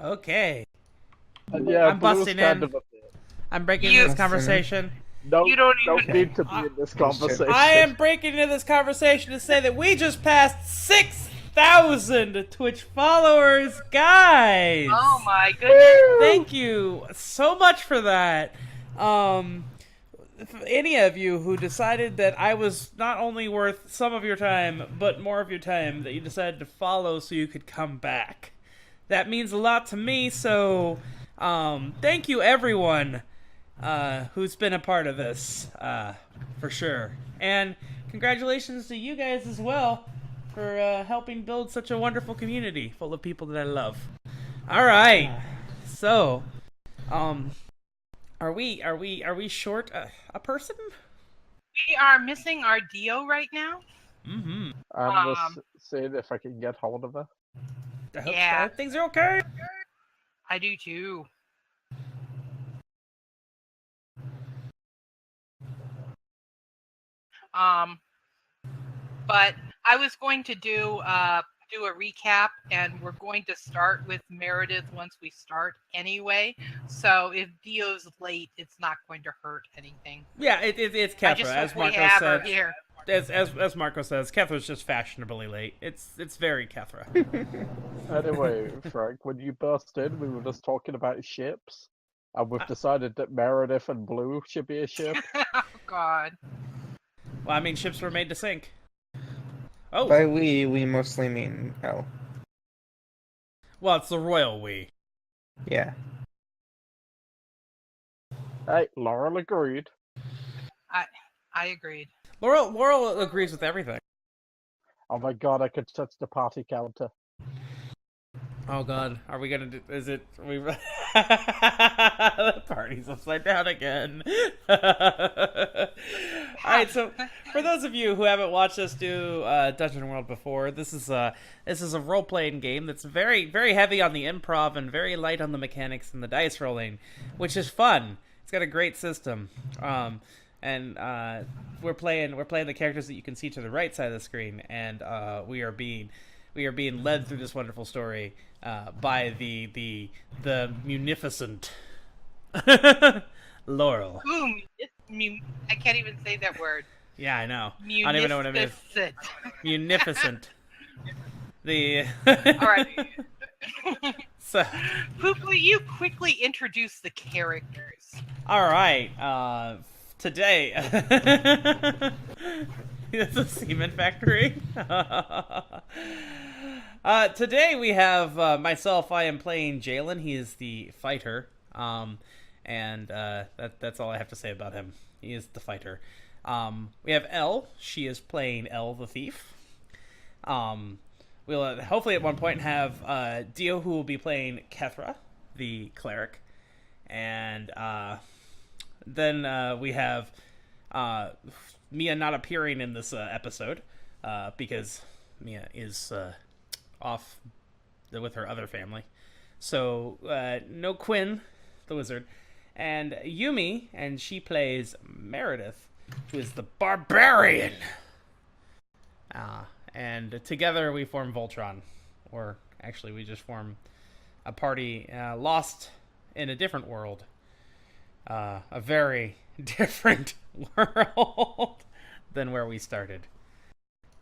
Okay. Yeah, I'm Blue's busting kind in. of a bit. I'm breaking into this conversation. No, You don't don't even. need to be in this conversation. I am breaking into this conversation to say that we just passed 6,000 Twitch followers, guys. Oh my goodness! Thank you so much for that. Any of you who decided that I was not only worth some of your time, but more of your time, that you decided to follow so you could come back. That means a lot to me, so thank you everyone who's been a part of this, for sure. And congratulations to you guys as well for helping build such a wonderful community full of people that I love. All right, so are we short a person? We are missing our Dio right now. Mm-hmm. I'm just seeing if I can get hold of her. I hope Yeah. things are okay. I do too. But I was going to do a recap, and we're going to start with Meredith once we start anyway. So if Dio's late, it's not going to hurt anything. Yeah, it's Kethra, I just as hope we Marco have said. her here. As Marco says, Kethra's just fashionably late. It's very Kethra. Anyway, Frank, when you burst in, we were just talking about ships, and we've decided that Meredith and Blue should be a ship. Oh God. Well, I mean, ships were made to sink. Oh. By we mostly mean Elle. Well, it's the royal we. Yeah. Hey, Laurel agreed. I agreed. Laurel agrees with everything. Oh my god, I could touch the party counter. Oh god, are we gonna do? Is it? The party's upside down again. Alright, so for those of you who haven't watched us do Dungeon World before, this is a role-playing game that's very, very heavy on the improv and very light on the mechanics and the dice rolling, which is fun. It's got a great system. And we're playing the characters that you can see to the right side of the screen, and we are being led through this wonderful story by the munificent Laurel. Ooh, I can't even say that word. Yeah, I know. I don't even know what it means. Munificent. The All right. So, Poop, will you quickly introduce the characters? all right. Today, it's a semen factory. Today we have myself. I am playing Jaylin. He is the fighter, and that's all I have to say about him. He is the fighter. We have Elle. She is playing Elle the thief. We'll hopefully at one point have Dio, who will be playing Kethra, the cleric, and then we have Mia not appearing in this episode because Mia is off with her other family. So no Quinn, the wizard, and Yumi, and she plays Meredith, who is the barbarian. And together we form Voltron, or actually we just form a party lost in a different world. A very different world than where we started.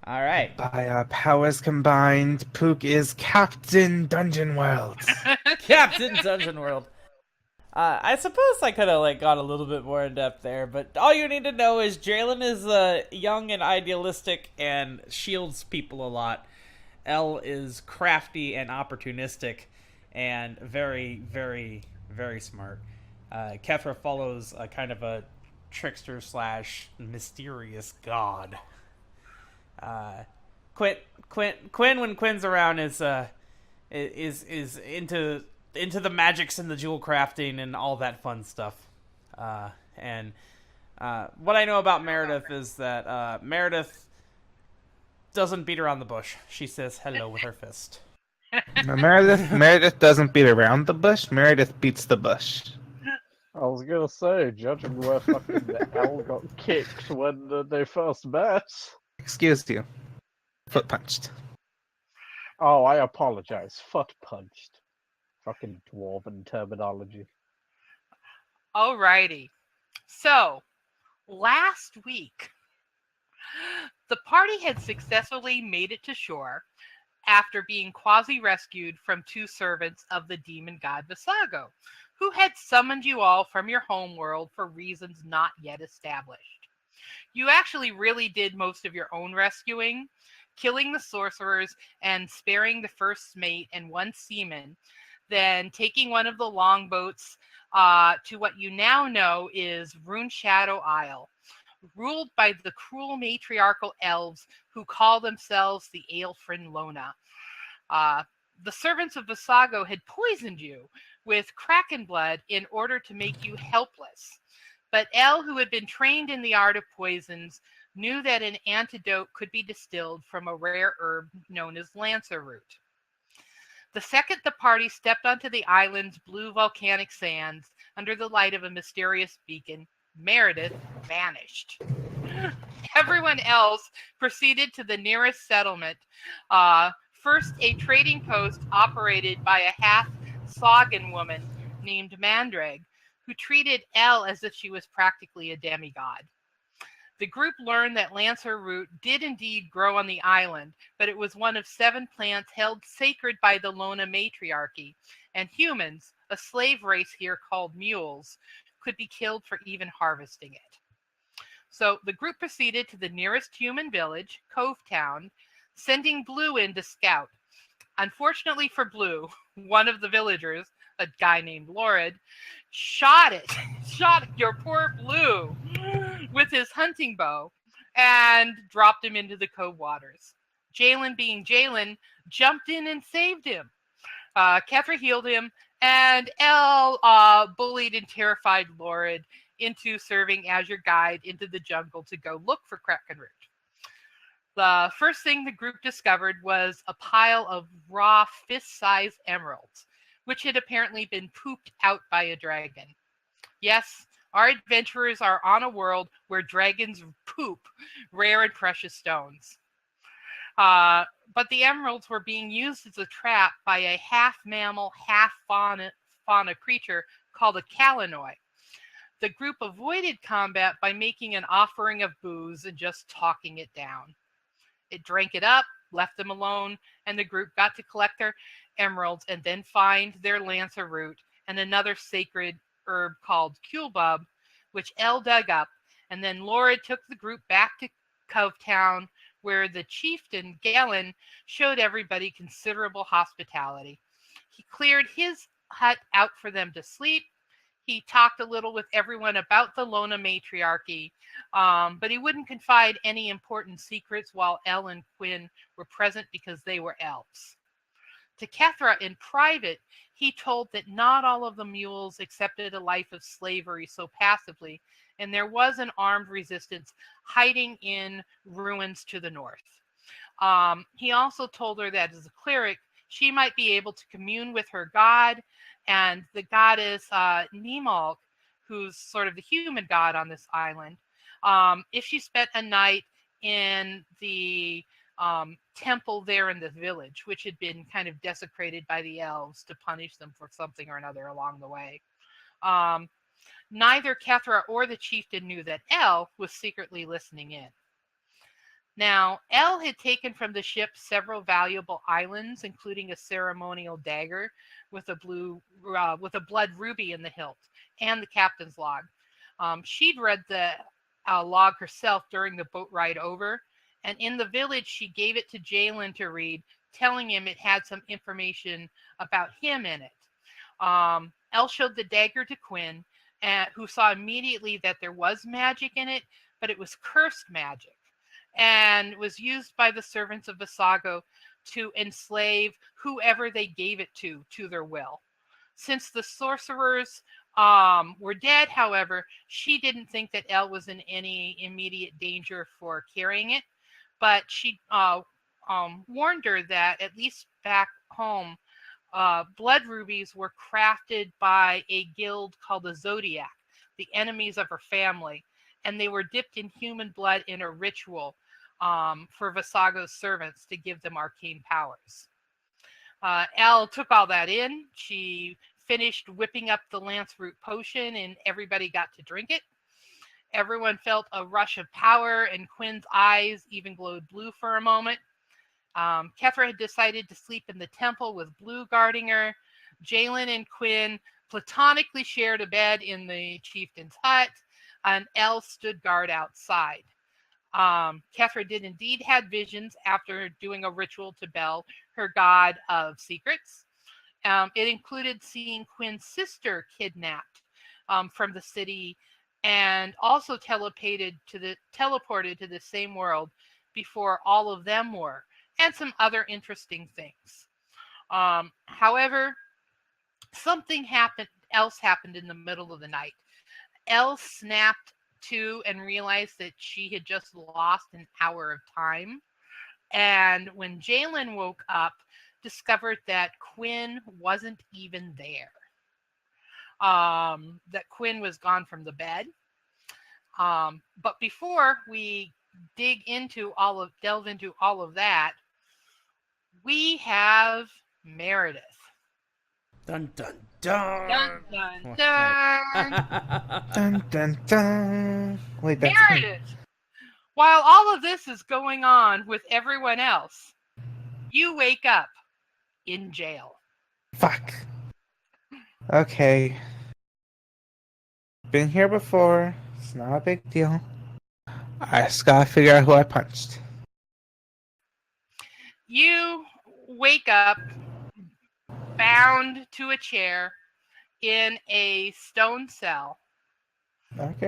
All right. By our powers combined, Pook is Captain Dungeon World. Captain Dungeon World. I suppose I could have gone a little bit more in depth there, but all you need to know is Jaylin is young and idealistic and shields people a lot. Elle is crafty and opportunistic and very, very, very smart. Kethra follows a kind of a trickster / mysterious god. Quinn, when Quinn's around, is into the magics and the jewel crafting and all that fun stuff. And what I know about Meredith is that Meredith doesn't beat around the bush. She says hello with her fist. No, Meredith doesn't beat around the bush. Meredith beats the bush. I was gonna say, judging where fucking Elle got kicked when they first met. Excuse you. Foot punched. Oh, I apologize. Foot punched. Fucking dwarven terminology. Alrighty. So, last week, the party had successfully made it to shore after being quasi-rescued from 2 servants of the demon god Visago, who had summoned you all from your homeworld for reasons not yet established. You actually really did most of your own rescuing, killing the sorcerers and sparing the first mate and 1 seaman, then taking one of the longboats to what you now know is Rune Shadow Isle, ruled by the cruel matriarchal elves who call themselves the Aelfrin Lona. The servants of Visago had poisoned you with kraken blood in order to make you helpless. But Elle, who had been trained in the art of poisons, knew that an antidote could be distilled from a rare herb known as lancer root. The second the party stepped onto the island's blue volcanic sands under the light of a mysterious beacon, Meredith vanished. Everyone else proceeded to the nearest settlement, first a trading post operated by a half-Sagan woman named Mandrag, who treated Elle as if she was practically a demigod. The group learned that lancer root did indeed grow on the island, but it was one of 7 plants held sacred by the Lona matriarchy, and humans, a slave race here called mules, could be killed for even harvesting it. So the group proceeded to the nearest human village, Cove Town, sending Blue in to scout. Unfortunately for Blue, one of the villagers, a guy named Laured, shot your poor Blue with his hunting bow and dropped him into the cove waters. Jaylin, being Jaylin, jumped in and saved him. Kethra healed him, and Elle bullied and terrified Laured into serving as your guide into the jungle to go look for kraken root. The first thing the group discovered was a pile of raw fist-sized emeralds, which had apparently been pooped out by a dragon. Yes, our adventurers are on a world where dragons poop rare and precious stones. But the emeralds were being used as a trap by a half-mammal, half-fauna creature called a Kalanoi. The group avoided combat by making an offering of booze and just talking it down. It drank it up, left them alone, and the group got to collect their emeralds and then find their lancer root and another sacred herb called Kulebub, which Elle dug up, and then Laura took the group back to Cove Town, where the chieftain, Galen, showed everybody considerable hospitality. He cleared his hut out for them to sleep. He talked a little with everyone about the Lona matriarchy, but he wouldn't confide any important secrets while Elle and Quinn were present because they were elves. To Kethra in private, he told that not all of the mules accepted a life of slavery so passively, and there was an armed resistance hiding in ruins to the north. He also told her that as a cleric, she might be able to commune with her god and the goddess Nimalk, who's sort of the human god on this island, if she spent a night in the temple there in the village, which had been kind of desecrated by the elves to punish them for something or another along the way. Neither Kethra or the chieftain knew that Elle was secretly listening in. Now, Elle had taken from the ship several valuable islands, including a ceremonial dagger with a blood ruby in the hilt, and the captain's log. She'd read the log herself during the boat ride over, and in the village she gave it to Jaylin to read, telling him it had some information about him in it. Elle showed the dagger to Quinn, who saw immediately that there was magic in it, but it was cursed magic, and was used by the servants of Visago to enslave whoever they gave it to their will. Since the sorcerers were dead, however, she didn't think that Elle was in any immediate danger for carrying it, but she warned her that at least back home, blood rubies were crafted by a guild called the Zodiac, the enemies of her family, and they were dipped in human blood in a ritual for Visago's servants to give them arcane powers. Elle took all that in. She finished whipping up the lance root potion, and everybody got to drink it. Everyone felt a rush of power, and Quinn's eyes even glowed blue for a moment. Kethra had decided to sleep in the temple with Blue guarding her. Jaylin and Quinn platonically shared a bed in the chieftain's hut, and Elle stood guard outside. Kethra did indeed have visions after doing a ritual to Belle, her god of secrets. It included seeing Quinn's sister kidnapped from the city, and also teleported to the same world before all of them were, and some other interesting things. However, something else happened in the middle of the night. Elle snapped to and realized that she had just lost an hour of time. And when Jaylin woke up, discovered that Quinn wasn't even there. That Quinn was gone from the bed. But before we delve into all of that, we have Meredith. Dun dun dun. Dun dun dun. Dun dun dun. Wait, that's Meredith. While all of this is going on with everyone else, you wake up in jail. Fuck. Okay. Been here before. It's not a big deal. I just gotta figure out who I punched. You wake up bound to a chair in a stone cell. Okay.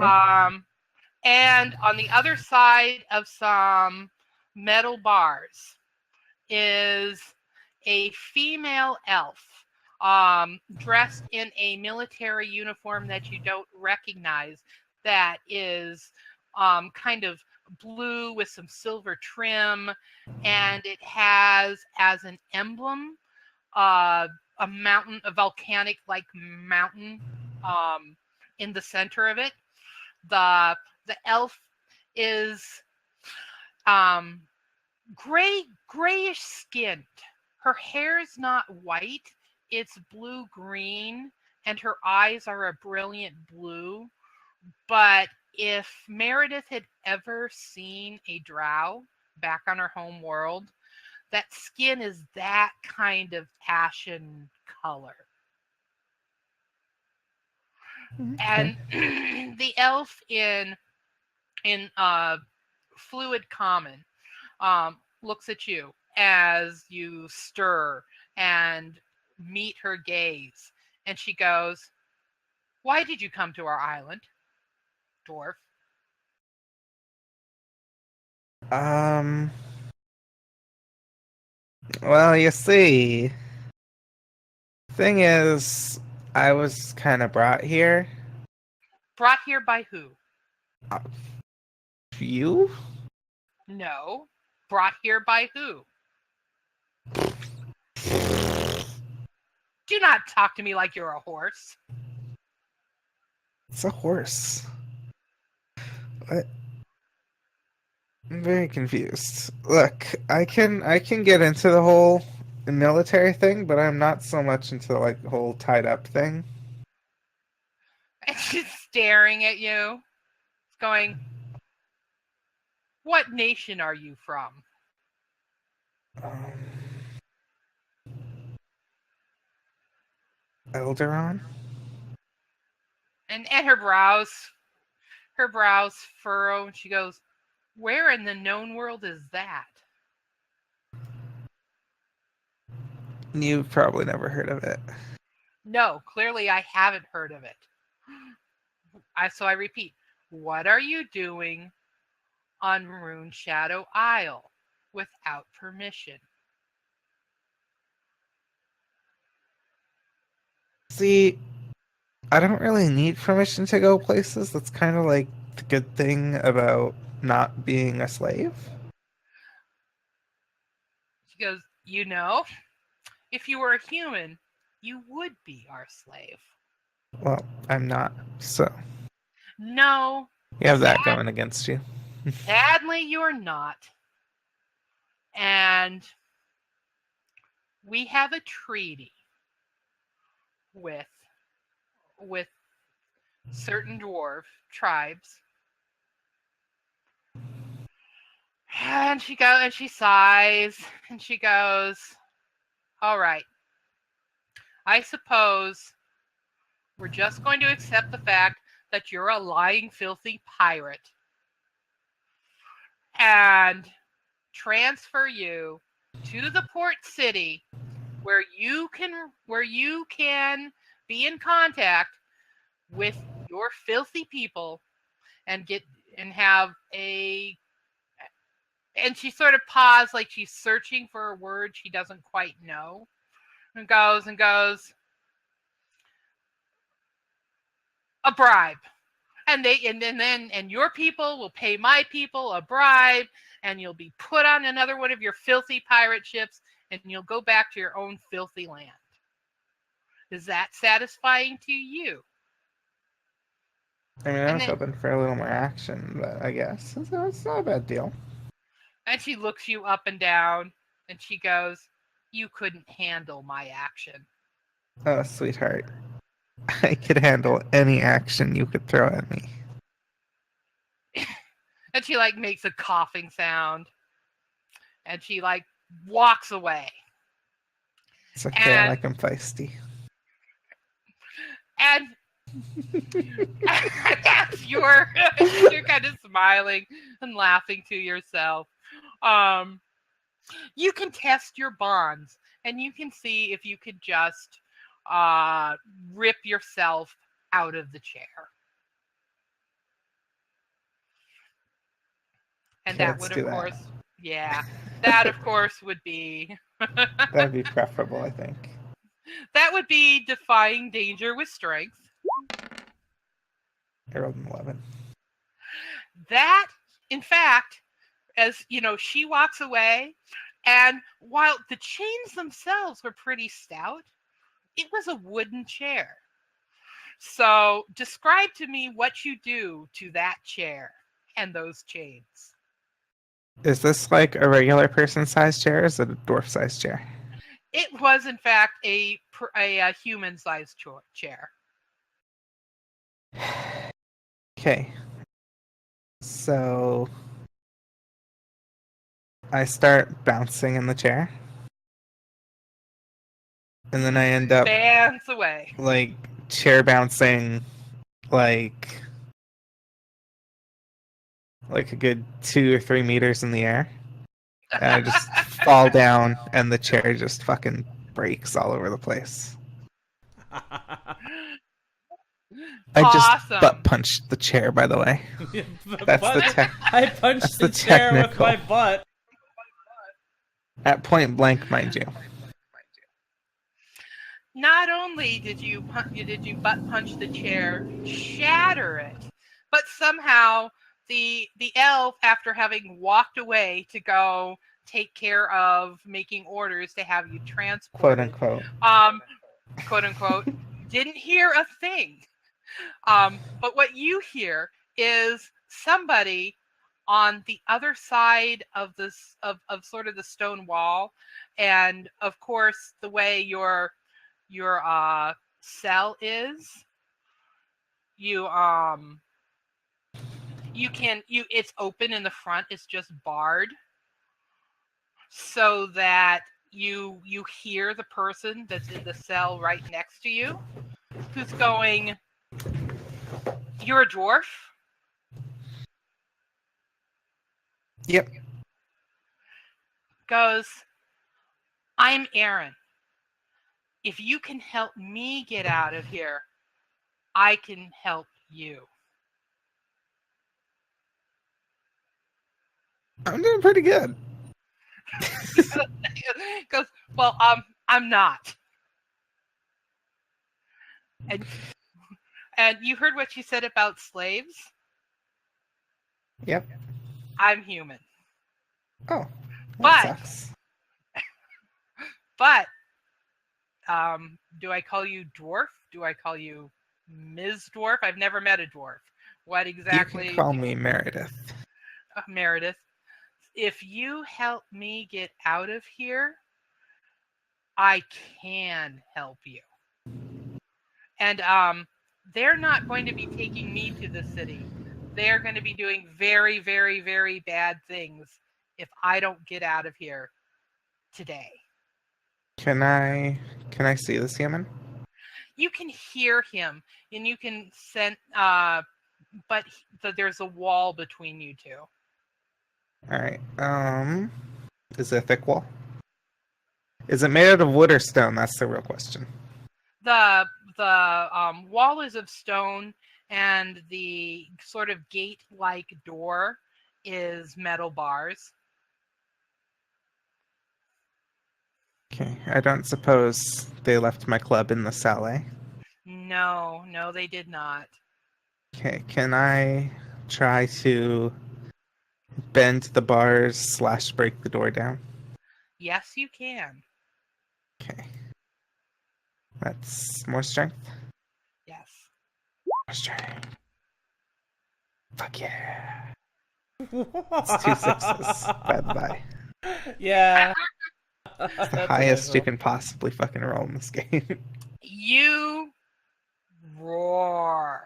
And on the other side of some metal bars is a female elf dressed in a military uniform that you don't recognize, that is kind of blue with some silver trim, and it has as an emblem a mountain, a volcanic like mountain in the center of it. The elf is grayish skinned. Her hair is not white, it's blue-green, and her eyes are a brilliant blue. But if Meredith had ever seen a drow back on her home world, that skin is that kind of ashen color. Okay. And the elf in fluid common looks at you as you stir and meet her gaze, and she goes, "Why did you come to our island, dwarf?" Well, you see, thing is, I was kind of brought here. Brought here by who? You? No. Brought here by who? Do not talk to me like you're a horse. It's a horse. What? I'm very confused. Look, I can get into the whole military thing, but I'm not so much into like the whole tied up thing. And she's staring at you, going, "What nation are you from?" Elderon? And her brows furrow, and she goes, "Where in the known world is that?" You've probably never heard of it. No, clearly I haven't heard of it. So I repeat, what are you doing on Rune Shadow Isle without permission? See, I don't really need permission to go places. That's kind of like the good thing about not being a slave. She goes, if you were a human, you would be our slave. Well, I'm not, so No. you have that going against you. Sadly, you're not. And we have a treaty with certain dwarf tribes. And she sighs and she goes, all right, I suppose we're just going to accept the fact that you're a lying, filthy pirate and transfer you to the port city where you can be in contact with your filthy people and have a. And she sort of paused, like she's searching for a word she doesn't quite know, and goes, a bribe. And your people will pay my people a bribe, and you'll be put on another one of your filthy pirate ships, and you'll go back to your own filthy land. Is that satisfying to you? I mean, I was hoping for a little more action, but I guess it's not a bad deal. And she looks you up and down, and she goes, you couldn't handle my action. Oh, sweetheart. I could handle any action you could throw at me. And she, like, makes a coughing sound. And she, like, walks away. It's okay, I like him feisty. And you're kind of smiling and laughing to yourself. You can test your bonds, and you can see if you could just rip yourself out of the chair. And Okay, that would, of course, that, of course, would be... That'd be preferable, I think. That would be defying danger with strength. I rolled an 11. That, in fact, as you know, she walks away, and while the chains themselves were pretty stout, it was a wooden chair. So describe to me what you do to that chair and those chains. Is this like a regular person-sized chair, or is it a dwarf-sized chair? It was, in fact, a human-sized chair. Okay. So I start bouncing in the chair. And then I end up Bounce away. like chair bouncing like a good 2 or 3 meters in the air. And I just fall down and the chair just fucking breaks all over the place. I just butt punched the chair, by the way. I punched the chair with my butt. At point blank, mind you. Not only did you butt punch the chair, shatter it, but somehow the elf, after having walked away to go take care of making orders to have you transported, quote unquote, didn't hear a thing. But what you hear is somebody on the other side of this of sort of the stone wall, and of course the way your cell is, it's open in the front, it's just barred, so that you hear the person that's in the cell right next to you who's going, "You're a dwarf?" Yep. Goes, "I'm Aaron. If you can help me get out of here, I can help you." I'm doing pretty good. Goes, "Well, I'm not." And you heard what she said about slaves? Yep. I'm human. Oh, that sucks. But, do I call you dwarf? Do I call you Ms. Dwarf? I've never met a dwarf. What exactly? You can call me Meredith. Meredith. If you help me get out of here, I can help you. And they're not going to be taking me to the city. They're going to be doing very, very, very bad things if I don't get out of here today. Can I see this human? You can hear him, and you can sense, but there's a wall between you two. All right. Is it a thick wall? Is it made out of wood or stone? That's the real question. The wall is of stone, and the sort of gate-like door is metal bars. Okay. I don't suppose they left my club in the salle. No, they did not. Okay. Can I try to bend the bars / break the door down? Yes, you can. Okay. That's more strength. Yes. More strength. Fuck yeah. It's 2 6s, by the by. Yeah. It's the highest you can possibly fucking roll in this game. You roar.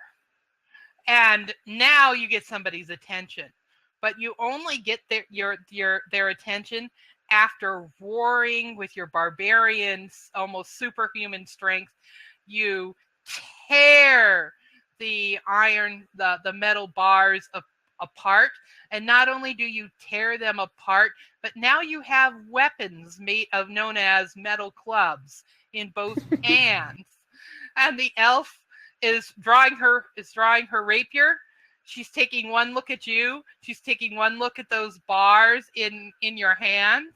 And now you get somebody's attention. But you only get their attention after roaring with your barbarian, almost superhuman strength. You tear the metal bars apart, and not only do you tear them apart, but now you have weapons known as metal clubs in both hands. And the elf is drawing her rapier. She's taking one look at you. She's taking one look at those bars in your hands.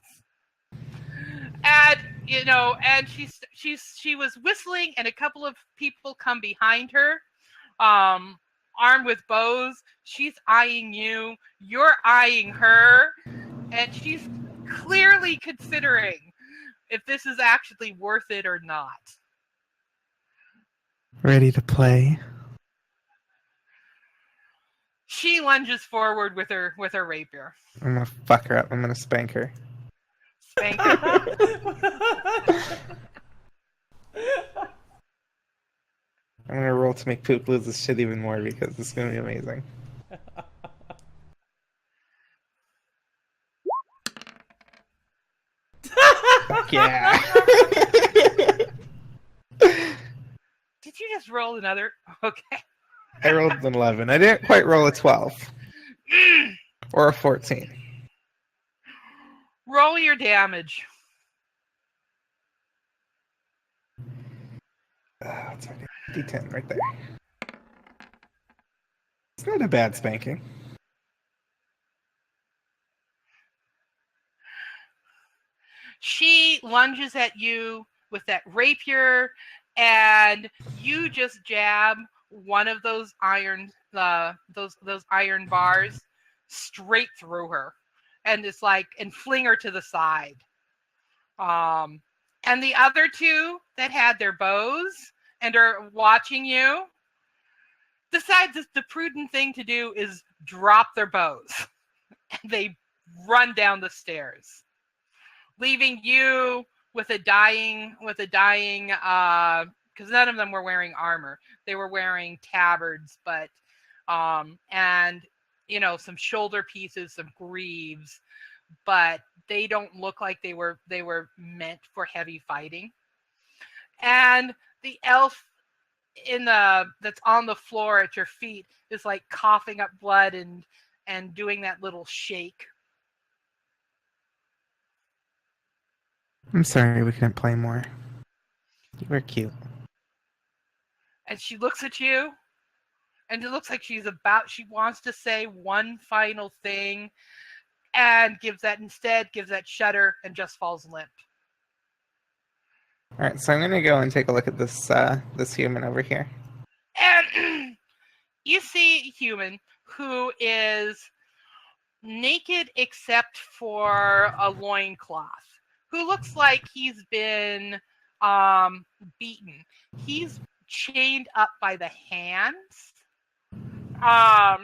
And and she was whistling, and a couple of people come behind her, armed with bows. She's eyeing you. You're eyeing her, and she's clearly considering if this is actually worth it or not. Ready to play? She lunges forward with her rapier. I'm gonna fuck her up. I'm gonna spank her. Spank her. I'm gonna roll to make Poop lose his shit even more because it's gonna be amazing. Fuck yeah. Did you just roll another? Okay. I rolled an 11. I didn't quite roll a 12. Or a 14. Roll your damage. It's a D10 right there. It's not a bad spanking. She lunges at you with that rapier, and you just jab one of those iron bars straight through her, and fling her to the side. And the other two that had their bows and are watching you decide that the prudent thing to do is drop their bows, and they run down the stairs, leaving you with a dying, because none of them were wearing armor. They were wearing tabards, but, and, some shoulder pieces, some greaves, but they don't look like they were meant for heavy fighting. And the elf that's on the floor at your feet is coughing up blood and doing that little shake. I'm sorry we couldn't play more. You were cute. And she looks at you, and it looks like she wants to say one final thing, and gives that shudder and just falls limp. Alright, so I'm gonna go and take a look at this human over here. And you see a human who is naked except for a loincloth, who looks like he's been beaten. He's chained up by the hands.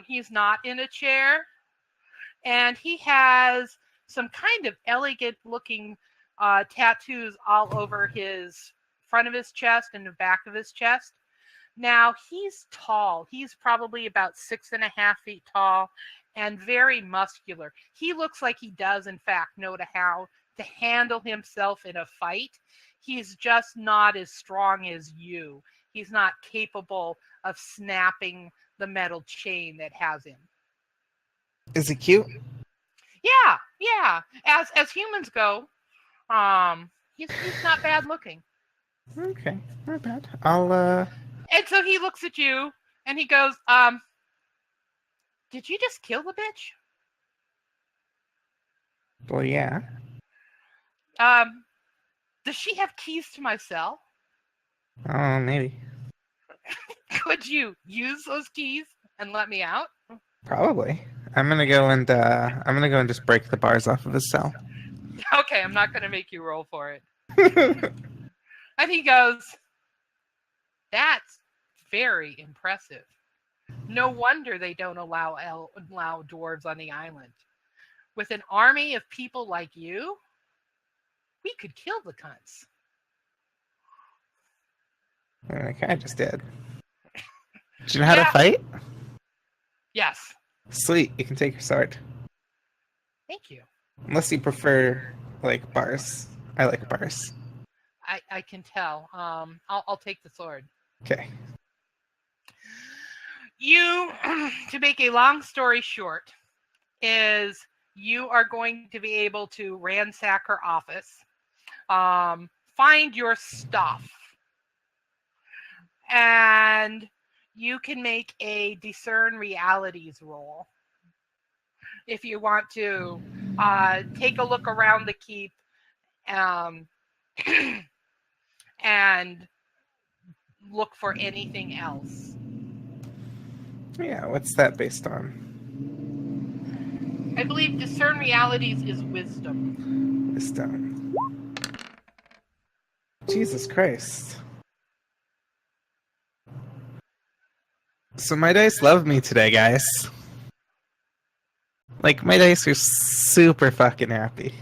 He's not in a chair. And he has some kind of elegant looking tattoos all over his front of his chest and the back of his chest. Now, he's tall. He's probably about 6.5 feet tall and very muscular. He looks like he does, in fact, know how to handle himself in a fight. He's just not as strong as you. He's not capable of snapping the metal chain that has him. Is he cute? Yeah. As humans go, he's not bad looking. Okay, not bad. I'll And so he looks at you and he goes, did you just kill the bitch? Well, yeah. Does she have keys to my cell? Oh, maybe. Could you use those keys and let me out? Probably. I'm gonna go and just break the bars off of his cell. Okay, I'm not gonna make you roll for it. And he goes, that's very impressive. No wonder they don't allow dwarves on the island. With an army of people like you, we could kill the cunts. I kind of just did. Do you know how to fight? Yes. Sweet, you can take your sword. Thank you. Unless you prefer, like, bars. I like bars. I can tell. I'll take the sword. Okay. You, to make a long story short, is you are going to be able to ransack her office, find your stuff, and you can make a discern realities roll. If you want to take a look around the keep and look for anything else. Yeah, what's that based on? I believe discern realities is wisdom. Wisdom. Jesus Christ. So my dice love me today, guys. Like, my dice are super fucking happy.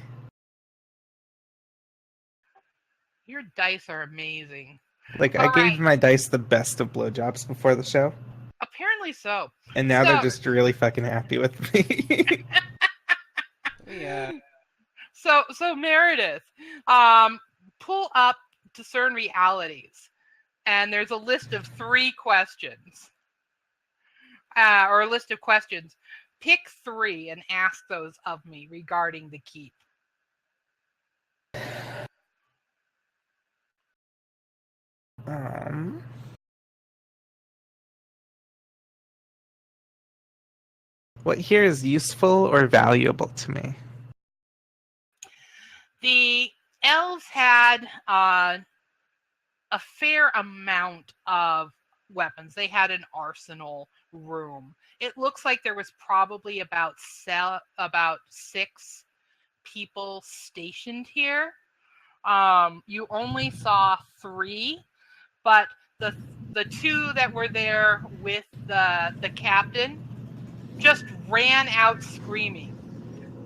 Your dice are amazing. Like, I gave my dice the best of blowjobs before the show. Apparently so. And now they're just really fucking happy with me. Yeah. So Meredith, pull up discern realities, and there's a list of 3 questions, or a list of questions. Pick 3 and ask those of me regarding the keep. What here is useful or valuable to me? The elves had a fair amount of weapons. They had an arsenal room. It looks like there was probably about 6 people stationed here. You only saw 3, but the 2 that were there with the captain just ran out screaming.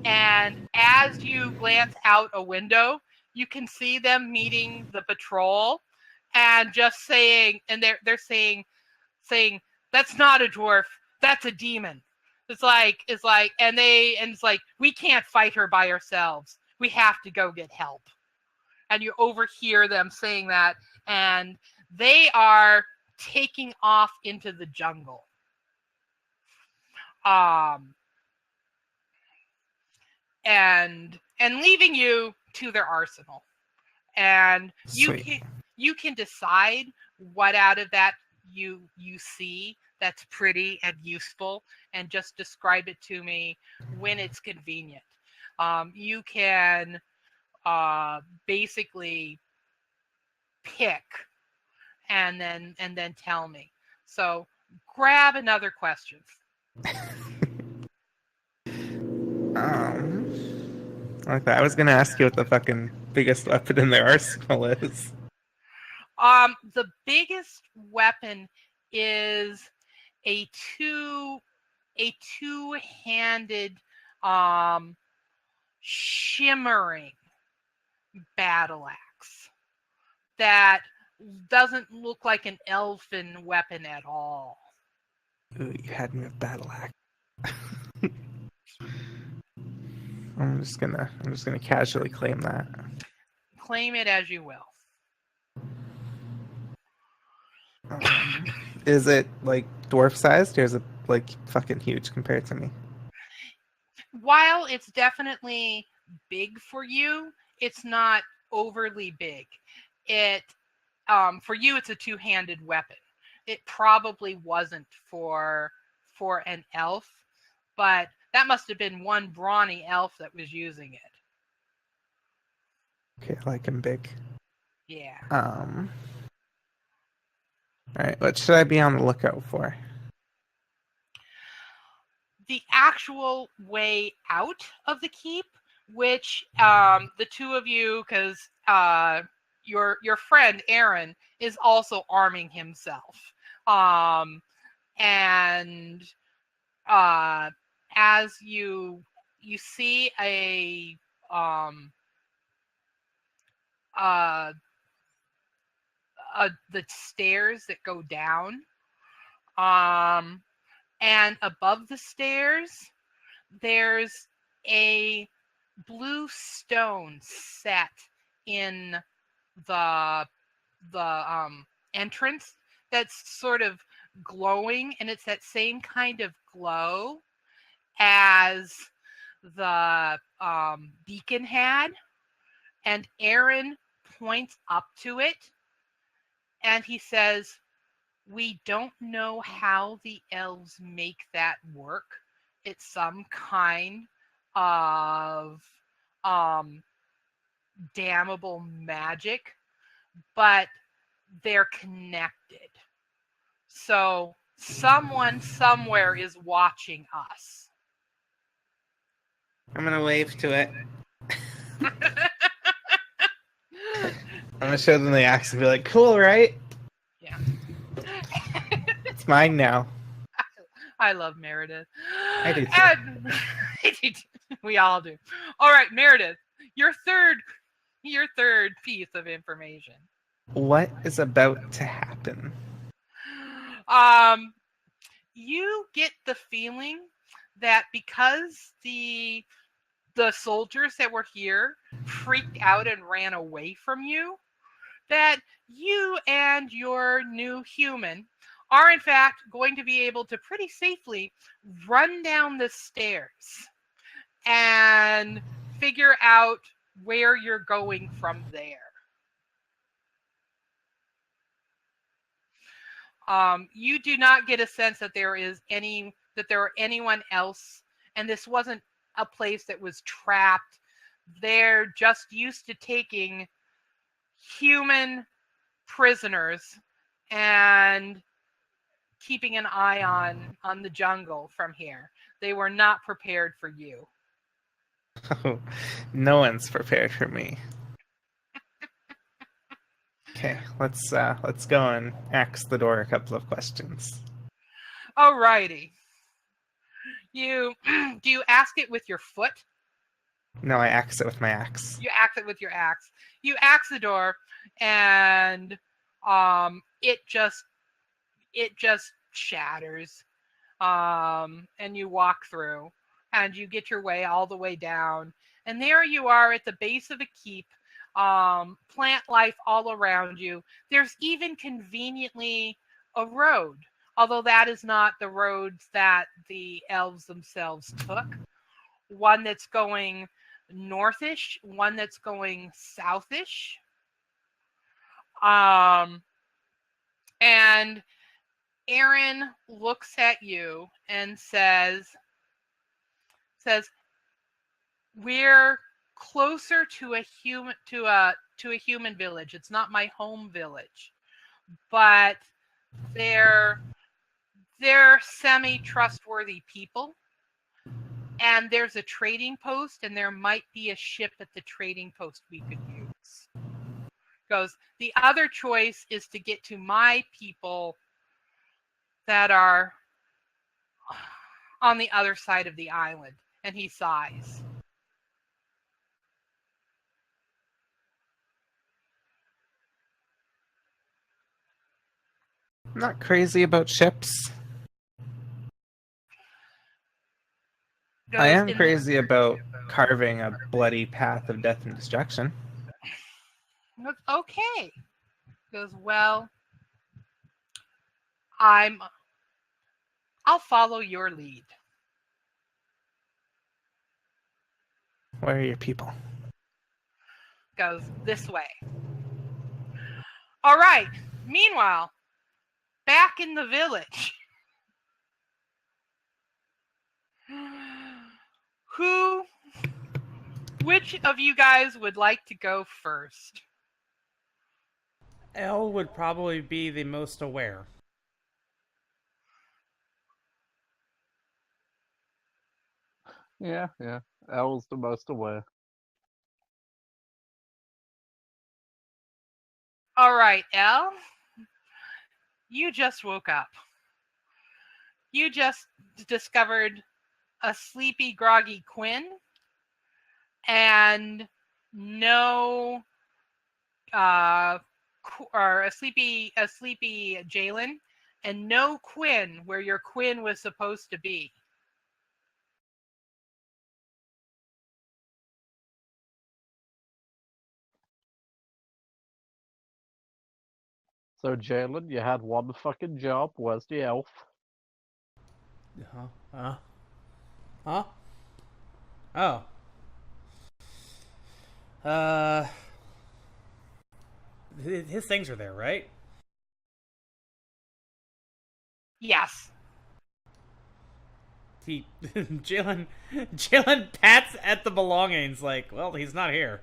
And as you glance out a window, you can see them meeting the patrol and just saying, and they're saying, that's not a dwarf, that's a demon. It's like, and it's like, we can't fight her by ourselves. We have to go get help. And you overhear them saying that, and they are taking off into the jungle. And leaving you to their arsenal. And you can decide what out of that you see that's pretty and useful, and just describe it to me when it's convenient. You can basically pick and then tell me. So grab another question. Like that. I was gonna ask you what the fucking biggest weapon in their arsenal is. The biggest weapon is a two-handed shimmering battle axe that doesn't look like an elfin weapon at all. Ooh, you had me with battle axe. I'm just gonna casually claim that. Claim it as you will. Is it like dwarf sized, or is it like fucking huge compared to me? While it's definitely big for you, it's not overly big. It for you, it's a two-handed weapon. It probably wasn't for an elf, but that must have been one brawny elf that was using it. Okay, I like him big. Yeah. All right, what should I be on the lookout for? The actual way out of the keep, which the two of you, because your friend Aaron is also arming himself, and as you see the stairs that go down, and above the stairs there's a blue stone set in the entrance that's sort of glowing, and it's that same kind of glow as the beacon had. And Aaron points up to it and he says, "We don't know how the elves make that work. It's some kind of damnable magic, but they're connected. So someone somewhere is watching us." I'm gonna wave to it. I'm gonna show them the axe and be like, "Cool, right? Yeah. It's mine now." I love Meredith. I do too. And we all do. All right, Meredith, your third piece of information. What is about to happen? You get the feeling that because the soldiers that were here freaked out and ran away from you, that you and your new human are in fact going to be able to pretty safely run down the stairs and figure out where you're going from there. You do not get a sense that there are anyone else, and this wasn't a place that was trapped. They're just used to taking human prisoners and keeping an eye on the jungle from here. They were not prepared for you. Oh, no one's prepared for me. Okay, let's go and axe the door a couple of questions. Alrighty. Do you ask it with your foot? No, I axe it with my axe. You axe it with your axe. You axe the door, and it just shatters. And you walk through, and you get your way all the way down, and there you are at the base of a keep. Plant life all around you. There's even conveniently a road, although that is not the roads that the elves themselves took. One that's going northish, one that's going southish. And Aaron looks at you and says, "We're closer to a human village. It's not my home village, but they're semi-trustworthy people. And there's a trading post, and there might be a ship at the trading post we could use." Goes, "The other choice is to get to my people that are on the other side of the island." And he sighs. not crazy about ships. I Goes am in crazy about carving a bloody path of death and destruction. Okay. Goes, well, I'll follow your lead. Where are your people? Goes this way. All right. Meanwhile, back in the village. Which of you guys would like to go first? Elle would probably be the most aware. Yeah. Elle's the most aware. All right, Elle. You just woke up. You just discovered a sleepy, groggy Quinn and no or a sleepy Jaylin and no Quinn where your Quinn was supposed to be. So, Jaylin, you had one fucking job. Where's the elf? Huh? Oh. His things are there, right? Yes. Jaylin pats at the belongings like, well, he's not here.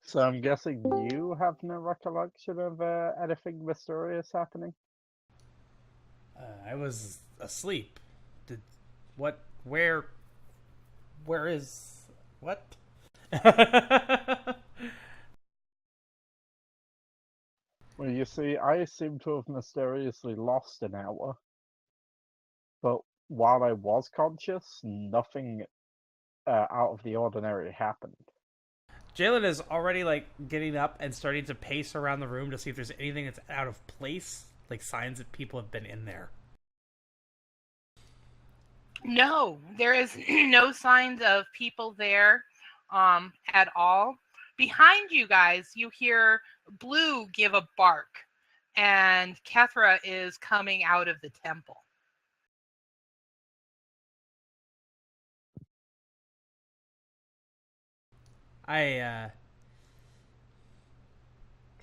So I'm guessing you have no recollection of anything mysterious happening? I was asleep. What? Where is... What? Well, you see, I seem to have mysteriously lost an hour. But while I was conscious, nothing out of the ordinary happened. Jaylin is already, like, getting up and starting to pace around the room to see if there's anything that's out of place, like signs that people have been in there. No, there is no signs of people there at all. Behind you guys, you hear Blue give a bark, and Kethra is coming out of the temple.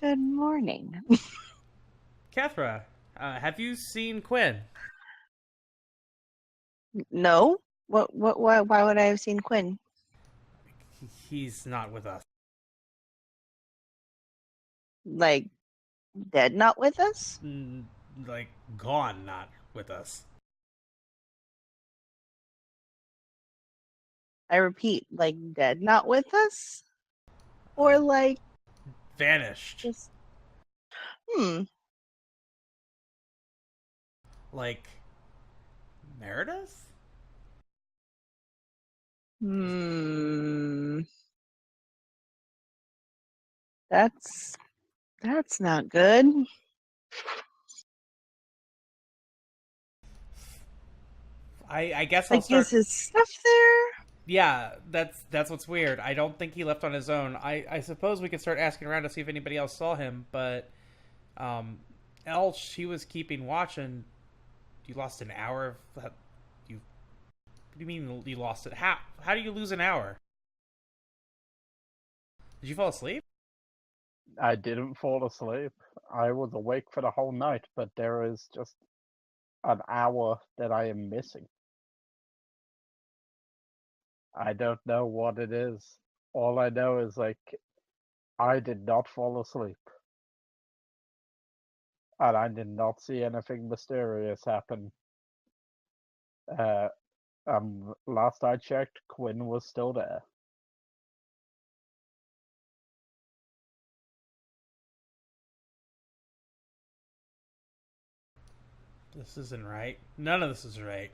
Good morning. Kethra, have you seen Quinn? No? Why would I have seen Quinn? He's not with us. Like, dead not with us? Like, gone, not with us. I repeat, like, dead not with us? Or, like, Vanished. just... Like, Meredith? That's not good. I guess I'll Like, start... is his stuff there? Yeah, that's what's weird. I don't think he left on his own. I suppose we could start asking around to see if anybody else saw him, but Elle, she was keeping watch, and you lost an hour of that. What do you mean you lost it? How do you lose an hour? Did you fall asleep? I didn't fall asleep. I was awake for the whole night, but there is just an hour that I am missing. I don't know what it is. All I know is, like, I did not fall asleep. And I did not see anything mysterious happen. Last I checked, Quinn was still there. This isn't right. None of this is right.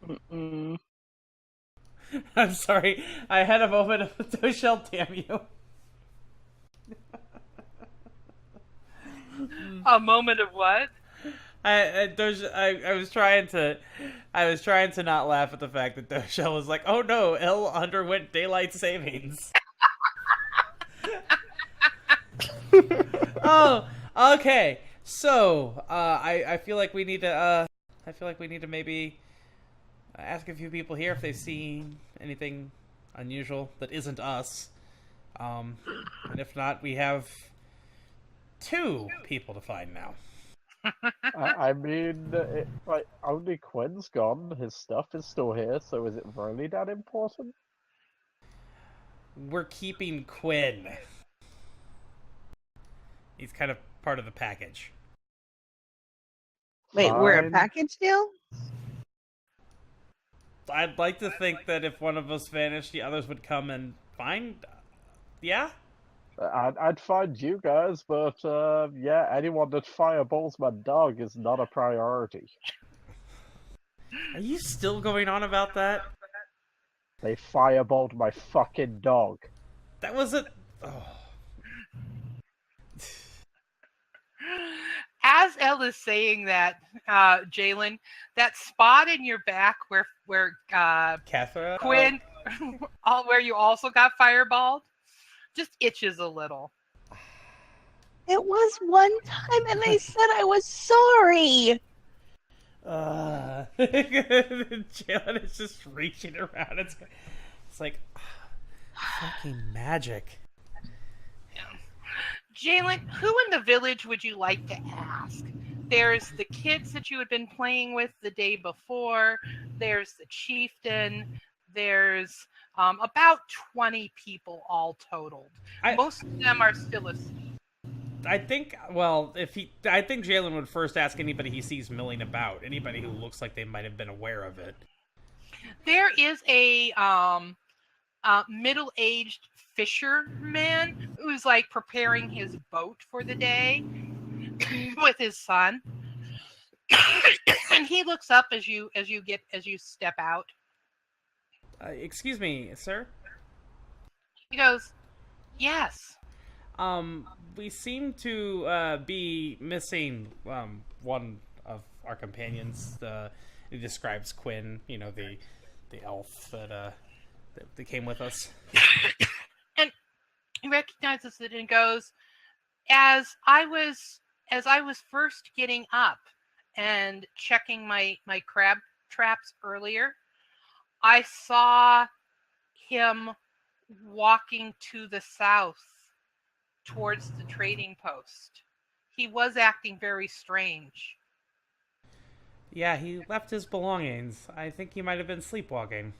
Mm-mm. I'm sorry. I had a moment of Doshel, damn you. A moment of what? I was trying to not laugh at the fact that Doshel was like, "Oh no, Elle underwent daylight savings." Oh, okay. So, I feel like we need to maybe ask a few people here if they've seen anything unusual that isn't us. And if not, we have 2 people to find now. I mean, like, only Quinn's gone. His stuff is still here, so is it really that important? We're keeping Quinn. He's kind of part of the package. Wait, we're a Fine. package deal? I'd like to think that if one of us vanished, the others would come and find. Yeah? I'd find you guys, but yeah, anyone that fireballs my dog is not a priority. Are you still going on about that? They fireballed my fucking dog. That was a. Oh. As Elle is saying that, Jaylin, that spot in your back where Kethra? Quinn, where you also got fireballed, just itches a little. It was one time, and I said I was sorry. Jaylin is just reaching around. It's like fucking magic. Jaylin, who in the village would you like to ask? There's the kids that you had been playing with the day before. There's the chieftain. There's about 20 people all totaled. Most of them are still asleep. I think, well, I think Jaylin would first ask anybody he sees milling about. Anybody who looks like they might have been aware of it. There is a middle-aged fisherman who's like preparing his boat for the day with his son. And he looks up as you step out. Excuse me, sir? He goes, "Yes." We seem to be missing one of our companions. He describes Quinn, the elf that came with us. And he recognizes it and goes, as I was first getting up and checking my crab traps earlier, I saw him walking to the south towards the trading post. He was acting very strange. Yeah, he left his belongings. I think he might have been sleepwalking.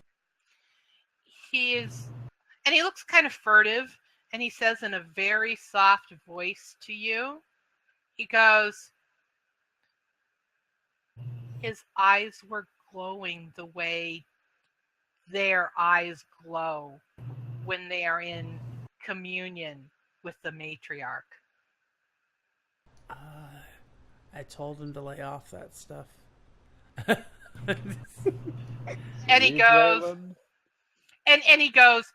And he looks kind of furtive, and he says in a very soft voice to you, he goes, his eyes were glowing the way their eyes glow when they are in communion with the matriarch. I told him to lay off that stuff. And he goes, and he goes,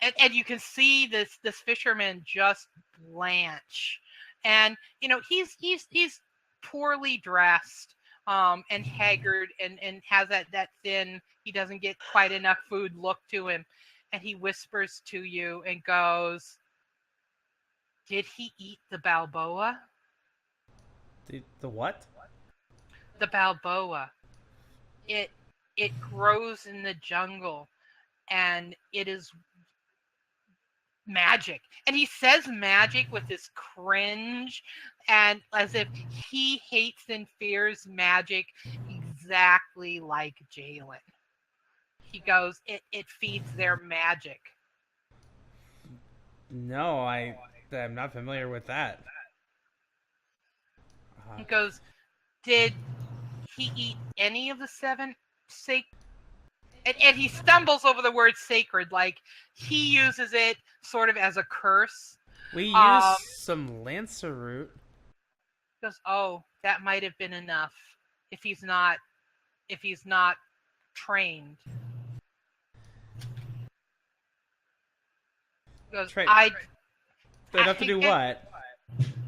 and you can see this fisherman just blanch, and he's poorly dressed, and haggard, and has that thin, he doesn't get quite enough food look to him, and he whispers to you and goes, "Did he eat the Balboa?" The what? The Balboa. It grows in the jungle, and it is magic. And he says magic with this cringe, and as if he hates and fears magic exactly like Jaylin. He goes, it feeds their magic. No, I'm not familiar with that. He goes, did he eat any of the 7 sacred? And he stumbles over the word sacred, like he uses it sort of as a curse. We use some lancer root. He goes, oh, that might have been enough if he's not trained. He goes, Trade. I They'd have to do what?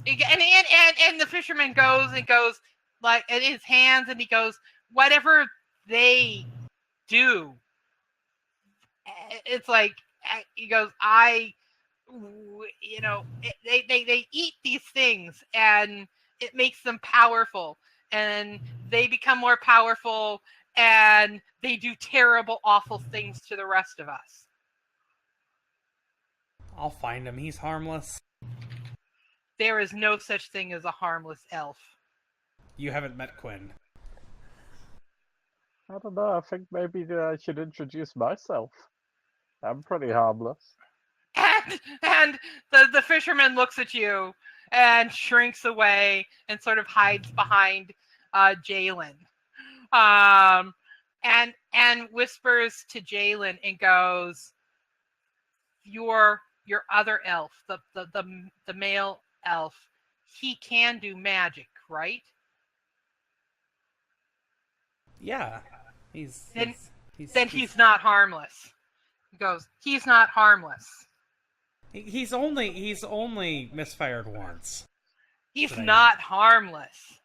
And the fisherman goes like in his hands, and he goes, whatever they do, it's like he goes, they eat these things, and it makes them powerful, and they become more powerful, and they do terrible, awful things to the rest of us. I'll find him. He's harmless. There is no such thing as a harmless elf. You haven't met Quinn. I don't know. I think maybe I should introduce myself. I'm pretty harmless. And the fisherman looks at you and shrinks away and sort of hides behind Jaylin, and whispers to Jaylin and goes, "Your other elf, the male elf, he can do magic, right?" Yeah. He's not harmless. He goes, "He's not harmless. He's only misfired once. He's not harmless."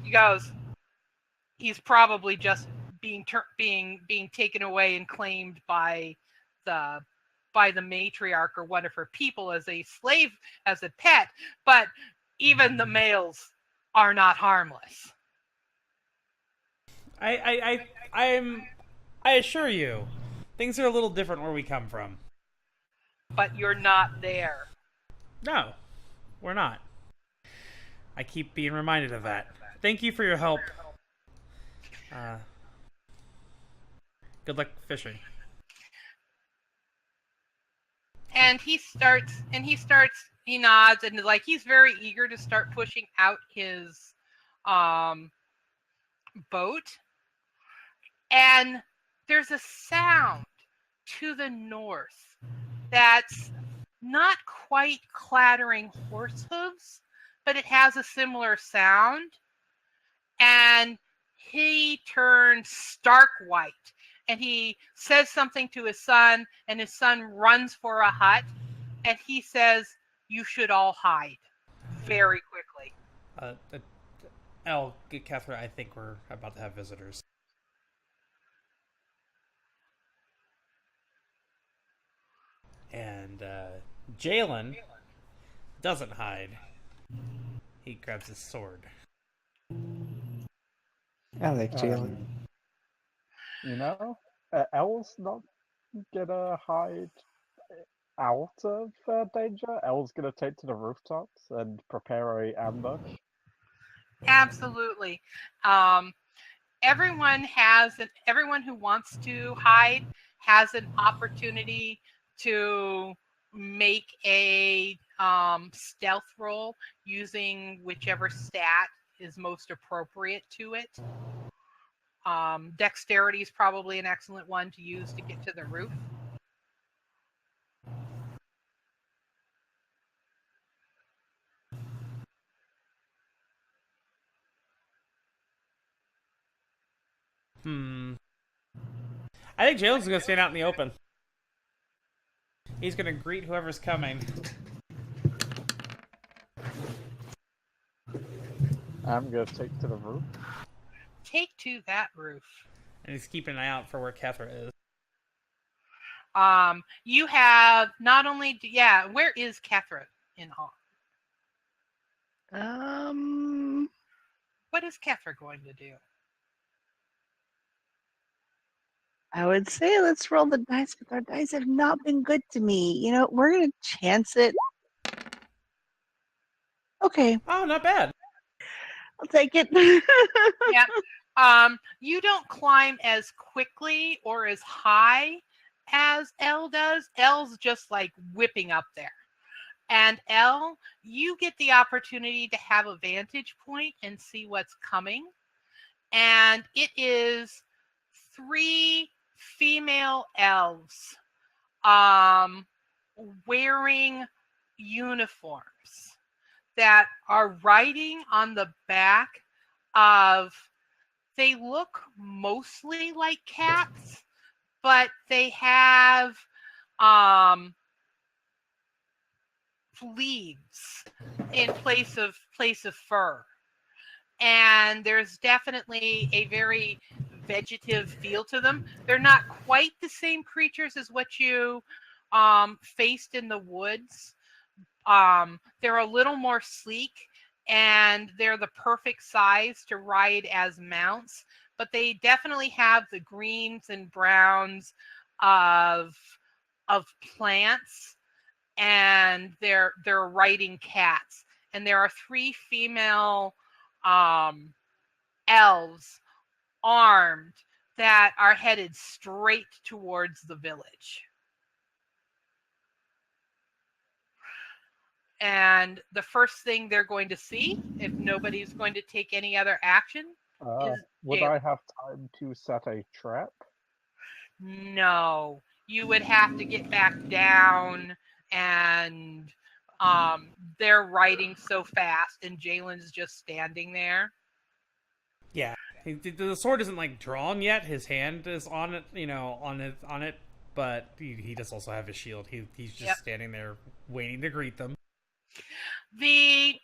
He goes, "He's probably just being taken away and claimed by the matriarch or one of her people as a slave, as a pet, but even the males are not harmless." I assure you, things are a little different where we come from. But you're not there. No, we're not. I keep being reminded of that. Thank you for your help. Good luck fishing. And he nods, and like he's very eager to start pushing out his boat. And there's a sound to the north that's not quite clattering horse hooves, but it has a similar sound. And he turns stark white, and he says something to his son, and his son runs for a hut, and he says, "You should all hide very quickly." Elle, Kethra, I think we're about to have visitors. And Jaylin doesn't hide. He grabs his sword. I like Jaylin. Elle's not gonna hide out of danger. Elle's gonna take to the rooftops and prepare a ambush. Absolutely. Everyone who wants to hide has an opportunity to make a stealth roll using whichever stat is most appropriate to it. Dexterity is probably an excellent one to use to get to the roof. I think Jaylin's going to stand out in the open. He's going to greet whoever's coming. I'm going to take to the roof. Take to that roof. And he's keeping an eye out for where Kethra is. You have not only... Yeah, where is Kethra in all? What is Kethra going to do? I would say let's roll the dice, but our dice have not been good to me. We're going to chance it. Okay. Oh, not bad. I'll take it. Yep. You don't climb as quickly or as high as Elle does. Elle's just like whipping up there. And Elle, you get the opportunity to have a vantage point and see what's coming. And it is 3 female elves wearing uniforms that are riding on the back of, they look mostly like cats, but they have leaves in place of fur. And there's definitely a very vegetative feel to them. They're not quite the same creatures as what you faced in the woods. They're a little more sleek, and they're the perfect size to ride as mounts, but they definitely have the greens and browns of plants, and they're riding cats. And there are 3 female elves armed that are headed straight towards the village. And the first thing they're going to see, if nobody's going to take any other action, is would Jaylin. I have time to set a trap? No. You would have to get back down, and they're riding so fast, and Jaylin's just standing there. Yeah, the sword isn't like drawn yet. His hand is on it, on it. But he does also have his shield. He's just standing there waiting to greet them. The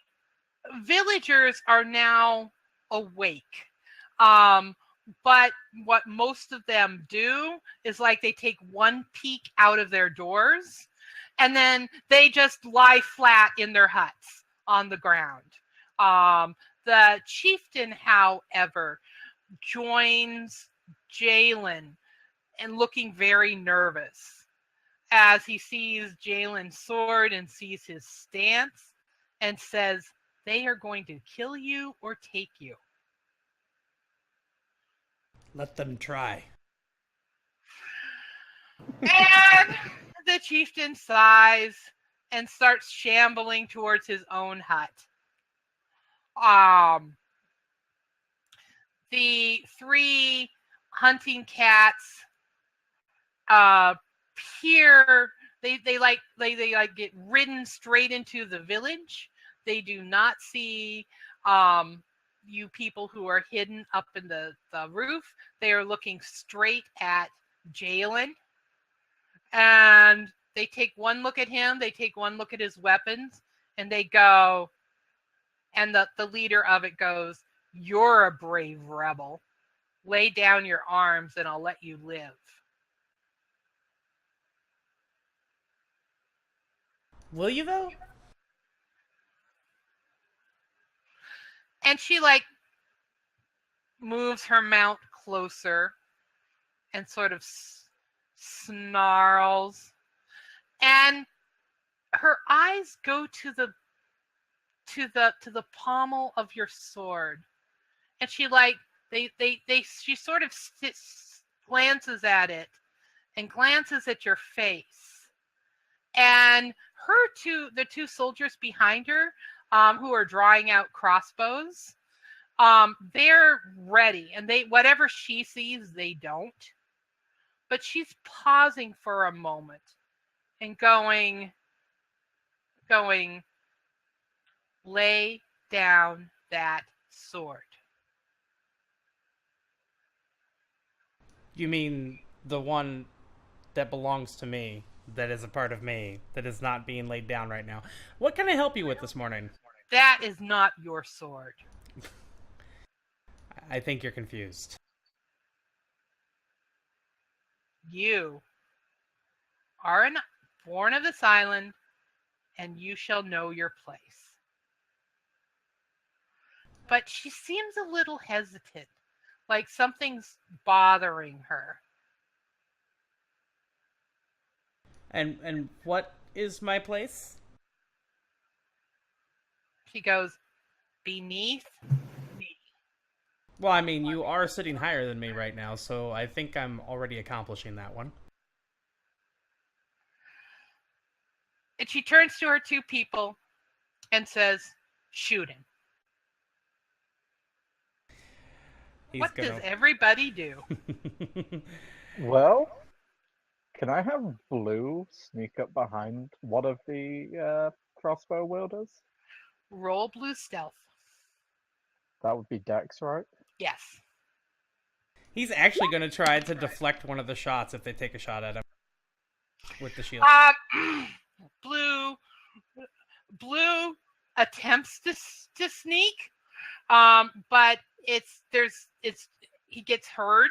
villagers are now awake. But what most of them do is like they take one peek out of their doors, and then they just lie flat in their huts on the ground. The chieftain, however, joins Jaylin and looking very nervous as he sees Jaylin's sword and sees his stance, and says, "They are going to kill you or take you." Let them try. And the chieftain sighs and starts shambling towards his own hut. The 3 hunting cats appear. They get ridden straight into the village. They do not see you people who are hidden up in the roof. They are looking straight at Jaylin, and they take one look at him. They take one look at his weapons, and they go. And the leader of it goes, "You're a brave rebel. Lay down your arms, and I'll let you live." Will you though? And she moves her mount closer and sort of snarls, and her eyes go to the pommel of your sword, and she she sort of glances at it and glances at your face, and the 2 soldiers behind her, who are drawing out crossbows, they're ready, and whatever she sees, they don't. But she's pausing for a moment and going, "Lay down that sword." You mean the one that belongs to me, that is a part of me, that is not being laid down right now? What can I help you with this morning? That is not your sword. I think you're confused. You are born of this island, and you shall know your place. But she seems a little hesitant, like something's bothering her. And what is my place? She goes, "Beneath me." Well, I mean, you are sitting higher than me right now, so I think I'm already accomplishing that one. And she turns to her 2 people and says, "Shoot him." What does everybody do? Well, can I have Blue sneak up behind one of the crossbow wielders? Roll Blue stealth. That would be Dex, right? Yes. He's actually going to try to deflect one of the shots if they take a shot at him with the shield. Blue attempts to sneak, but he gets heard,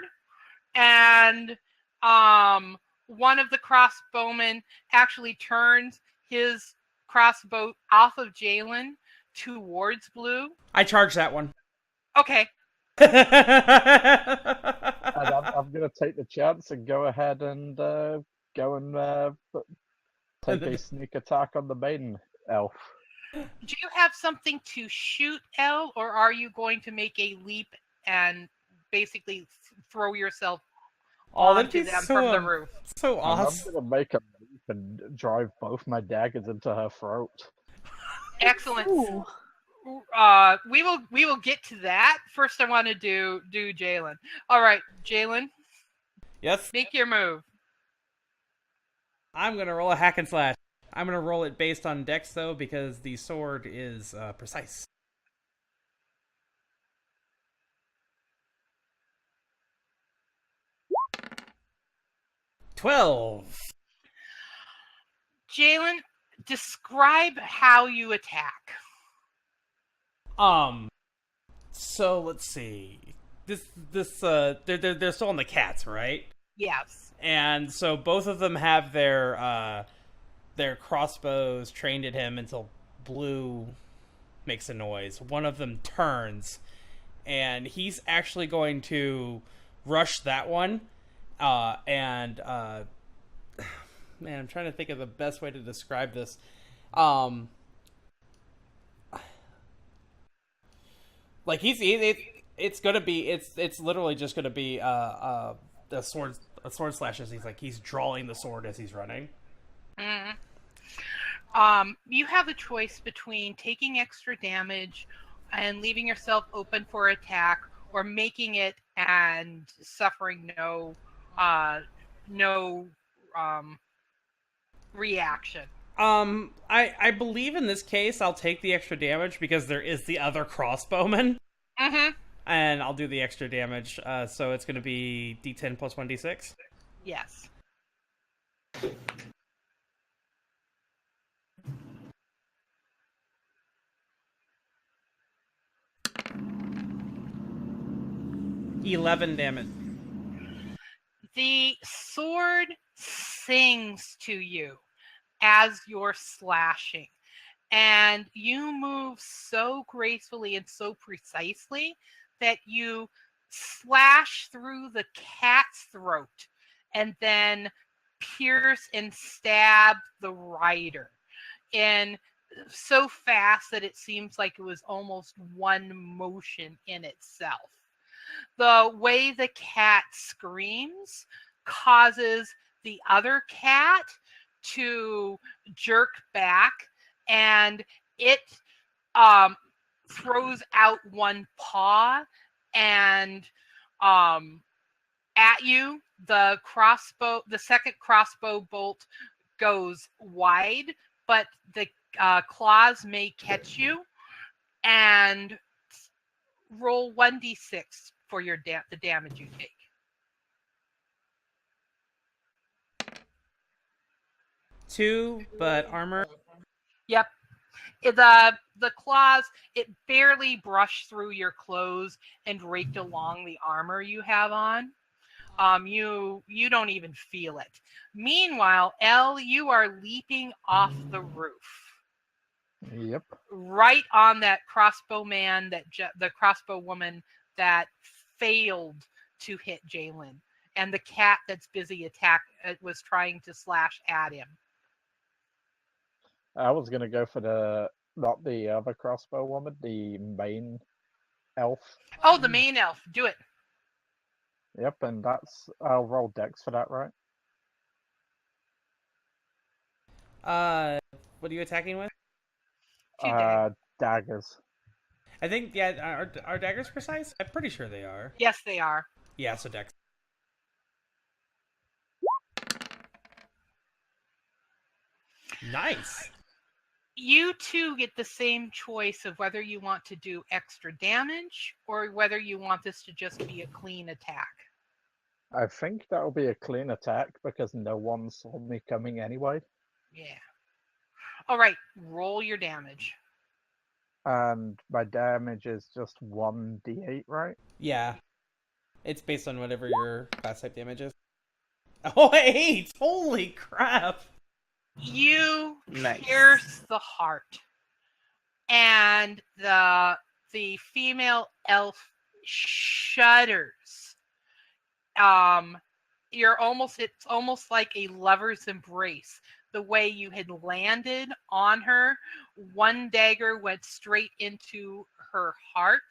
and one of the crossbowmen actually turns his crossbow off of Jaylin towards Blue. I charge that one. Okay. And I'm going to take the chance and go ahead and take a sneak attack on the main elf. Do you have something to shoot, Elle, or are you going to make a leap and basically throw yourself onto them from the roof? So awesome. I'm going to make a leap and drive both my daggers into her throat. Excellent. Ooh. We will get to that. First, I want to do Jaylin. All right, Jaylin. Yes. Make your move. I'm gonna roll a hack and slash. I'm gonna roll it based on dex though, because the sword is precise. $12. Jaylin, describe how you attack. So let's see. They're still on the cats, right? Yes. And so both of them have their crossbows trained at him until Blue makes a noise. One of them turns, and he's actually going to rush that one. Man, I'm trying to think of the best way to describe this. Like it's literally just gonna be a sword slash as he's drawing the sword as he's running. Mm. You have a choice between taking extra damage and leaving yourself open for attack, or making it and suffering no reaction. I believe in this case I'll take the extra damage because there is the other crossbowman. Mm-hmm. And I'll do the extra damage. So it's going to be D10 plus 1d6. Yes. $11 damage. The sword sings to you as you're slashing, and you move so gracefully and so precisely that you slash through the cat's throat and then pierce and stab the rider in so fast that it seems like it was almost one motion in itself. The way the cat screams causes the other cat to jerk back, and it throws out one paw and at you. The second crossbow bolt goes wide, but the claws may catch you. And roll 1d6 for your the damage you take. 2, but armor. Yep. The claws, it barely brushed through your clothes and raked along the armor you have on. You don't even feel it. Meanwhile, Elle, you are leaping off the roof. Yep. Right on that crossbow man, the crossbow woman that failed to hit Jaylin, and the cat that's busy was trying to slash at him. I was gonna go for not the other crossbow woman, the main elf. Oh, the main elf. Do it. Yep, and I'll roll dex for that, right? What are you attacking with? Daggers. I think, yeah, are daggers precise? I'm pretty sure they are. Yes, they are. Yeah, so dex. Nice. You two get the same choice of whether you want to do extra damage or whether you want this to just be a clean attack. I think that'll be a clean attack because no one saw me coming anyway. Yeah. All right, roll your damage. And my damage is just 1d8, right? Yeah. It's based on whatever your class type damage is. Oh, 8! Holy crap! You Nice. pierce the heart, and the female elf shudders. It's almost like a lover's embrace. The way you had landed on her, one dagger went straight into her heart,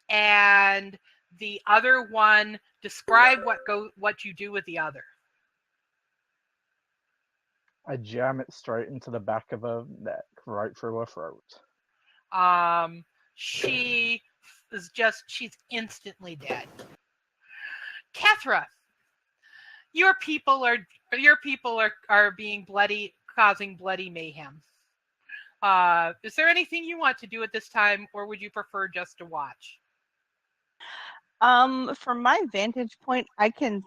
and the other one, describe what you do with the other. I jam it straight into the back of her neck, right through her throat. She's instantly dead. Kethra, your people are being bloody, causing bloody mayhem. Is there anything you want to do at this time, or would you prefer just to watch? From my vantage point, I feel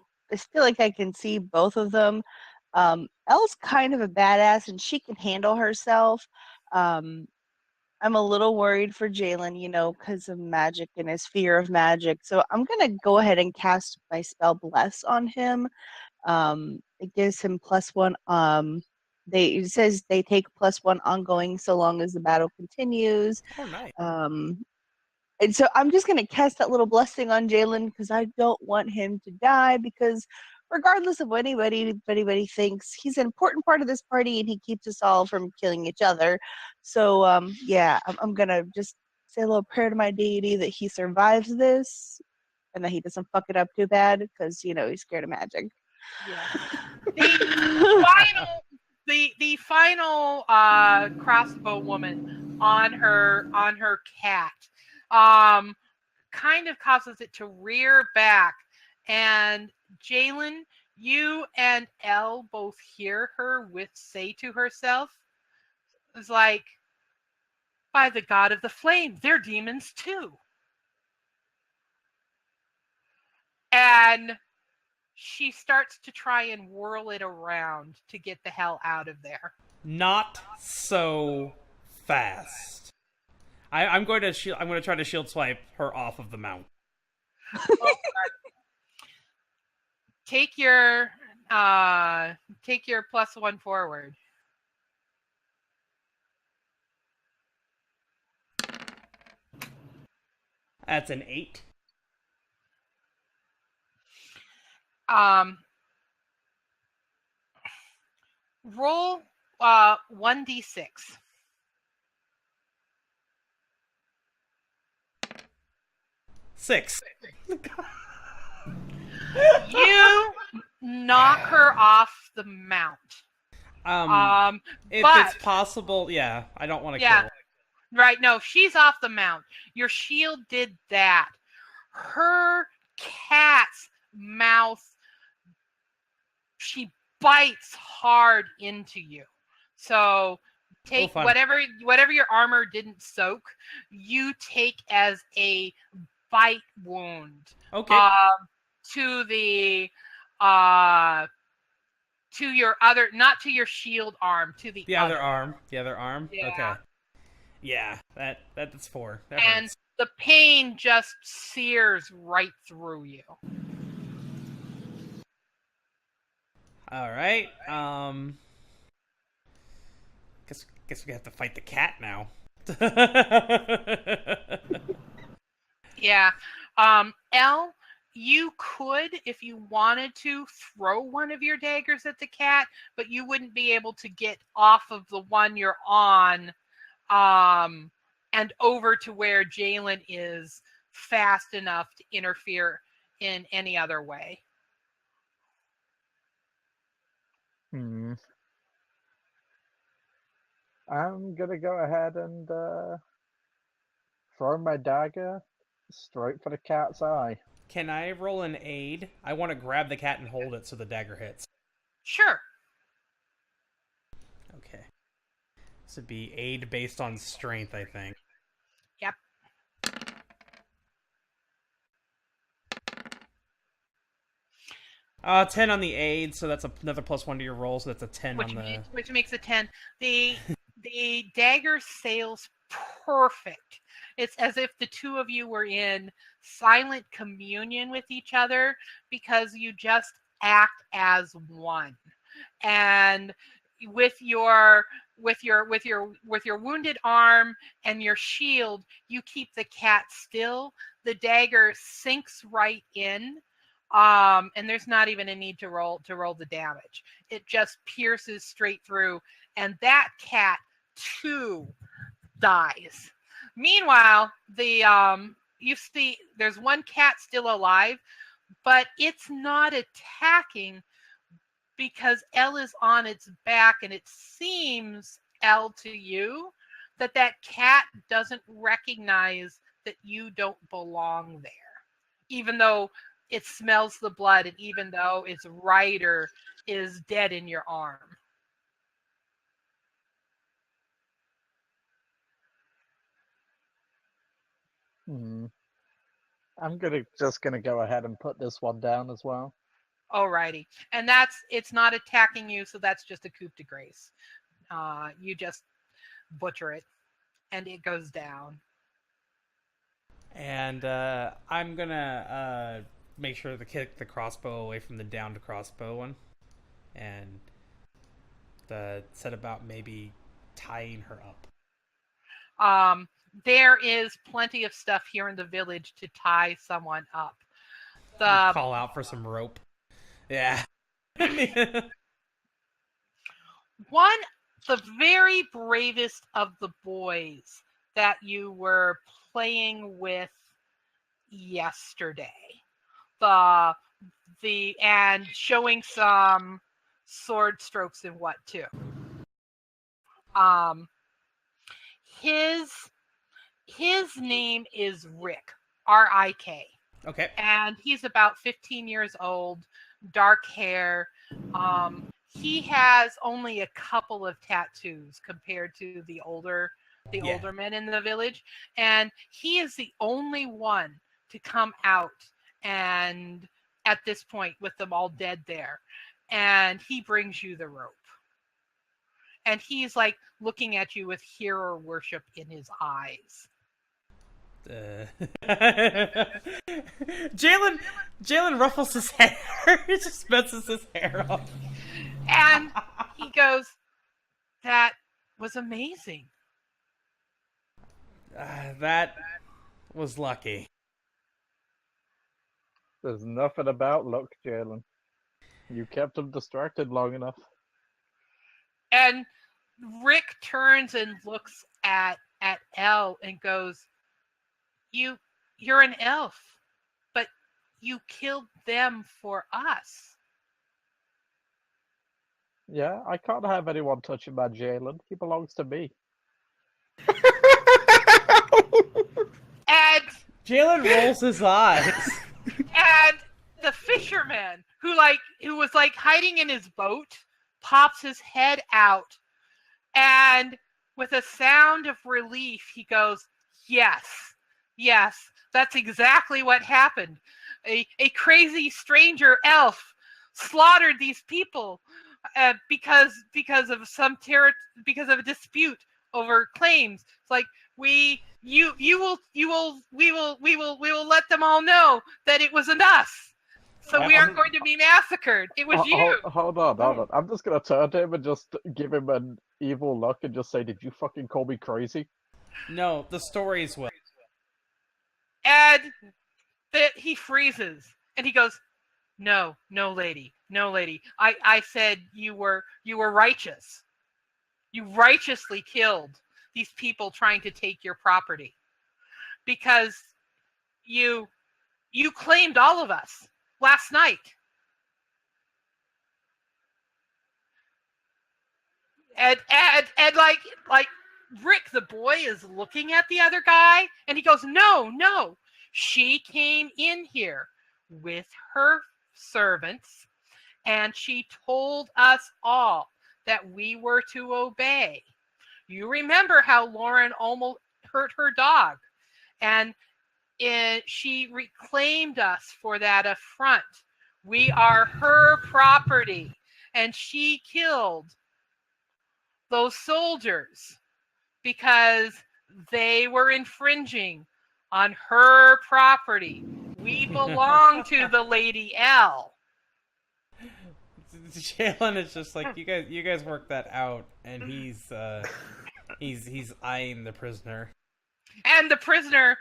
like I can see both of them. Elle's kind of a badass and she can handle herself. I'm a little worried for Jaylin, because of magic and his fear of magic. So I'm gonna go ahead and cast my spell Bless on him. It gives him +1. It says they take +1 ongoing so long as the battle continues. Oh, nice. And so I'm just going to cast that little blessing on Jaylin because I don't want him to die, because regardless of what anybody thinks, he's an important part of this party and he keeps us all from killing each other. So, I'm going to just say a little prayer to my deity that he survives this and that he doesn't fuck it up too bad because, he's scared of magic. Yeah. The final crossbow woman on her cat kind of causes it to rear back, and Jaylin, you and Elle both hear her say to herself, "It's like, by the god of the flame, they're demons too." And she starts to try and whirl it around to get the hell out of there. Not so fast. I'm going to try to shield swipe her off of the mount. Take your +1 forward. That's an 8. Roll 1d6. 6. You knock her off the mount. If but it's possible, yeah, I don't want to yeah, kill her. right. No, she's off the mount. Your shield did that. Her cat's mouth, she bites hard into you. So take whatever your armor didn't soak, you take as a bite wound. Okay. To the to your other, not to your shield arm, to the other arm. The other arm. Yeah. Okay. Yeah, that's 4. That and hurts. the pain just sears right through you. All right. Guess we have to fight the cat now. Yeah. Elle, you could, if you wanted to, throw one of your daggers at the cat, but you wouldn't be able to get off of the one you're on, and over to where Jaylin is fast enough to interfere in any other way. I'm gonna go ahead and throw my dagger straight for the cat's eye. Can I roll an aid? I want to grab the cat and hold it so the dagger hits. Sure. Okay. This would be aid based on strength, I think. Yep. 10 on the aid, so that's another +1 to your roll, so that's a 10 on the... Which makes a 10. The dagger sails perfect. It's as if the two of you were in silent communion with each other because you just act as one. And with your wounded arm and your shield, you keep the cat still. The dagger sinks right in. And there's not even a need to roll the damage. It just pierces straight through, and that cat too dies. Meanwhile, you see there's one cat still alive, but it's not attacking because Elle is on its back, and it seems, Elle, to you, that cat doesn't recognize that you don't belong there, even though it smells the blood, and even though its rider is dead in your arm. I'm just gonna go ahead and put this one down as well. Alrighty, and it's not attacking you, so that's just a coup de grace. You just butcher it, and it goes down. And I'm gonna make sure to kick the crossbow away from the downed crossbow one, and set about maybe tying her up. There is plenty of stuff here in the village to tie someone up. Call out for some rope. Yeah. The very bravest of the boys that you were playing with yesterday, and showing some sword strokes and what too. His name is Rick, R-I-K. Okay. And he's about 15 years old, dark hair. He has only a couple of tattoos compared to the older men in the village, and he is the only one to come out, and at this point with them all dead there, and he brings you the rope, and he's like looking at you with hero worship in his eyes. Jaylin ruffles his hair. He just messes his hair up. And he goes, "That was amazing." That was lucky. There's nothing about luck, Jaylin. You kept him distracted long enough. And Rick turns and looks at Elle and goes, You're an elf, but you killed them for us." Yeah, I can't have anyone touching my Jaylin. He belongs to me. And Jaylin rolls his eyes. And the fisherman who was hiding in his boat pops his head out, and with a sound of relief he goes, Yes, that's exactly what happened. A crazy stranger elf slaughtered these people because of a dispute over claims. It's like we will let them all know that it wasn't us. So we aren't going to be massacred. It was you. Hold on. I'm just gonna turn to him and just give him an evil look and just say, "Did you fucking call me crazy?" No, the stories will. And he freezes and he goes, No, lady. I said you were righteous. You righteously killed these people trying to take your property because you claimed all of us last night. And like Rick, the boy, is looking at the other guy and he goes, No. She came in here with her servants and she told us all that we were to obey. You remember how Lauren almost hurt her dog, and she reclaimed us for that affront We are her property. And she killed those soldiers because they were infringing on her property. We belong to the Lady Elle. Jaylin is just like, you guys work that out, and he's eyeing the prisoner. And the prisoner,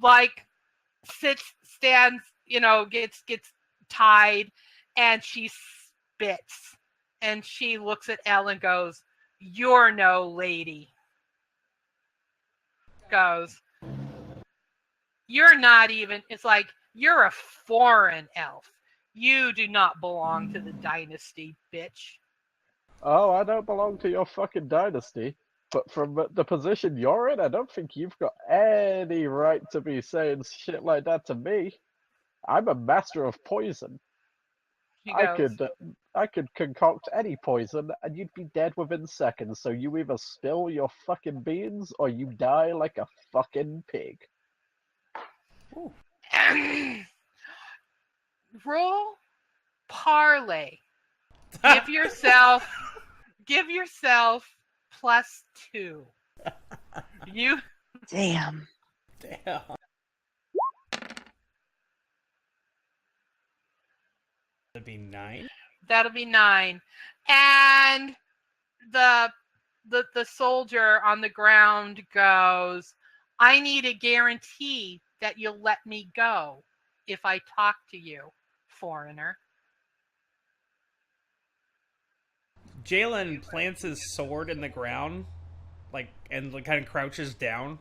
like, stands, gets tied, and she spits. And she looks at Elle and goes, "You're no lady." Goes, "You're not even," it's like, "You're a foreign elf. You do not belong to the dynasty, bitch." Oh, I don't belong to your fucking dynasty. But from the position you're in, I don't think you've got any right to be saying shit like that to me. I'm a master of poison. She I goes, could concoct any poison and you'd be dead within seconds. So you either spill your fucking beans or you die like a fucking pig. roll parlay. Give yourself +2. You Damn. Damn. That'd be 9. That'll be 9. And the soldier on the ground goes, "I need a guarantee that you'll let me go if I talk to you, foreigner." Jaylin plants his sword in the ground, and kind of crouches down,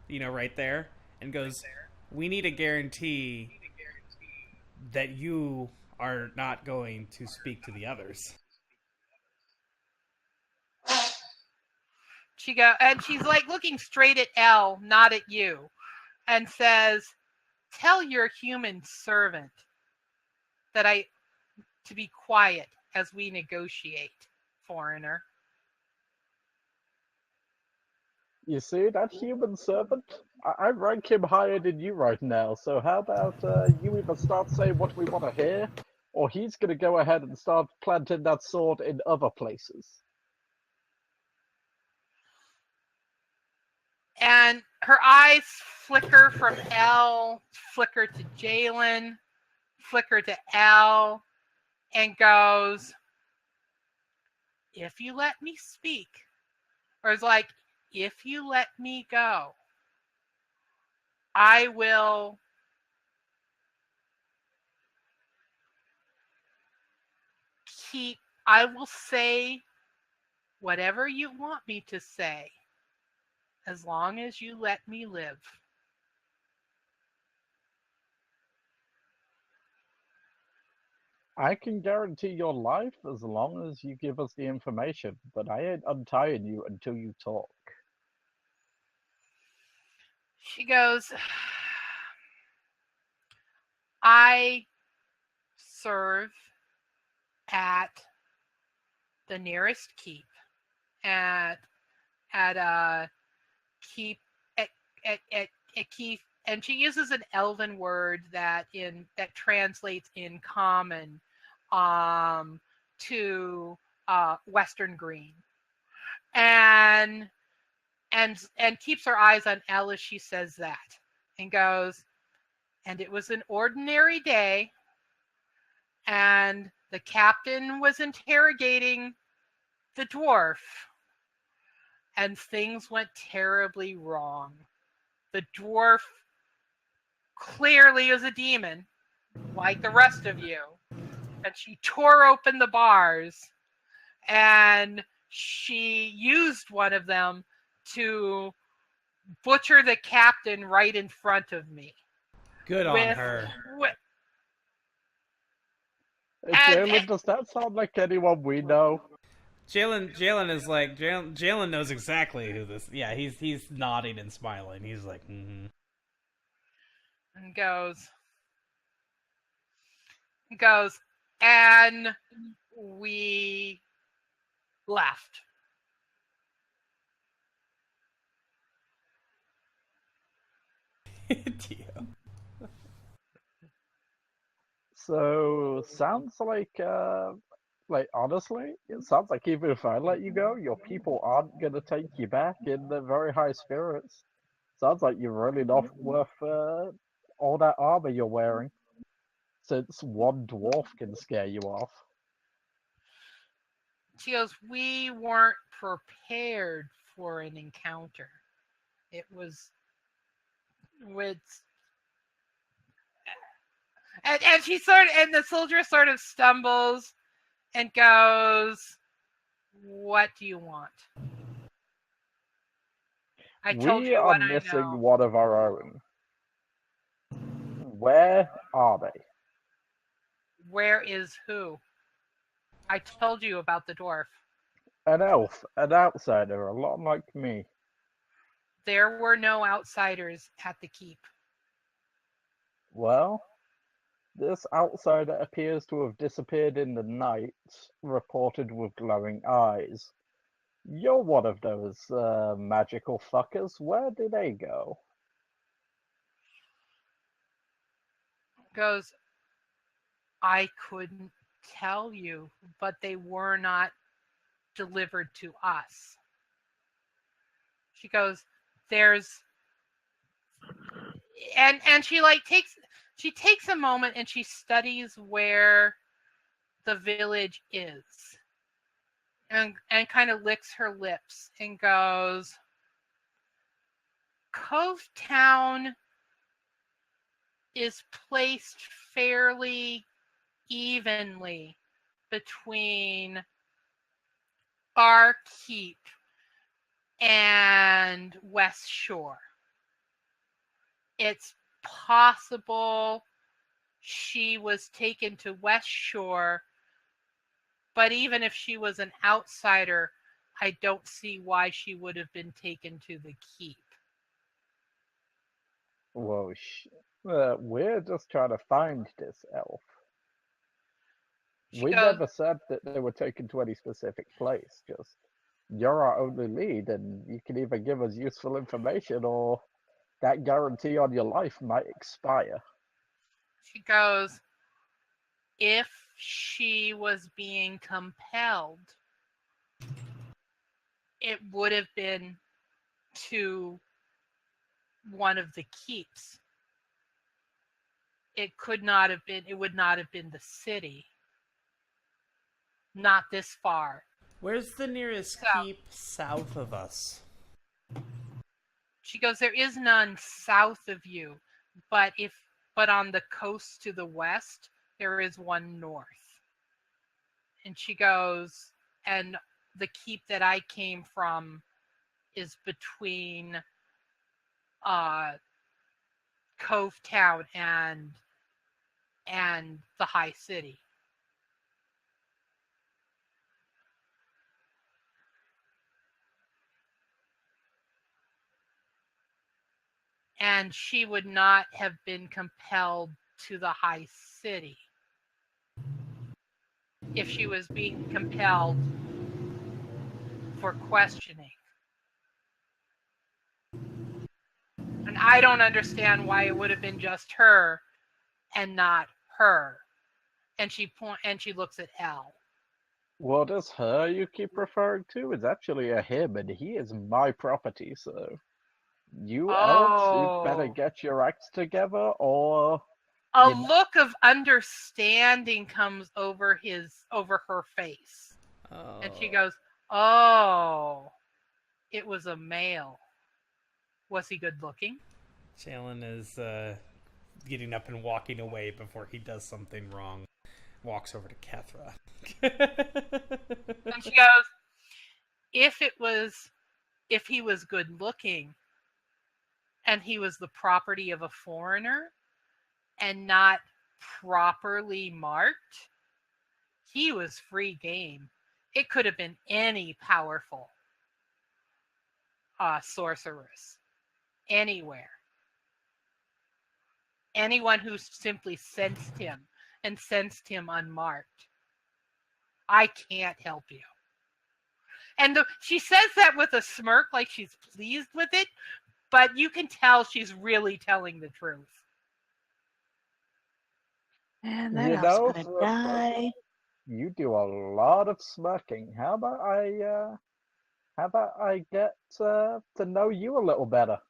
right there, and goes, "We need a guarantee that you are not going to speak to the others." And she's like looking straight at Elle, not at you, and says, "Tell your human servant to be quiet as we negotiate, foreigner." You see, that human servant? I rank him higher than you right now, so how about you either start saying what we want to hear, or he's going to go ahead and start planting that sword in other places. And her eyes flicker from Elle, flicker to Jaylin, flicker to Elle, and goes, "If you let me speak," or it's like, "If you let me go, I will say whatever you want me to say, as long as you let me live." I can guarantee your life as long as you give us the information, but I ain't untying you until you talk. She goes, "I serve at the nearest keep, at keep at keep," and she uses an elven word that translates in common to Western Green, and keeps her eyes on Elle as she says that, and goes, "And it was an ordinary day, and the captain was interrogating the dwarf, and things went terribly wrong. The dwarf clearly is a demon, like the rest of you, and she tore open the bars, and she used one of them to butcher the captain right in front of me." Good on her. Jaylin, does that sound like anyone we know? Jaylin is like, Jaylin knows exactly who this. Yeah, he's nodding and smiling. He's like, mm-hmm. And goes, "And we left." So sounds like honestly, it sounds like even if I let you go, your people aren't gonna take you back in the very high spirits. Sounds like you're really not worth all that armor you're wearing, since one dwarf can scare you off. She goes, we weren't prepared for an encounter. It was with and she and the soldier sort of stumbles and goes, what do you want? I told We you are what I missing know. one of our own. Where are they? Where is who? I told you about the dwarf. An elf, an outsider, a lot like me. There were no outsiders at the keep. Well, this outsider appears to have disappeared in the night, reported with glowing eyes. You're one of those magical fuckers. Where did they go? Goes, I couldn't tell you, but they were not delivered to us. She goes, there's and she takes a moment and she studies where the village is and kind of licks her lips and goes, Cove Town is placed fairly evenly between our keep and West Shore. It's possible she was taken to West Shore, but even if she was an outsider, I don't see why she would have been taken to the keep. Well, we're just trying to find this elf. We never said that they were taken to any specific place, just you're our only lead, and you can either give us useful information or that guarantee on your life might expire. She goes, if she was being compelled, it would have been to one of the keeps. It would not have been the city. Not this far. Where's the nearest keep south of us? She goes, there is none south of you, but on the coast to the west, there is one north. And she goes, and the keep that I came from is between Cove Town and the High City. And she would not have been compelled to the High City if she was being compelled for questioning. And I don't understand why it would have been just her and not her. And she looks at Elle. Well, this her you keep referring to is actually a him, and he is my property, so you elves, you better get your acts together, or a look of understanding comes over her face. Oh. And she goes, oh, it was a male. Was he good looking? Jaylin is getting up and walking away before he does something wrong. Walks over to Kethra. And she goes, if he was good looking and he was the property of a foreigner and not properly marked, he was free game. It could have been any powerful sorceress anywhere. Anyone who simply sensed him and sensed him unmarked. I can't help you. And she says that with a smirk, like she's pleased with it, but you can tell she's really telling the truth. And that You elf's know, gonna for a die. person, you do a lot of smirking. How about I get to know you a little better?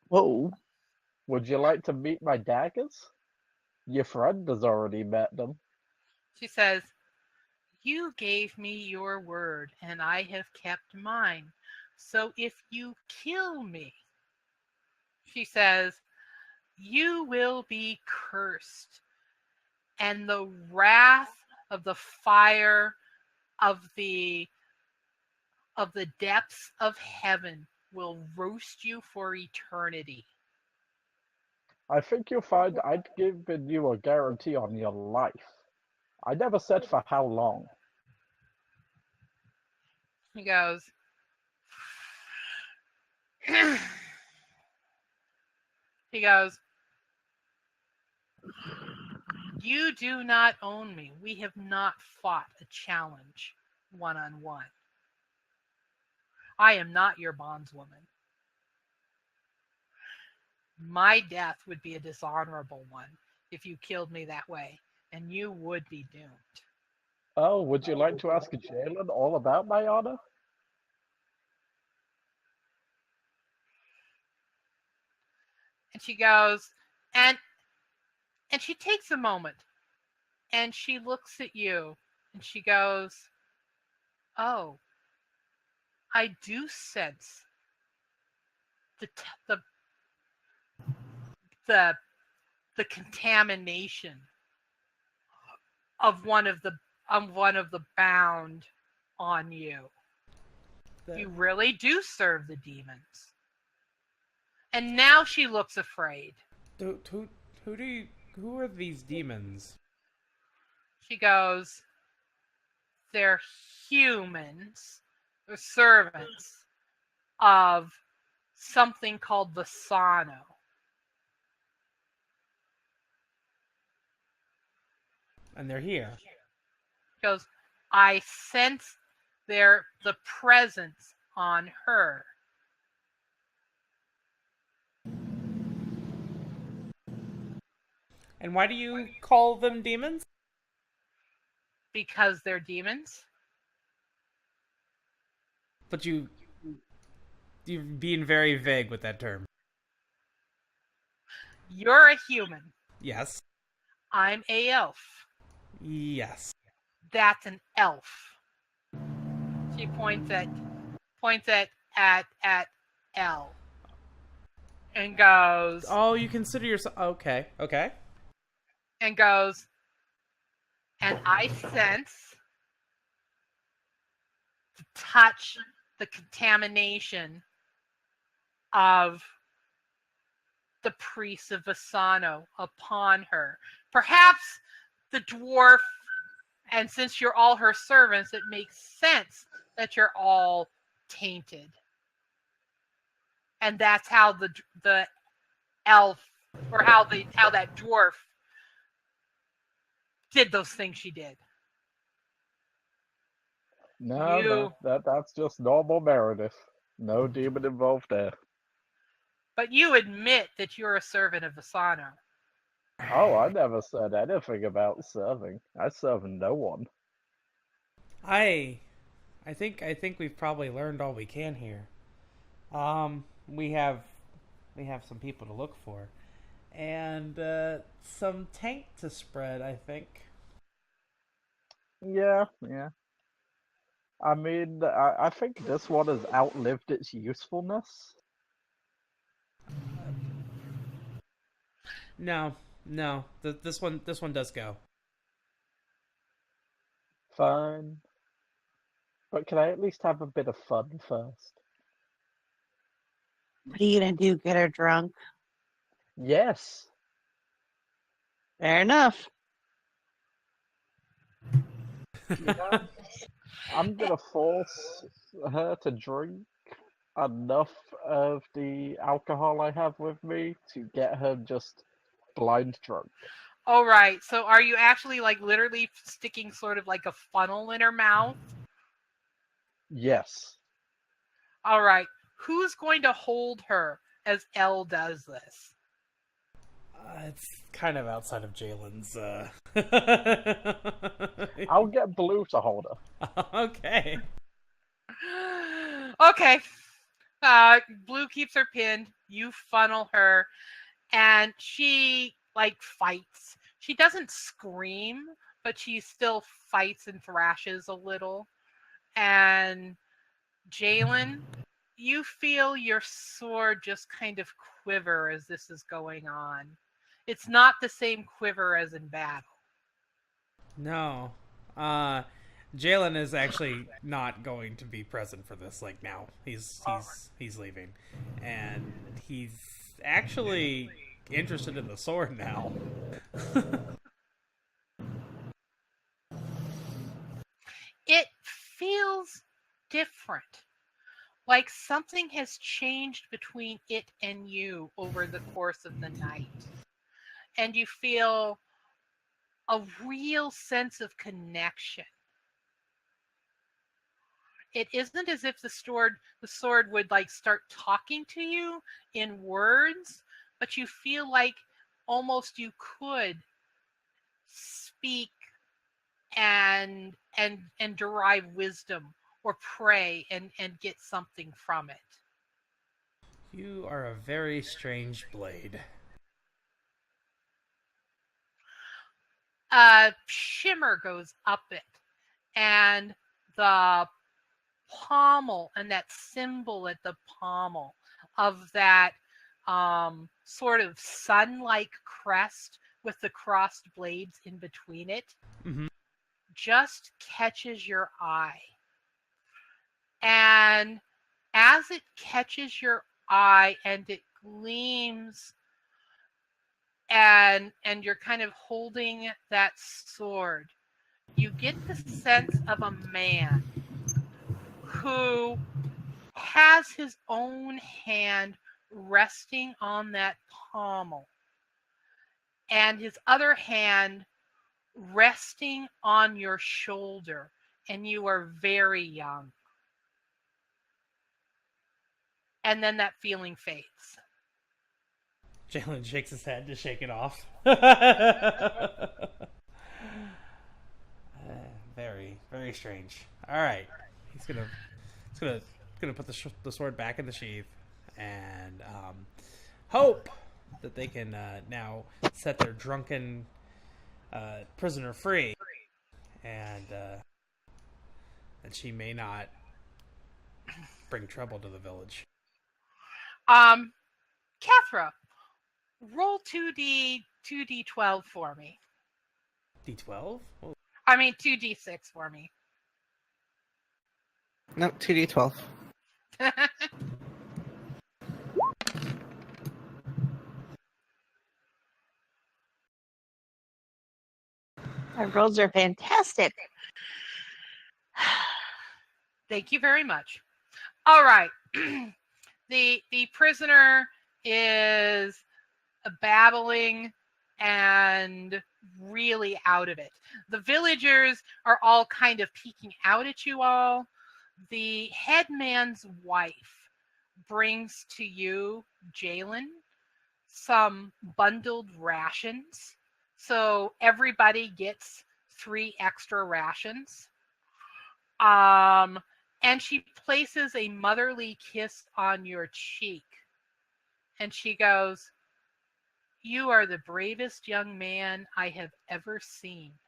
Whoa. Would you like to meet my daggers? Your friend has already met them. She says, "You gave me your word, and I have kept mine. So if you kill me," she says, "you will be cursed, and the wrath of the fire of the depths of heaven will roast you for eternity." I think you'll find I'd given you a guarantee on your life. I never said for how long. He goes, he goes, "You do not own me. We have not fought a challenge one-on-one. I am not your bondswoman. My death would be a dishonorable one if you killed me that way, and you would be doomed." Oh, would you like to ask Jaylin all about my honor? And she goes, and she takes a moment, and she looks at you, and she goes, "Oh, I do sense the the the contamination of one of the bound on you. You really do serve the demons." And now she looks afraid. Who are these demons? She goes, "They're humans, they're servants of something called Visano." And they're here. She goes, "I sense the presence on her." And why do you call them demons? Because they're demons. But you're being very vague with that term. You're a human. Yes. I'm a elf. Yes. That's an elf. She points at Elle and goes, Oh, you consider yourself okay. and goes, "And I sense the touch, the contamination of the priest of Visano upon her. Perhaps the dwarf, and since you're all her servants, it makes sense that you're all tainted." And that's how the elf, or how that dwarf did those things she did. No, that's just normal Meredith. No demon involved there. But you admit that you're a servant of Visano. Oh, I never said anything about serving. I serve no one. I think we've probably learned all we can here. We have some people to look for, and some taint to spread, I think. Yeah. I mean, I think this one has outlived its usefulness. No. This one does go. Fine. But can I at least have a bit of fun first? What are you gonna do? Get her drunk? Yes. Fair enough. You know, I'm gonna force her to drink enough of the alcohol I have with me to get her just blind drunk. All right. So are you actually like literally sticking sort of like a funnel in her mouth? Yes. All right. Who's going to hold her as Elle does this? It's kind of outside of Jaylin's. I'll get Blue to hold her. Okay. Okay. Blue keeps her pinned. You funnel her, and she fights. She doesn't scream, but she still fights and thrashes a little. And Jaylin, you feel your sword just kind of quiver as this is going on. It's not the same quiver as in battle. No. Jaylin is actually not going to be present for this. Like now, he's leaving, and he's actually interested in the sword now. It feels different. Like something has changed between it and you over the course of the night. And you feel a real sense of connection. It isn't as if the sword would start talking to you in words, but you feel like almost you could speak and derive wisdom or pray and get something from it. You are a very strange blade. Shimmer goes up it, and the pommel and that symbol at the pommel of that sort of sun-like crest with the crossed blades in between it just catches your eye. And as it catches your eye and it gleams, and you're kind of holding that sword, you get the sense of a man who has his own hand resting on that pommel and his other hand resting on your shoulder, and you are very young. And then that feeling fades. Jaylin shakes his head to shake it off. Very, very strange. All right, he's gonna put the sword back in the sheath and hope that they can now set their drunken prisoner free, and she may not bring trouble to the village. Kethra, roll 2d12 for me. D12? Oh. I mean 2d6 for me. No, 2d12. My rolls are fantastic. Thank you very much. All right. The prisoner is babbling and really out of it. The villagers are all kind of peeking out at you all. The headman's wife brings to you, Jaylin, some bundled rations. So everybody gets 3 extra rations. And she places a motherly kiss on your cheek. And she goes, "You are the bravest young man I have ever seen."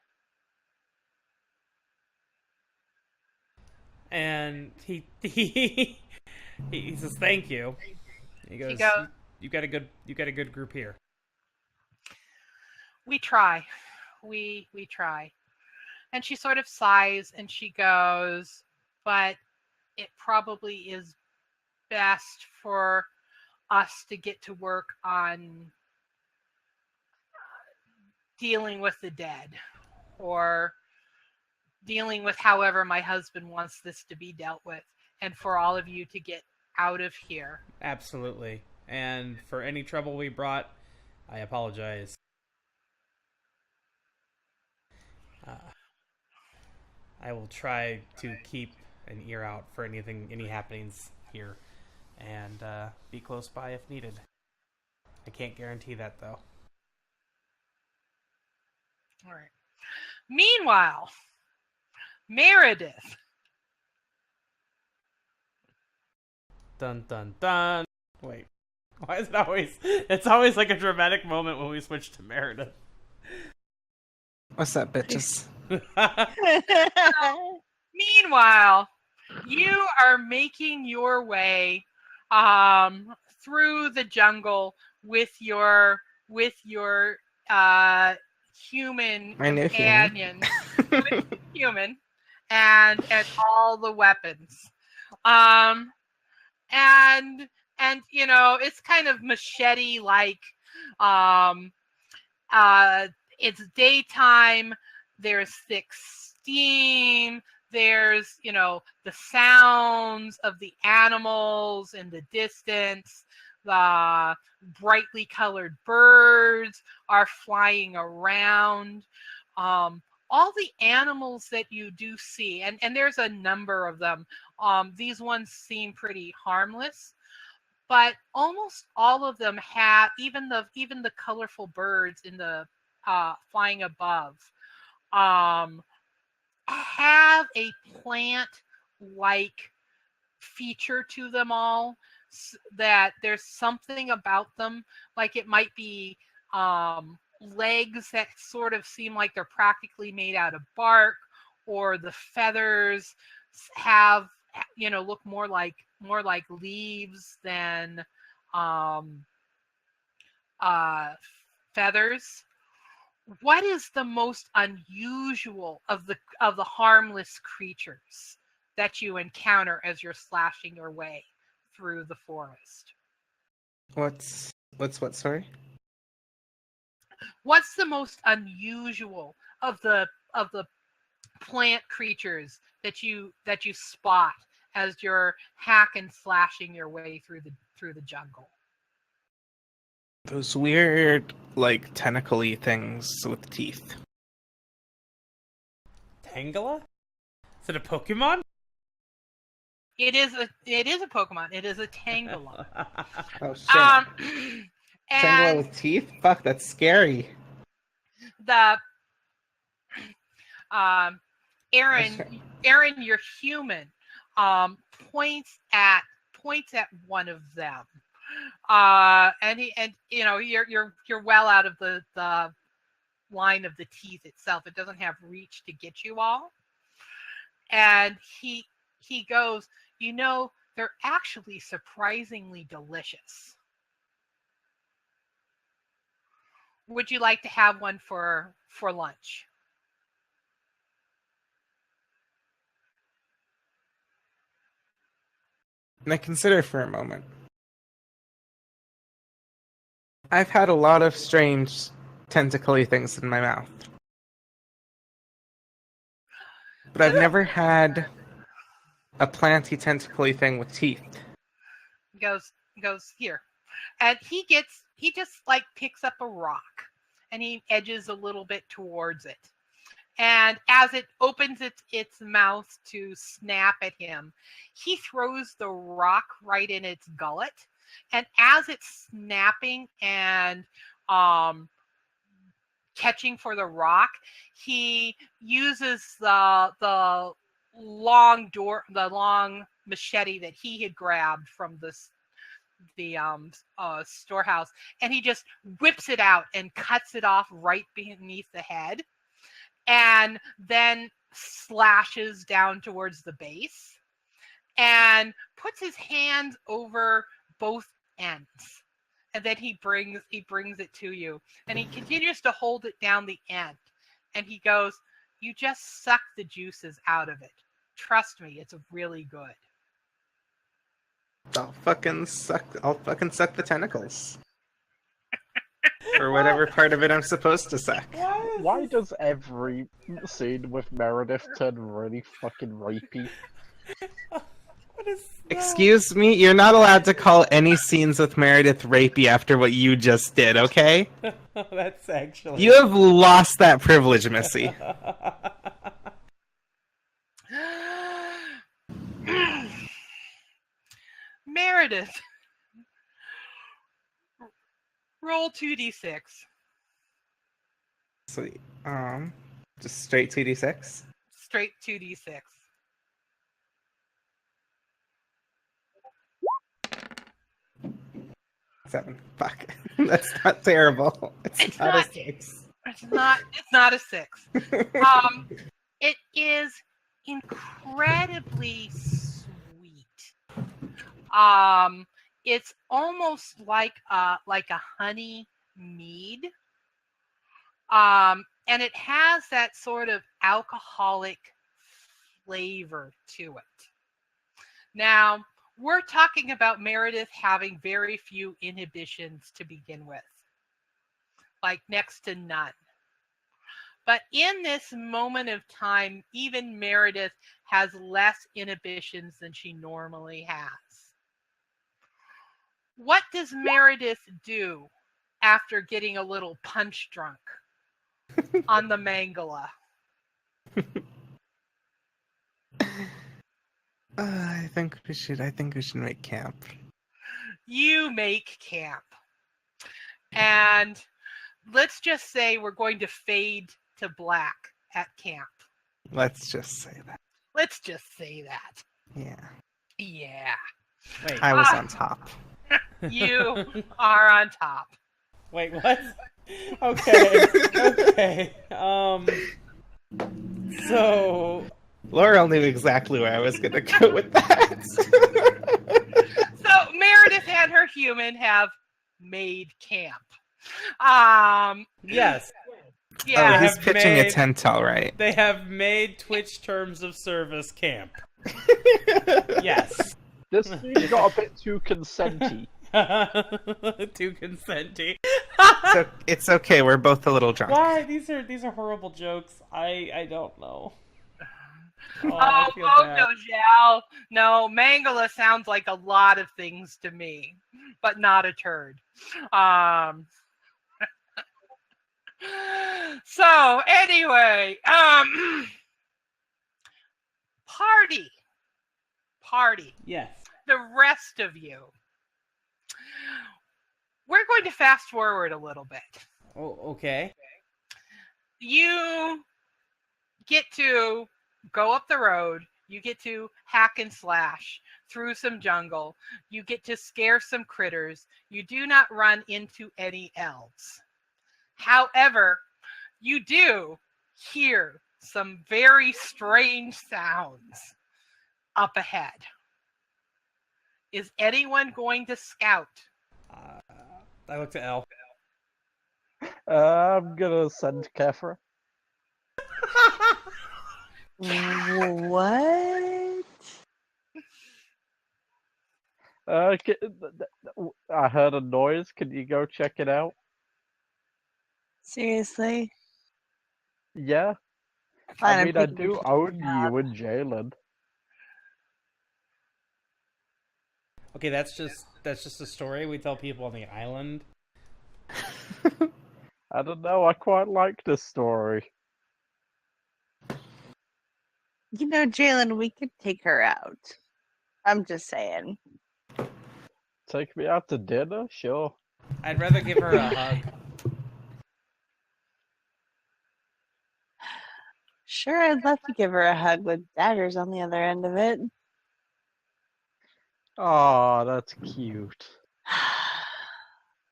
And he says thank you. He goes, you got a good group here. We try. We try. And she sort of sighs and she goes, "But it probably is best for us to get to work on dealing with the dead, or dealing with however my husband wants this to be dealt with, and for all of you to get out of here." Absolutely. And for any trouble we brought, I apologize. I will try to keep an ear out for any happenings here, and be close by if needed. I can't guarantee that, though. All right. Meanwhile, Meredith. Dun dun dun. Wait. Why is it always? It's always like a dramatic moment when we switch to Meredith. What's up, bitches? Meanwhile, you are making your way through the jungle with your human My new companion, human, and all the weapons. Um, and you know, it's kind of machete like. Um, it's daytime. There's thick steam. There's, you know, the sounds of the animals in the distance. The brightly colored birds are flying around. All the animals that you do see, and there's a number of them. These ones seem pretty harmless, but almost all of them have, even the colorful birds in the flying above, have a plant-like feature to them all. That there's something about them, like it might be legs that sort of seem like they're practically made out of bark, or the feathers have, you know, look more like leaves than feathers. What is the most unusual of the harmless creatures that you encounter as you're slashing your way through the forest? What's what? Sorry. What's the most unusual of the plant creatures that you spot as you're hack and slashing your way through the jungle? Those weird, like, tentacle-y things with teeth. Tangela? Is it a Pokemon? It is a Pokemon. It is a Tangela. Oh shit! Tangela And with teeth? Fuck, that's scary. the Aaron, your human, points at one of them. And you know, you're well out of the line of the teeth itself. It doesn't have reach to get you all. And he goes, you know, they're actually surprisingly delicious. Would you like to have one for lunch? And I consider for a moment. I've had a lot of strange, tentacle-y things in my mouth. But I've never had a planty, tentacle-y thing with teeth. Goes here. And he just like picks up a rock and he edges a little bit towards it. And as it opens its mouth to snap at him, he throws the rock right in its gullet. And as it's snapping and catching for the rock, he uses the long machete that he had grabbed from the storehouse, and he just whips it out and cuts it off right beneath the head, and then slashes down towards the base and puts his hands over both ends, and then he brings it to you, and he continues to hold it down the end, and he goes, you just suck the juices out of it. Trust me, it's really good. I'll fucking suck the tentacles. Or whatever part of it I'm supposed to suck. Why does every scene with Meredith turn really fucking rapey? What is that? Excuse me, you're not allowed to call any scenes with Meredith rapey after what you just did, okay? That's actually... You have lost that privilege, Missy. Meredith, roll 2d6. Sweet. Just straight 2d6. Straight 2d6. 7. Fuck. That's not terrible. It's not a 6. It's not a 6. It is incredibly sweet. It's almost like a honey mead. And it has that sort of alcoholic flavor to it. Now, we're talking about Meredith having very few inhibitions to begin with, like next to none. But in this moment of time, even Meredith has less inhibitions than she normally has. What does Meredith do after getting a little punch drunk on the Mangala? I think we should make camp. You make camp. And let's just say we're going to fade to black at camp. Let's just say that. Let's just say that. Yeah. Yeah. Wait, I was on top. You are on top. wait, what? Okay, okay. So Laurel knew exactly where I was going to go with that. So Meredith and her human have made camp. yes, Yeah. Oh, he's have pitching a made- 10-tel, right? they have made Twitch terms of service camp. Yes. This dude got a bit too consenty. Too consenty. So it's okay. We're both a little drunk. Why? These are horrible jokes. I don't know. I feel bad. no, Zhao. No, Mangala sounds like a lot of things to me, but not a turd. So anyway, party. Yes. The rest of you. We're going to fast forward a little bit. Oh, okay. You get to go up the road. You get to hack and slash through some jungle. You get to scare some critters. You do not run into any elves. However, you do hear some very strange sounds up ahead. Is anyone going to scout? I looked at Elle. I'm gonna send Kethra. What? I heard a noise. Can you go check it out? Seriously? Yeah. Fine, I I'm mean, I picking do it own up. you and Jaylin. Okay, that's just a story we tell people on the island. I don't know. I quite like this story. You know, Jaylin, we could take her out. I'm just saying. Take me out to dinner? Sure. I'd rather give her a hug. Sure, I'd love to give her a hug with daggers on the other end of it. Oh, that's cute.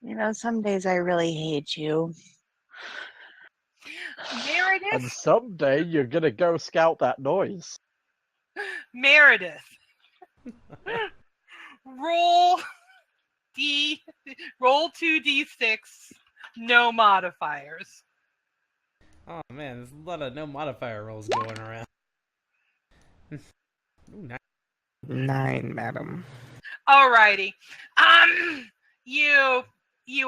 You know, some days I really hate you. And Meredith? someday you're gonna go scout that noise. Meredith. Roll 2d6, no modifiers. Oh man, there's a lot of no modifier rolls going around. Ooh, nice. 9, madam. Alrighty. You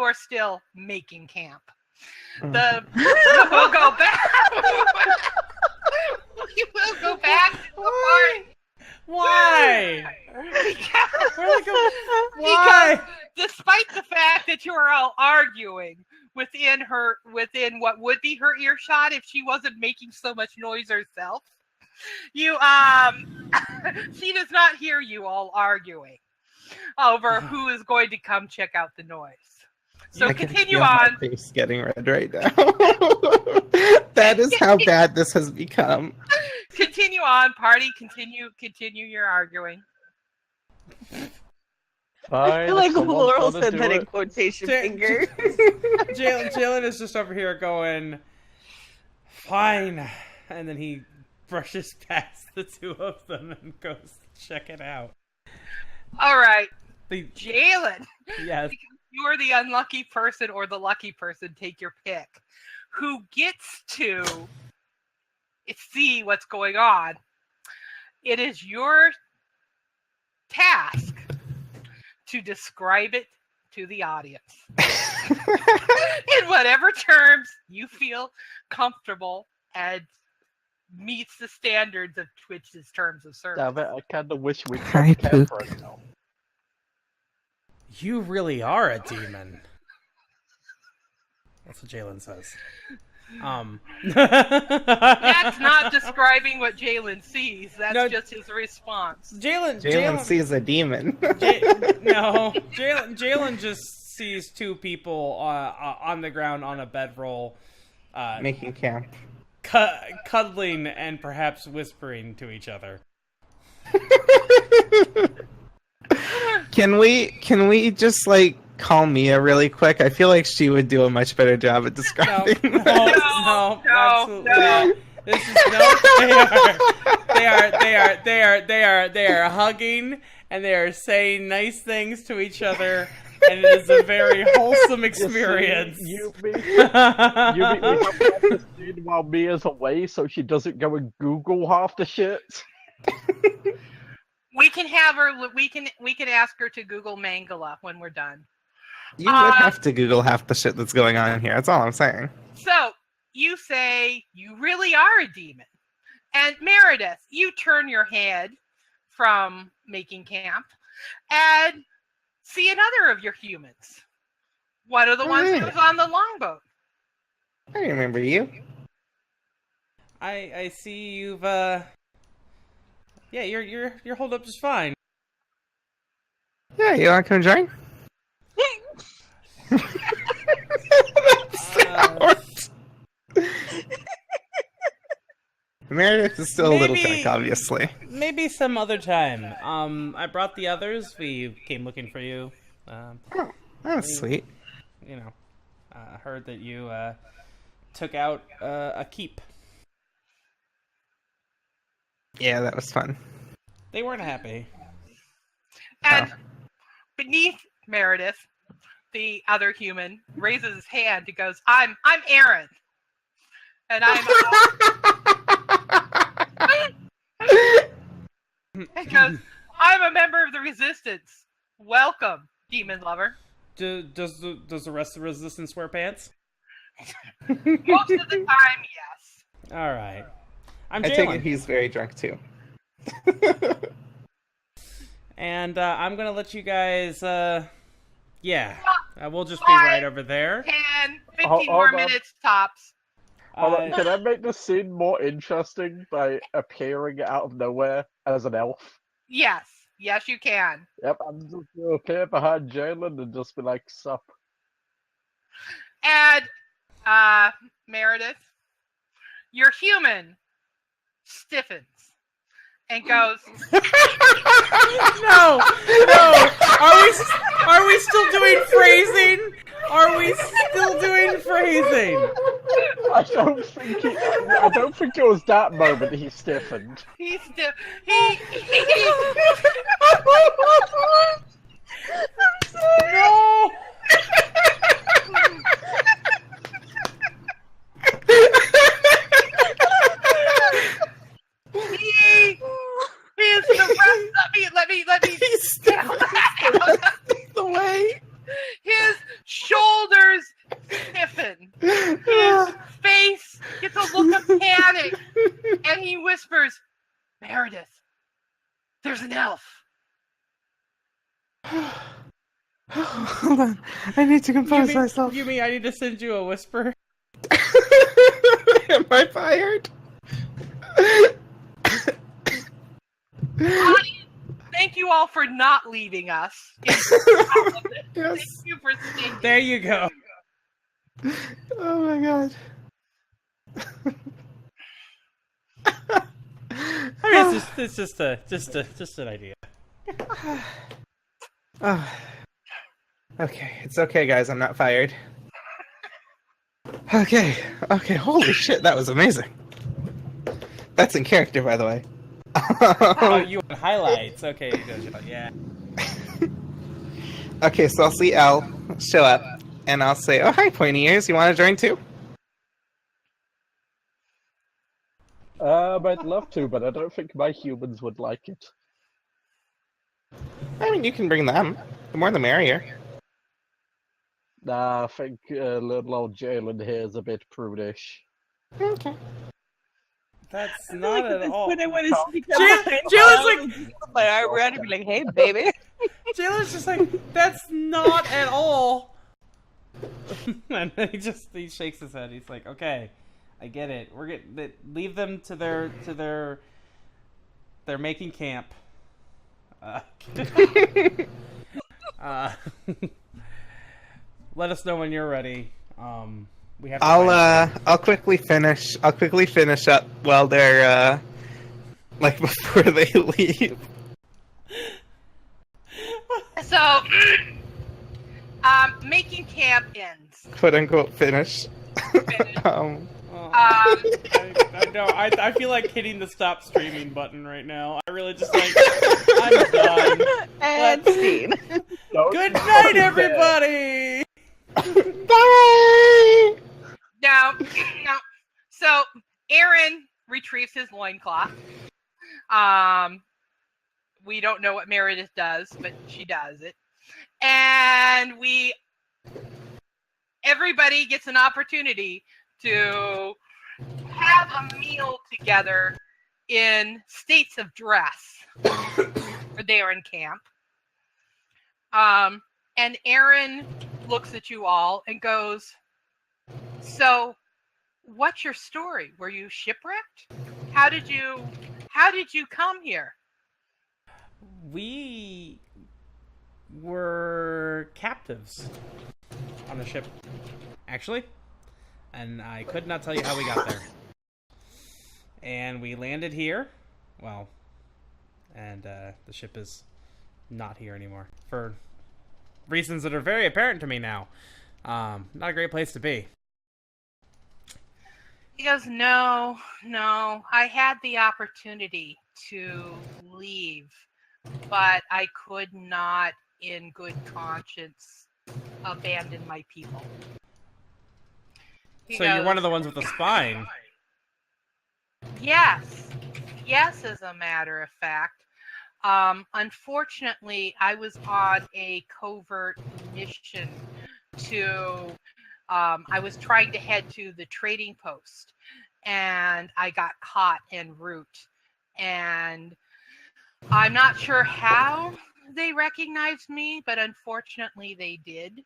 are still making camp. We'll go back. We will go back to the party. Why? Because, Why? despite the fact that you are all arguing within what would be her earshot if she wasn't making so much noise herself, you she does not hear you all arguing over who is going to come check out the noise. So I can continue feel my on. face getting red right now. That is how bad this has become. Continue on, party. Continue your arguing. I feel like someone's Laurel gotta said do that in it. quotation J- fingers. Jaylin is just over here going, fine. And then he brushes past the two of them and goes to check it out. All right, The, Jaylin. yes. You are the unlucky person or the lucky person. Take your pick. Who gets to see what's going on? It is your task to describe it to the audience in whatever terms you feel comfortable and meets the standards of Twitch's terms of service. Damn it, I kinda wish we'd Hi, got Pook. Kethra now. You really are a demon. That's what Jaylin says. That's not describing what Jaylin sees. That's No. just his response. Jalen sees a demon. Jaylin just sees two people on the ground on a bedroll, Making camp. cuddling and perhaps whispering to each other. Can we just like call Mia really quick? I feel like she would do a much better job at No, describing this. no, absolutely not. This is they are hugging and they are saying nice things to each other, and it is a very wholesome experience. You meet we have to scene while Mia's away so she doesn't go and Google half the shit. We can have her. We can ask her to Google Mangala when we're done. You would have to Google half the shit that's going on here. That's all I'm saying. So you say you really are a demon, and Meredith, you turn your head from making camp and see another of your humans. One of the ones who was on the longboat. I remember you. I see you've yeah, you're holed up just fine. Yeah, you want to come join? Meredith is still a little drunk, obviously. Maybe some other time. I brought the others. We came looking for you. Oh, that's sweet. You know, heard that you took out a keep. Yeah, that was fun. They weren't happy. And beneath Meredith, the other human raises his hand and goes, I'm Aaron. And and goes, I'm a member of the Resistance. Welcome, demon lover. Does the rest of the resistance wear pants? Most of the time, yes. All right. I'm I take it Jaylin, he's very drunk too. and I'm gonna let you guys. We'll just be right over there. 10, 15 Hold more on. minutes tops. Hold on, can I make the scene more interesting by appearing out of nowhere as an elf? Yes. Yes, you can. Yep, I'm just gonna appear behind Jaylin and just be like, sup. And, Meredith, your human stiffens and goes, No. Are we still doing phrasing? Are we still doing phrasing? I don't think it was that moment he stiffened. he's stiff. No. He is the rest. Let me. He's still the way. His shoulders stiffen. His face gets a look of panic, and he whispers, "Meredith, there's an elf." Hold on. I need to compose myself. You mean I need to send you a whisper? Am I fired? Audience, thank you you all for not leaving us. Yes. Thank you for staying. There you go. Oh my god. I mean, it's just an idea. Oh. Okay, it's okay, guys. I'm not fired. Okay, holy shit, that was amazing. That's in character, by the way. Oh, you want highlights? Okay, yeah. Okay, so I'll see Elle show up, and I'll say, "Oh, hi, pointy ears. You want to join too?" I'd love to, but I don't think my humans would like it. I mean, you can bring them. The more, the merrier. Nah, I think little old Jaylin here is a bit prudish. Okay. That's not at all. When I want to sneak up Jaylin's like, put my arm around and be like, "Hey, baby." Jaylin's just like, that's not at all. And then he shakes his head. He's like, okay, I get it. Leave them to their making camp. Let us know when you're ready. We have. I'll quickly finish. I'll quickly finish up while they're like before they leave. So, making camp ends. "Quote unquote finish." I know. I feel like hitting the stop streaming button right now. I really just like. I'm done. And scene. Good night, everybody. Bye. Now, so Aaron retrieves his loincloth. We don't know what Meredith does, but she does it. And everybody gets an opportunity to have a meal together in states of dress. They are in camp. And Aaron looks at you all and goes, "So, what's your story? Were you shipwrecked? How did you come here?" We were captives on a ship, actually, and I could not tell you how we got there. And we landed here, and the ship is not here anymore for reasons that are very apparent to me now. Not a great place to be. He goes, No, I had the opportunity to leave, but I could not, in good conscience, abandon my people. So you're one of the ones with the spine. Yes, as a matter of fact. Unfortunately, I was on a covert mission I was trying to head to the trading post, and I got caught en route. And I'm not sure how they recognized me, but unfortunately they did.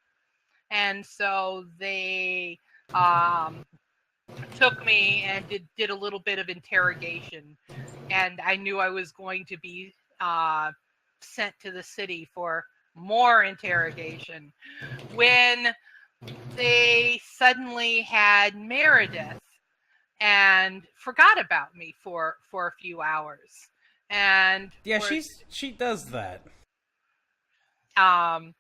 And so they took me and did a little bit of interrogation. And I knew I was going to be sent to the city for more interrogation when they suddenly had Meredith and forgot about me for a few hours. And yeah, she does that. And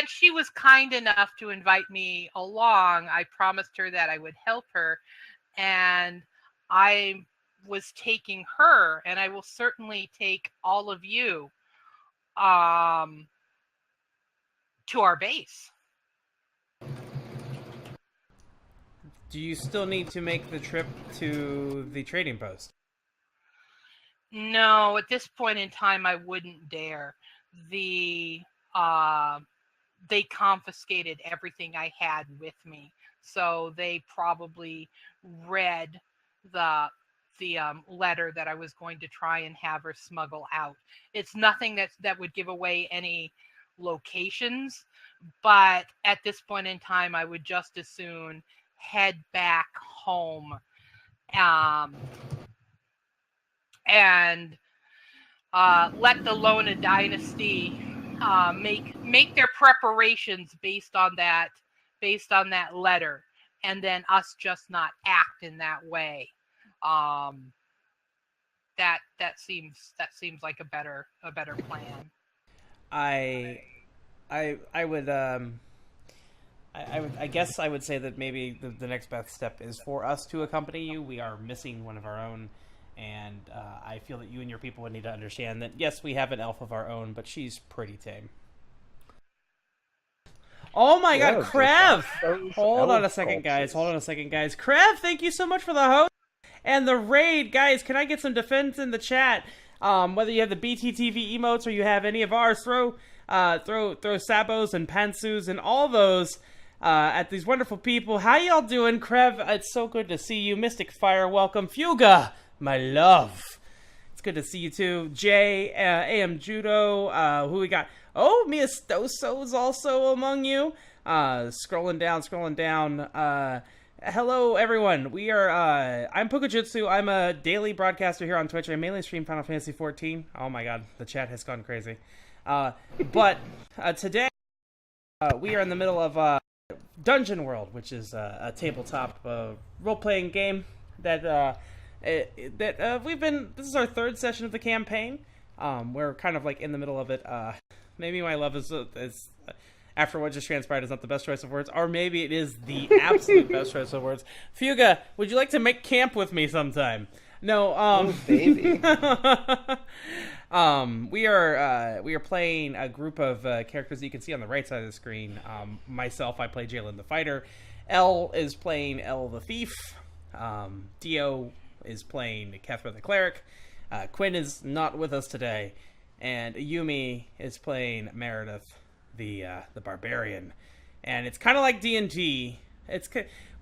she was kind enough to invite me along. I promised her that I would help her, and I was taking her, and I will certainly take all of you to our base. Do you still need to make the trip to the trading post? No, at this point in time, I wouldn't dare. They confiscated everything I had with me, so they probably read the letter that I was going to try and have her smuggle out. It's nothing that would give away any locations, but at this point in time, I would just as soon head back home. And let the Lona dynasty make their preparations based on that letter, and then us just not act in that way. That seems like a better plan. I would I guess I would say that maybe the next best step is for us to accompany you. We are missing one of our own, and I feel that you and your people would need to understand that, yes, we have an elf of our own, but she's pretty tame. Oh my god, Krev! Hold on a second, guys. Krev, thank you so much for the host and the raid. Guys, can I get some defense in the chat? Whether you have the BTTV emotes or you have any of ours, throw sabos and pantsus and all those at these wonderful people. How y'all doing, Krev? It's so good to see you. Mystic Fire, welcome. Fuga, my love. It's good to see you too. Jay, AM Judo, who we got? Oh, Mia Stoso is also among you. Scrolling down. Hello, everyone. We are, I'm Pookajutsu. I'm a daily broadcaster here on Twitch. I mainly stream Final Fantasy XIV. Oh my god, the chat has gone crazy. But today, we are in the middle of Dungeon World, which is a tabletop role-playing game that we've been. This is our third session of the campaign. We're kind of like in the middle of it. Maybe my love is after what just transpired is not the best choice of words, or maybe it is the absolute best choice of words. Fuga, would you like to make camp with me sometime? No, Oh, baby. we are playing a group of characters that you can see on the right side of the screen. Myself, I play Jaylin the fighter. Elle is playing Elle the thief. Dio is playing Kethra the cleric. Quinn is not with us today, and Yumi is playing Meredith the barbarian. And it's kind of like D&D. It's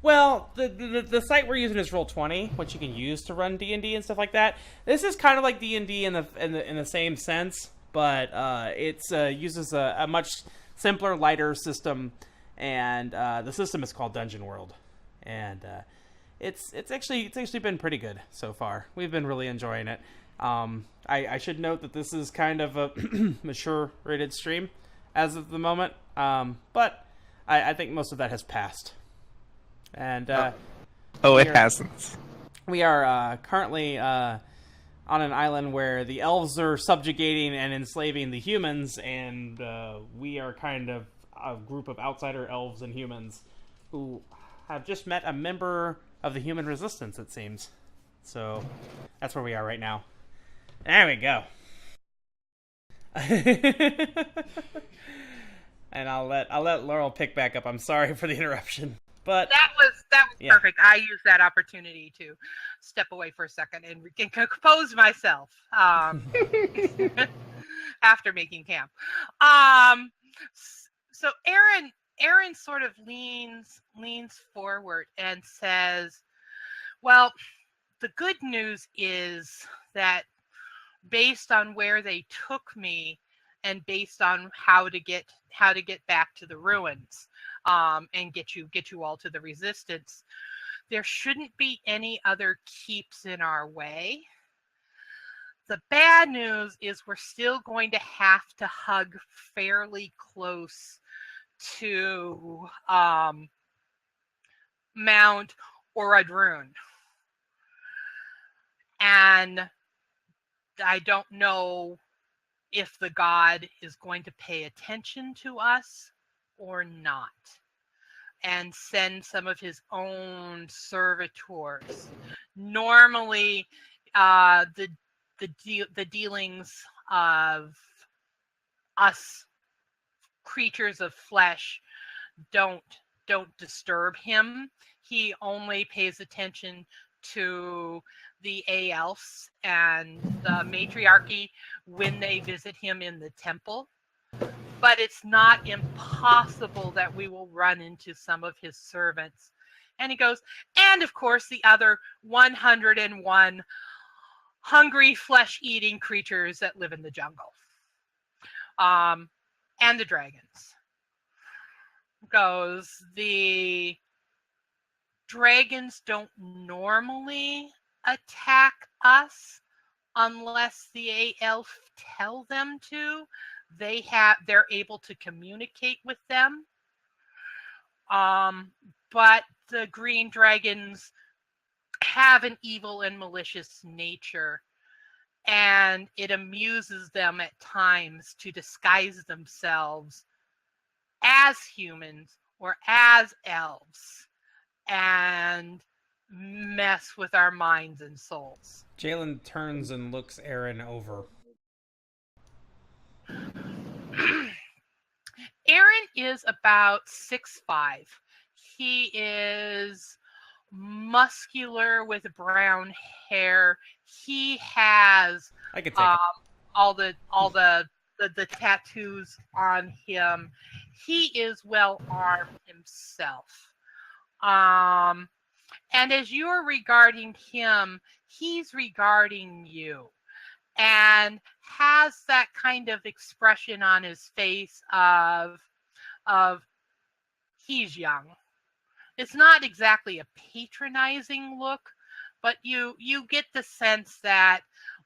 well, the site we're using is Roll20, which you can use to run D&D and stuff like that. This is kind of like D&D in the same sense, but it uses a much simpler, lighter system, and the system is called Dungeon World, and it's actually been pretty good so far. We've been really enjoying it. I should note that this is kind of a mature rated stream as of the moment, but I think most of that has passed. And it hasn't. We are currently on an island where the elves are subjugating and enslaving the humans, and we are kind of a group of outsider elves and humans who have just met a member of the human resistance, it seems. So that's where we are right now. There we go. And I'll let Laurel pick back up. I'm sorry for the interruption. But that was yeah. Perfect. I used that opportunity to step away for a second and compose myself after making camp. So Aaron sort of leans forward and says, "Well, the good news is that based on where they took me and based on how to get back to the ruins and get you all to the resistance, there shouldn't be any other keeps in our way. The bad news is we're still going to have to hug fairly close to Mount Oradrun. And I don't know if the god is going to pay attention to us or not, and send some of his own servitors. Normally, the dealings of us creatures of flesh don't disturb him. He only pays attention to the Aelfs and the matriarchy when they visit him in the temple. But it's not impossible that we will run into some of his servants." And he goes, "And of course the other 101 hungry flesh-eating creatures that live in the jungle. And the dragons." Goes, "The dragons don't normally attack us, unless the elf tell them to. They're able to communicate with them. But the green dragons have an evil and malicious nature, and it amuses them at times to disguise themselves as humans or as elves and mess with our minds and souls. Jaylin turns and looks Aaron over. Aaron is about 6'5". He is muscular with brown hair. He has I could take it. all the tattoos on him. He is well armed himself. And as you're regarding him, he's regarding you, and has that kind of expression on his face of he's young. It's not exactly a patronizing look, but you get the sense that,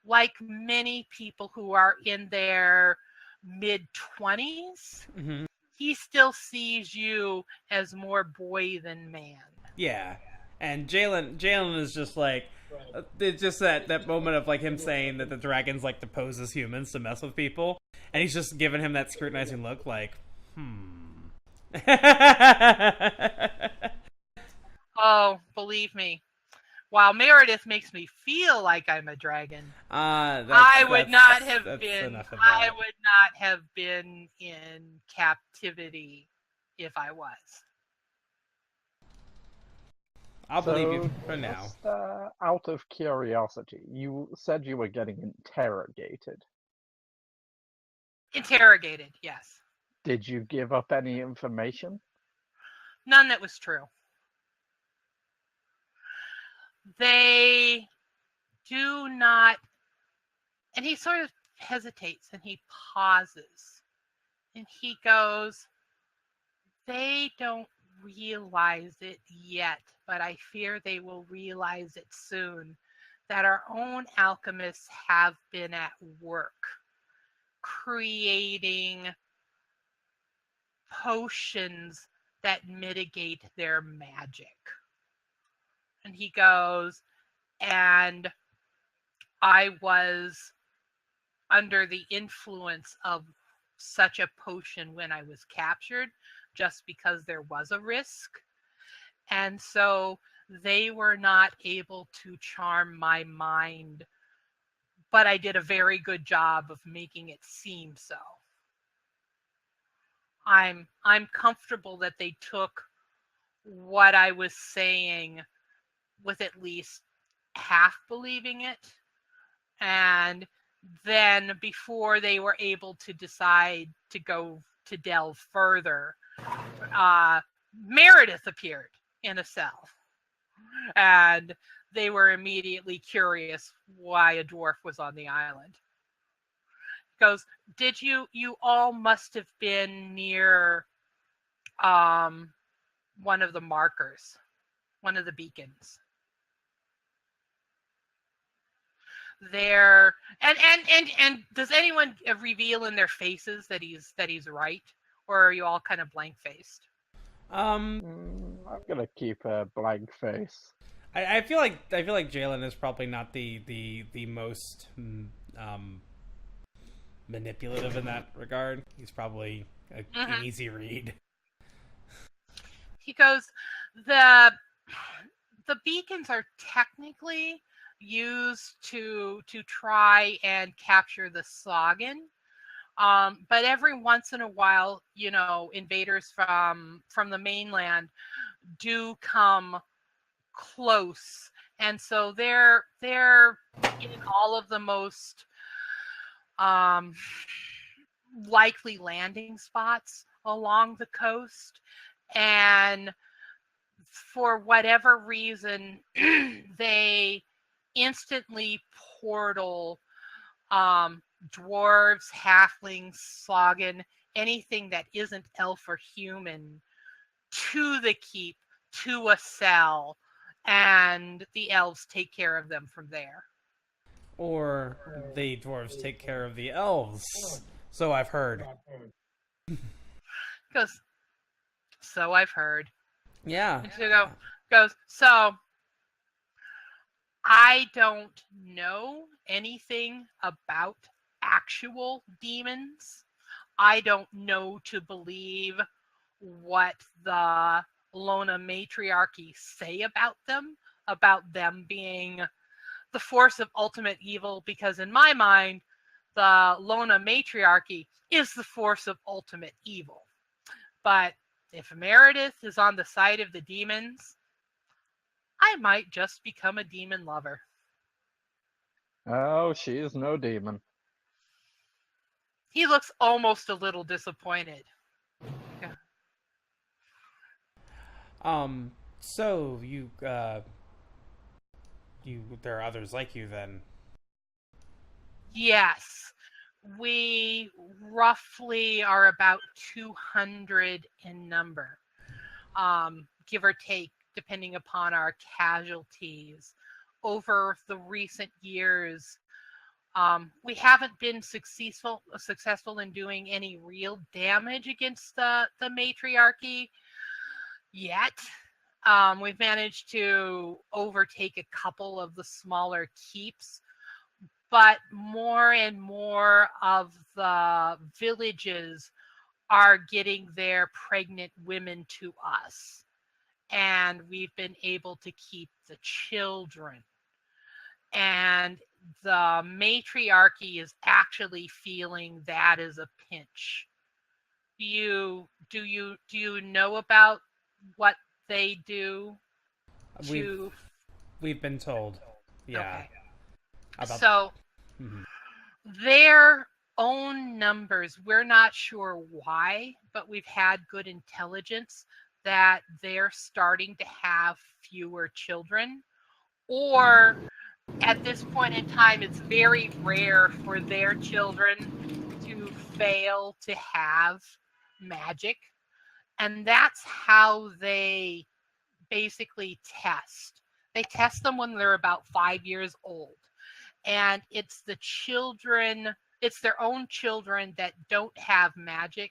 like many people who are in their mid-20s, Mm-hmm. he still sees you as more boy than man. Yeah. And Jaylin is just like, it's just that moment of like him saying that the dragons like to pose as humans to mess with people, and he's just giving him that scrutinizing look, like, Oh, believe me. While Meredith makes me feel like I'm a dragon, I would not have been in captivity if I was. I'll believe you for now. Just, out of curiosity, you said you were getting interrogated. Interrogated, yes. Did you give up any information? None that was true. They do not, and he sort of hesitates and he pauses and he goes, they don't realize it yet, but I fear they will realize it soon, that our own alchemists have been at work creating potions that mitigate their magic. And he goes, and I was under the influence of such a potion when I was captured, just because there was a risk. And so they were not able to charm my mind, but I did a very good job of making it seem so. I'm comfortable that they took what I was saying with at least half believing it. And then before they were able to decide to go to delve further, Meredith appeared in a cell. And they were immediately curious why a dwarf was on the island. Goes, did you all must have been near one of the markers, one of the beacons. There, and does anyone reveal in their faces that he's right, or are you all kind of blank faced? I'm gonna keep a blank face. I feel like Jaylin is probably not the most manipulative in that regard. He's probably an easy read. He goes, the beacons are technically used to try and capture the Sagan, but every once in a while, invaders from the mainland do come close, and so they're in all of the most likely landing spots along the coast, and for whatever reason they instantly portal dwarves, halflings, Sagan, anything that isn't elf or human, to the keep, to a cell, and the elves take care of them from there. Or the dwarves take care of the elves. So I've heard. Goes, so I've heard. Yeah. And she goes, so I don't know anything about actual demons. I don't know to believe what the Lona matriarchy say about them being the force of ultimate evil, because in my mind, the Lona matriarchy is the force of ultimate evil. But if Meredith is on the side of the demons, I might just become a demon lover. Oh, she is no demon. He looks almost a little disappointed. So there are others like you then. Yes. We roughly are about 200 in number, give or take, depending upon our casualties. Over the recent years, we haven't been successful in doing any real damage against the matriarchy yet. We've managed to overtake a couple of the smaller keeps, but more and more of the villages are getting their pregnant women to us. And we've been able to keep the children. And the matriarchy is actually feeling that as a pinch. Do you know about what they do? We've been told. Yeah. Okay. About... So their own numbers, we're not sure why, but we've had good intelligence that they're starting to have fewer children, or at this point in time, it's very rare for their children to fail to have magic. And that's how they basically test. They test them when they're about 5 years old. And it's their own children that don't have magic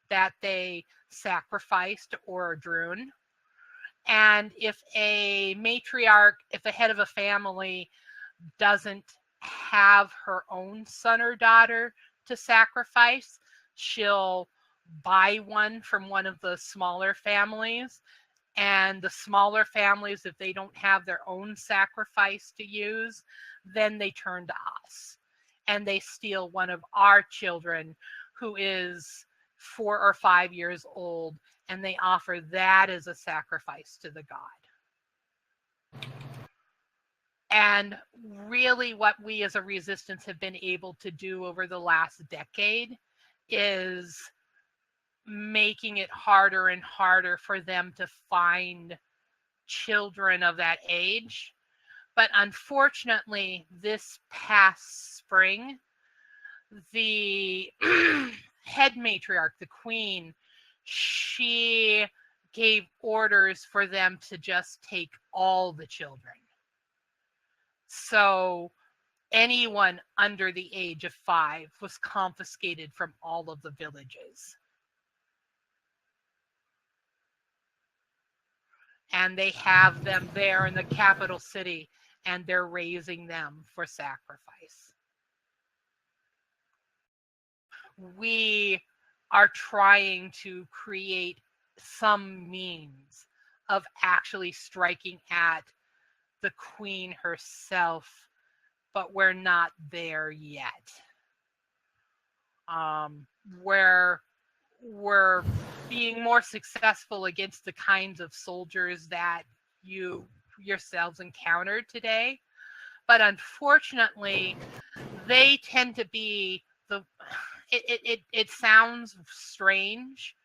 that they sacrifice to Orodrune. And if a matriarch, if the head of a family doesn't have her own son or daughter to sacrifice, she'll buy one from one of the smaller families. And the smaller families, if they don't have their own sacrifice to use, then they turn to us. And they steal one of our children who is 4 or 5 years old, and they offer that as a sacrifice to the god. And really what we as a resistance have been able to do over the last decade is making it harder and harder for them to find children of that age. But unfortunately, this past spring, the head matriarch, the queen, she gave orders for them to just take all the children. So anyone under the age of 5 was confiscated from all of the villages. And they have them there in the capital city, and they're raising them for sacrifice. We are trying to create some means of actually striking at the queen herself, but we're not there yet. We're being more successful against the kinds of soldiers that you yourselves encountered today. But unfortunately, they tend to be it sounds strange,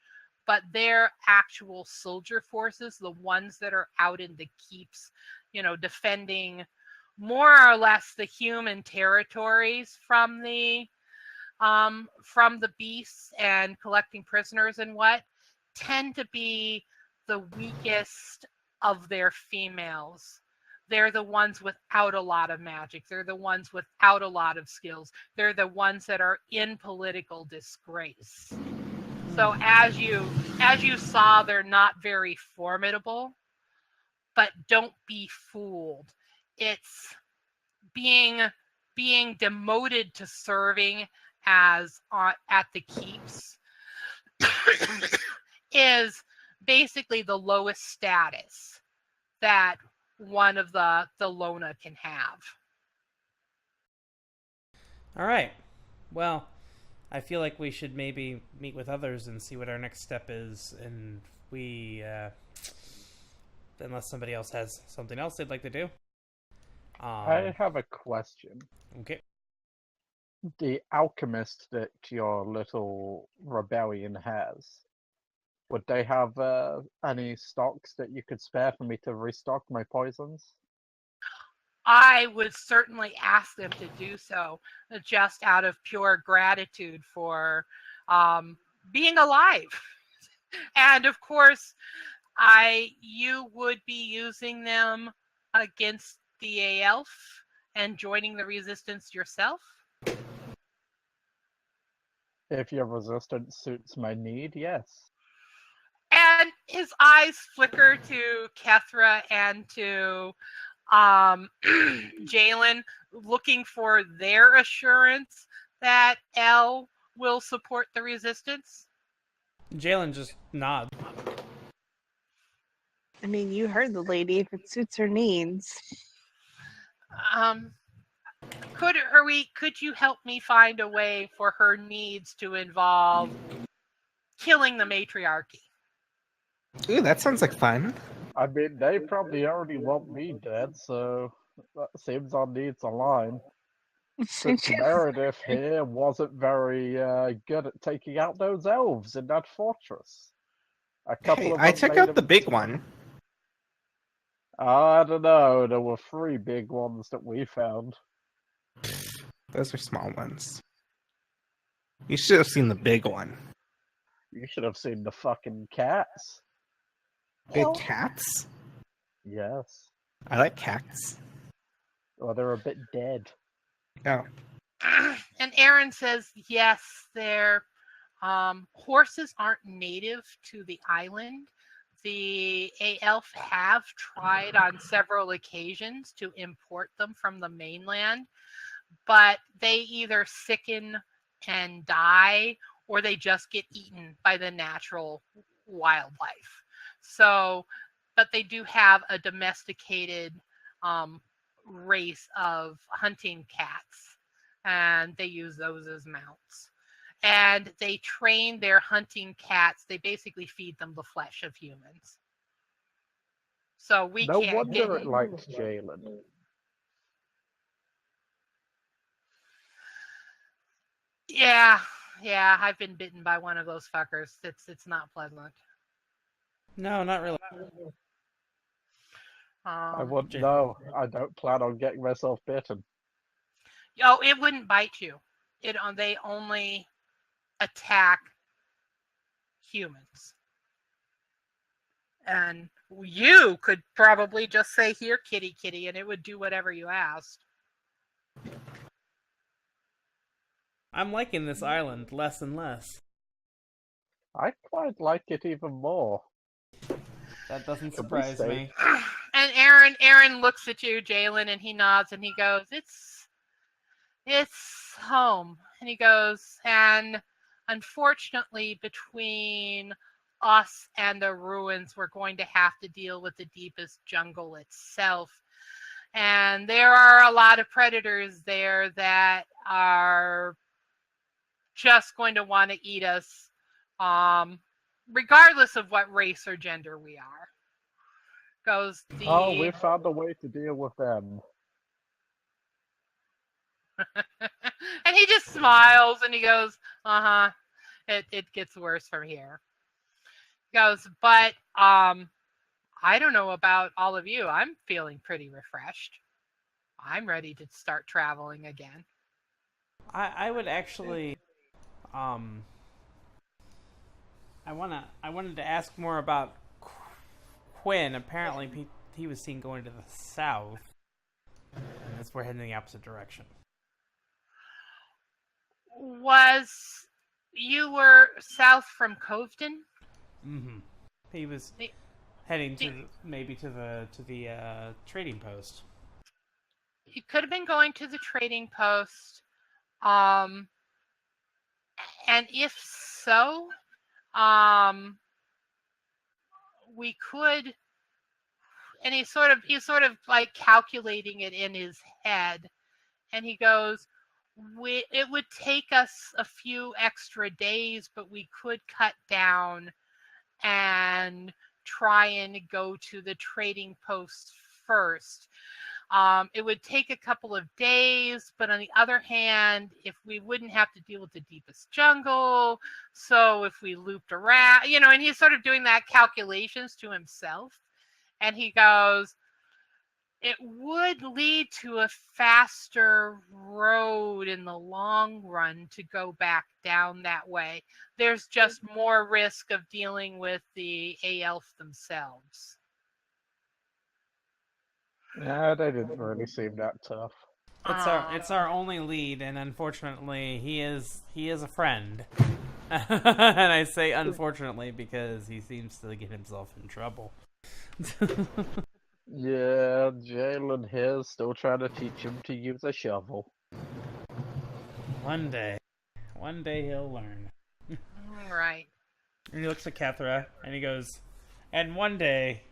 but their actual soldier forces, the ones that are out in the keeps, defending more or less the human territories from the beasts and collecting prisoners and tend to be the weakest of their females. they're the ones without a lot of magic. They're the ones without a lot of skills. They're the ones that are in political disgrace. So as you saw, they're not very formidable, but don't be fooled. It's being demoted to serving as at the keeps is basically the lowest status that one of the Lona can have. All right. Well, I feel like we should maybe meet with others and see what our next step is, and we, unless somebody else has something else they'd like to do. I have a question. Okay. The alchemist that your little rebellion has, would they have any stocks that you could spare for me to restock my poisons? I would certainly ask them to do so, just out of pure gratitude for being alive. And of course, you would be using them against the elf and joining the resistance yourself. If your resistance suits my need, yes. And his eyes flicker to Kethra and to Jaylin, looking for their assurance that Elle will support the resistance. Jaylin just nods. I mean, you heard the lady. If it suits her needs. Could you help me find a way for her needs to involve killing the matriarchy? Ooh, that sounds like fun. I mean, they probably already want me dead, so that seems our needs align. Since Meredith here wasn't very good at taking out those elves in that fortress. A couple Hey, of I them took made out them- the big one. I don't know. There were 3 big ones that we found. Those are small ones. You should have seen the big one. You should have seen the fucking cats. Big Ew. cats? Yes. I like cats. Well, they're a bit dead. Oh. And Aaron says, yes, their horses aren't native to the island. The elf have tried on several occasions to import them from the mainland, but they either sicken and die, or they just get eaten by the natural wildlife. So, but they do have a domesticated race of hunting cats, and they use those as mounts. And they train their hunting cats. They basically feed them the flesh of humans. So we No can't wonder get... it liked Jaylin. Yeah, I've been bitten by one of those fuckers. It's not pleasant. No, not really. I wouldn't know. I don't plan on getting myself bitten. Oh, it wouldn't bite you. They only attack humans. And you could probably just say, here, kitty, kitty, and it would do whatever you asked. I'm liking this island less and less. I quite like it even more. That doesn't surprise me. And Aaron looks at you, Jaylin, and he nods and he goes, it's home. And he goes, and unfortunately, between us and the ruins, we're going to have to deal with the deepest jungle itself. And there are a lot of predators there that are just going to want to eat us, regardless of what race or gender we are. Oh, we found a way to deal with them. And he just smiles and he goes, it gets worse from here. He goes, but I don't know about all of you. I'm feeling pretty refreshed. I'm ready to start traveling again. I would actually I wanted to ask more about Quinn. Apparently he was seen going to the south, and that's we're heading in the opposite direction. You were south from Covedon? Mm-hmm. He was The- heading to the trading post. He could have been going to the trading post. And if so, we could. And he's sort of like calculating it in his head, and he goes, it would take us a few extra days, but we could cut down and try and go to the trading post first. It would take a couple of days, but on the other hand, if we wouldn't have to deal with the deepest jungle, so if we looped around, and he's sort of doing that calculations to himself, and he goes, it would lead to a faster road in the long run to go back down that way. There's just more risk of dealing with the Elle themselves. Yeah, they didn't really seem that tough. It's our only lead, and unfortunately, he is a friend. And I say unfortunately because he seems to get himself in trouble. Yeah, Jaylin here is still trying to teach him to use a shovel. One day he'll learn. Right. And he looks at Kethra and he goes, and one day,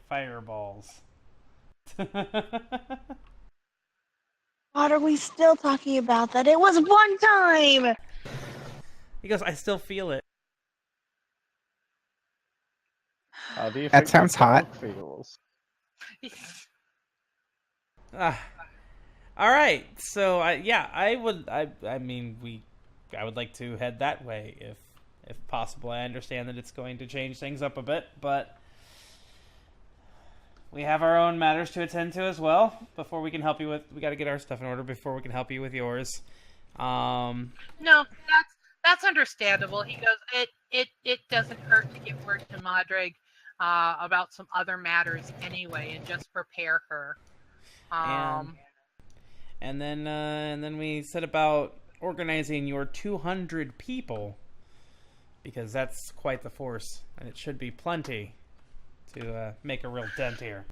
fireballs. What are we still talking about? That it was one time! He goes, I still feel it. How do you That think sounds the hot. dog feels? All right. So I would like to head that way if possible. I understand that it's going to change things up a bit, but we have our own matters to attend to as well. Before we can help you with, we got to get our stuff in order before we can help you with yours. No, that's understandable. He goes, it doesn't hurt to get word to Madrig about some other matters anyway, and just prepare her. And then we set about organizing your 200 people, because that's quite the force, and it should be plenty to make a real dent here.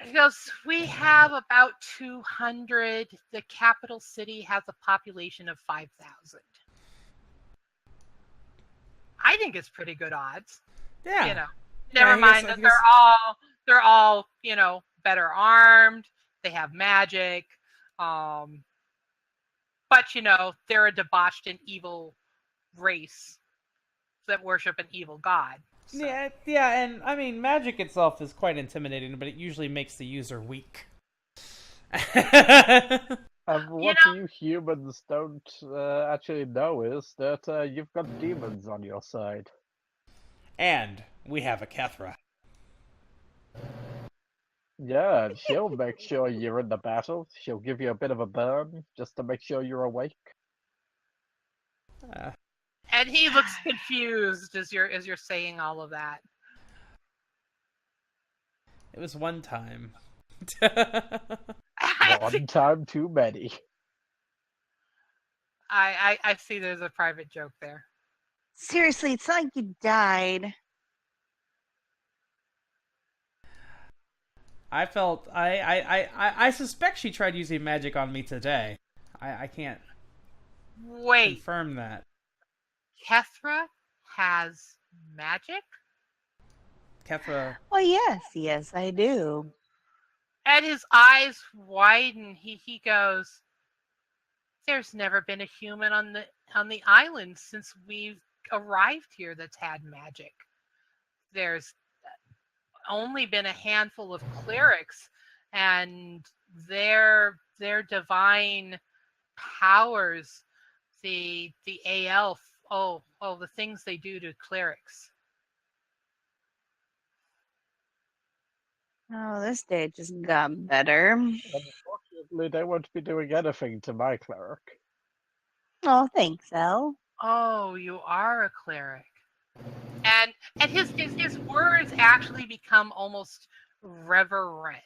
He goes, we have about 200. The capital city has a population of 5,000. I think it's pretty good odds. Yeah. Never mind that they're all, better armed. They have magic. But, they're a debauched and evil race that worship an evil god. So. Yeah, and I mean, magic itself is quite intimidating, but it usually makes the user weak. And what you humans don't actually know is that you've got demons on your side. And we have a Kethra. Yeah, she'll make sure you're in the battle. She'll give you a bit of a burn just to make sure you're awake. And he looks confused as you're saying all of that. It was one time. One time too many. I see there's a private joke there. Seriously, it's not like you died. I suspect she tried using magic on me today. I can't confirm that. Kethra has magic? Kethra. Well, yes, I do. And his eyes widen. He goes, there's never been a human on the island since we've arrived here that's had magic. There's only been a handful of clerics, and their divine powers, the Elle, the things they do to clerics. Oh, this day just got better. Unfortunately, they won't be doing anything to my cleric. Oh, thanks, Elle. Oh, you are a cleric. And his words actually become almost reverent.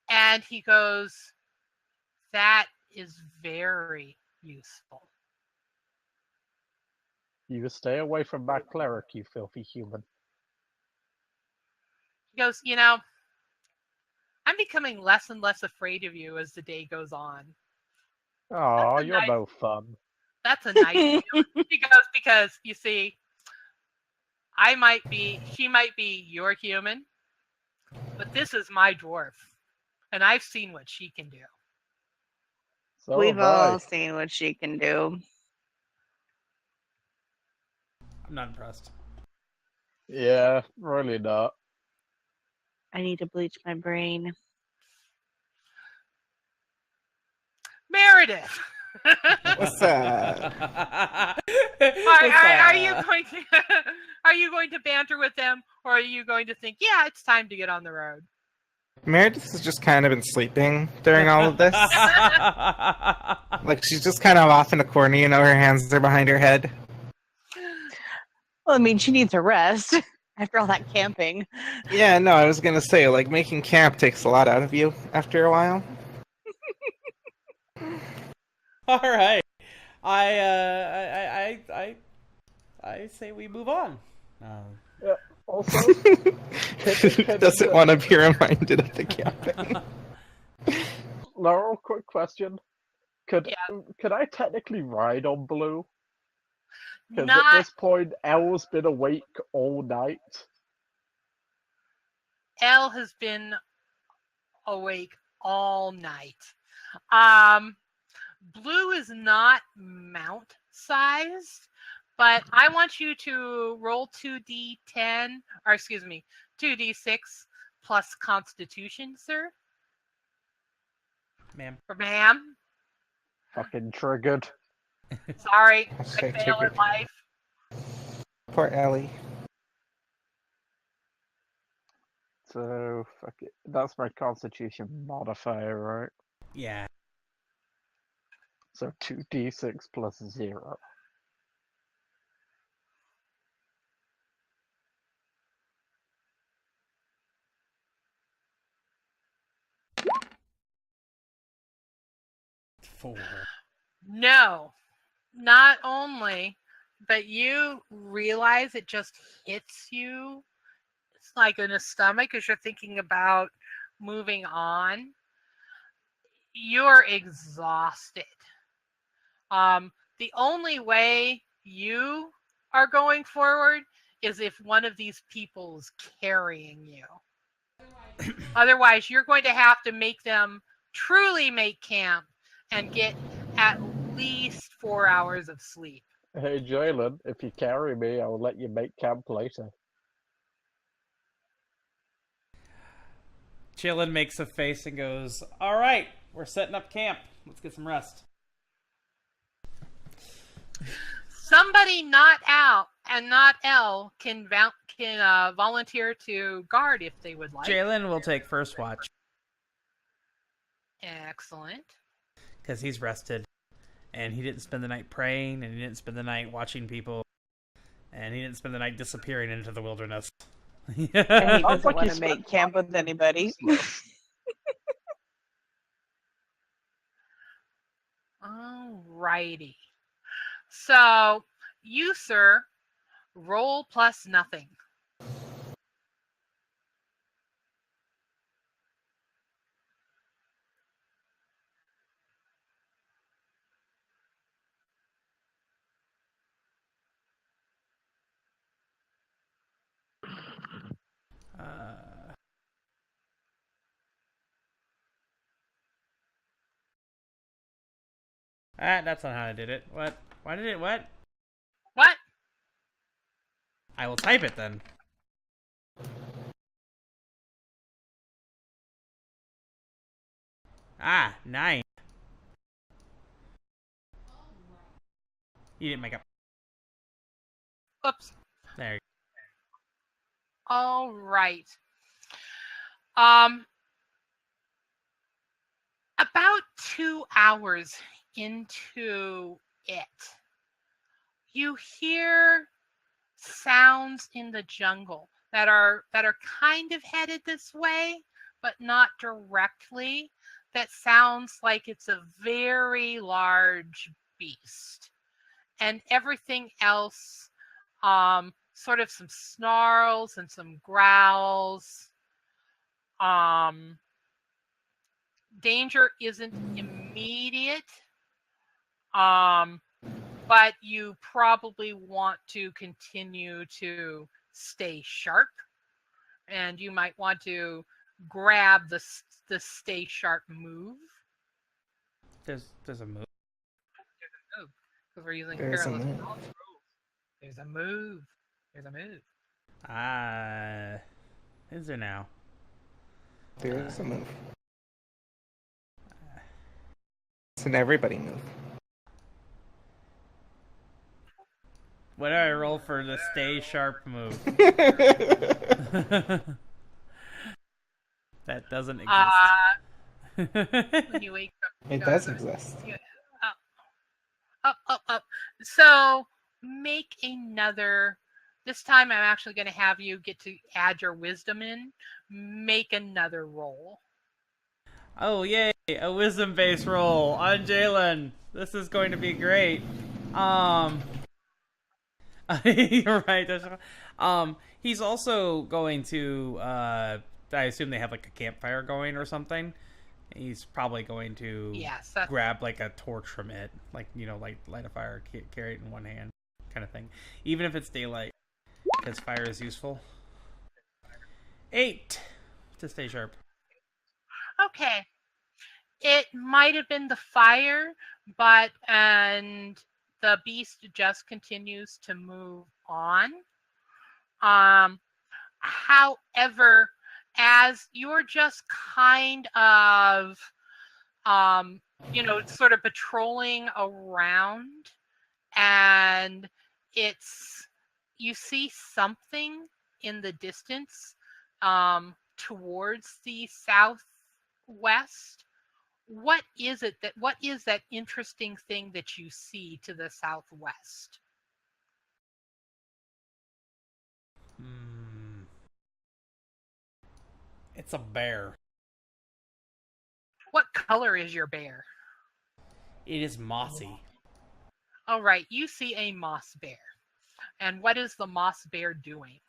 And he goes, "That is very useful." You stay away from that cleric, you filthy human. He goes, I'm becoming less and less afraid of you as the day goes on. Oh, That's a you're nice- no fun. That's a nice feeling. He goes, because, you see, she might be your human, but this is my dwarf, and I've seen what she can do. So We've have I. all seen what she can do. I'm not impressed. Yeah, really not. I need to bleach my brain. Meredith! What's up? Are you going to banter with them, or are you going to think, yeah, it's time to get on the road? Meredith has just kind of been sleeping during all of this. Like, she's just kind of off in a corner, her hands are behind her head. Well, I mean, she needs a rest after all that camping. Yeah, no, I was gonna say, like, making camp takes a lot out of you after a while. All right. I say we move on. Also, Doesn't want to be reminded of the camping. Laurel, quick question. Could Yeah. I technically ride on Blue? Because Not at this point, Elle's been awake all night. Elle has been awake all night. Blue is not mount sized, but I want you to roll 2d10, or excuse me, 2d6 plus Constitution, sir. Ma'am. Or ma'am. Fucking triggered. Sorry, I Hashtag fail triggered. at life. Poor Ellie. So, fuck it. That's my Constitution modifier, right? Yeah. So 2d6 plus 0. Four. No, not only, but you realize it just hits you. It's like in the stomach as you're thinking about moving on. You're exhausted. The only way you are going forward is if one of these people is carrying you. Otherwise, you're going to have to make them truly make camp and get at least 4 hours of sleep. Hey, Jaylin, if you carry me, I'll let you make camp later. Jaylin makes a face and goes, "All right, we're setting up camp. Let's get some rest." Somebody not out and not Elle can volunteer to guard if they would like. Jaylin will take first watch Excellent. because he's rested, and he didn't spend the night praying, and he didn't spend the night watching people, and he didn't spend the night disappearing into the wilderness. And he Sounds doesn't like want he to make spent camp with anybody. Alrighty. So, you, sir, roll plus nothing. That's not how I did it. What? Why did it? What? What? I will type it then. Ah, 9. You didn't make up. Oops. There you All right. About 2 hours into it, you hear sounds in the jungle that are kind of headed this way, but not directly. That sounds like it's a very large beast. And everything else, sort of some snarls and some growls. Danger isn't immediate, but you probably want to continue to stay sharp, and you might want to grab the stay sharp move. There's a move. Because we're using There's a perilous move. rules. There's a move. There's a move. Is there now? There's a move. It's an everybody move. What do I roll for the stay sharp move? That doesn't exist. When you wake up, It does exist. Up. So make another. This time I'm actually going to have you get to add your wisdom in. Make another roll. Oh, yay! A wisdom-based roll on Jaylin. This is going to be great. You're right. He's also going to. I assume they have like a campfire going or something. He's probably going to grab like a torch from it, like like light a fire, carry it in one hand, kind of thing. Even if it's daylight, because fire is useful. 8 to stay sharp. Okay. It might have been the fire, and the beast just continues to move on. However, as you're just kind of, sort of patrolling around, and you see something in the distance, towards the southwest. What is that interesting thing that you see to the southwest? It's a bear. What color is your bear? It is mossy. All right, you see a moss bear. And what is the moss bear doing?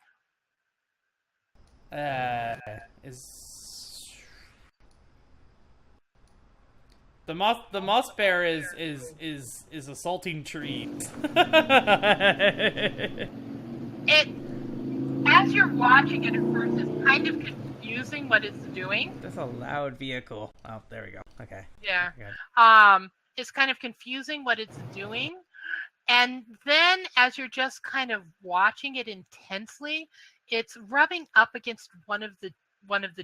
The moss bear is assaulting trees. As you're watching it at first, it's kind of confusing what it's doing. That's a loud vehicle. Oh, there we go. Okay. Yeah. Okay. It's kind of confusing what it's doing. And then as you're just kind of watching it intensely, it's rubbing up against one of the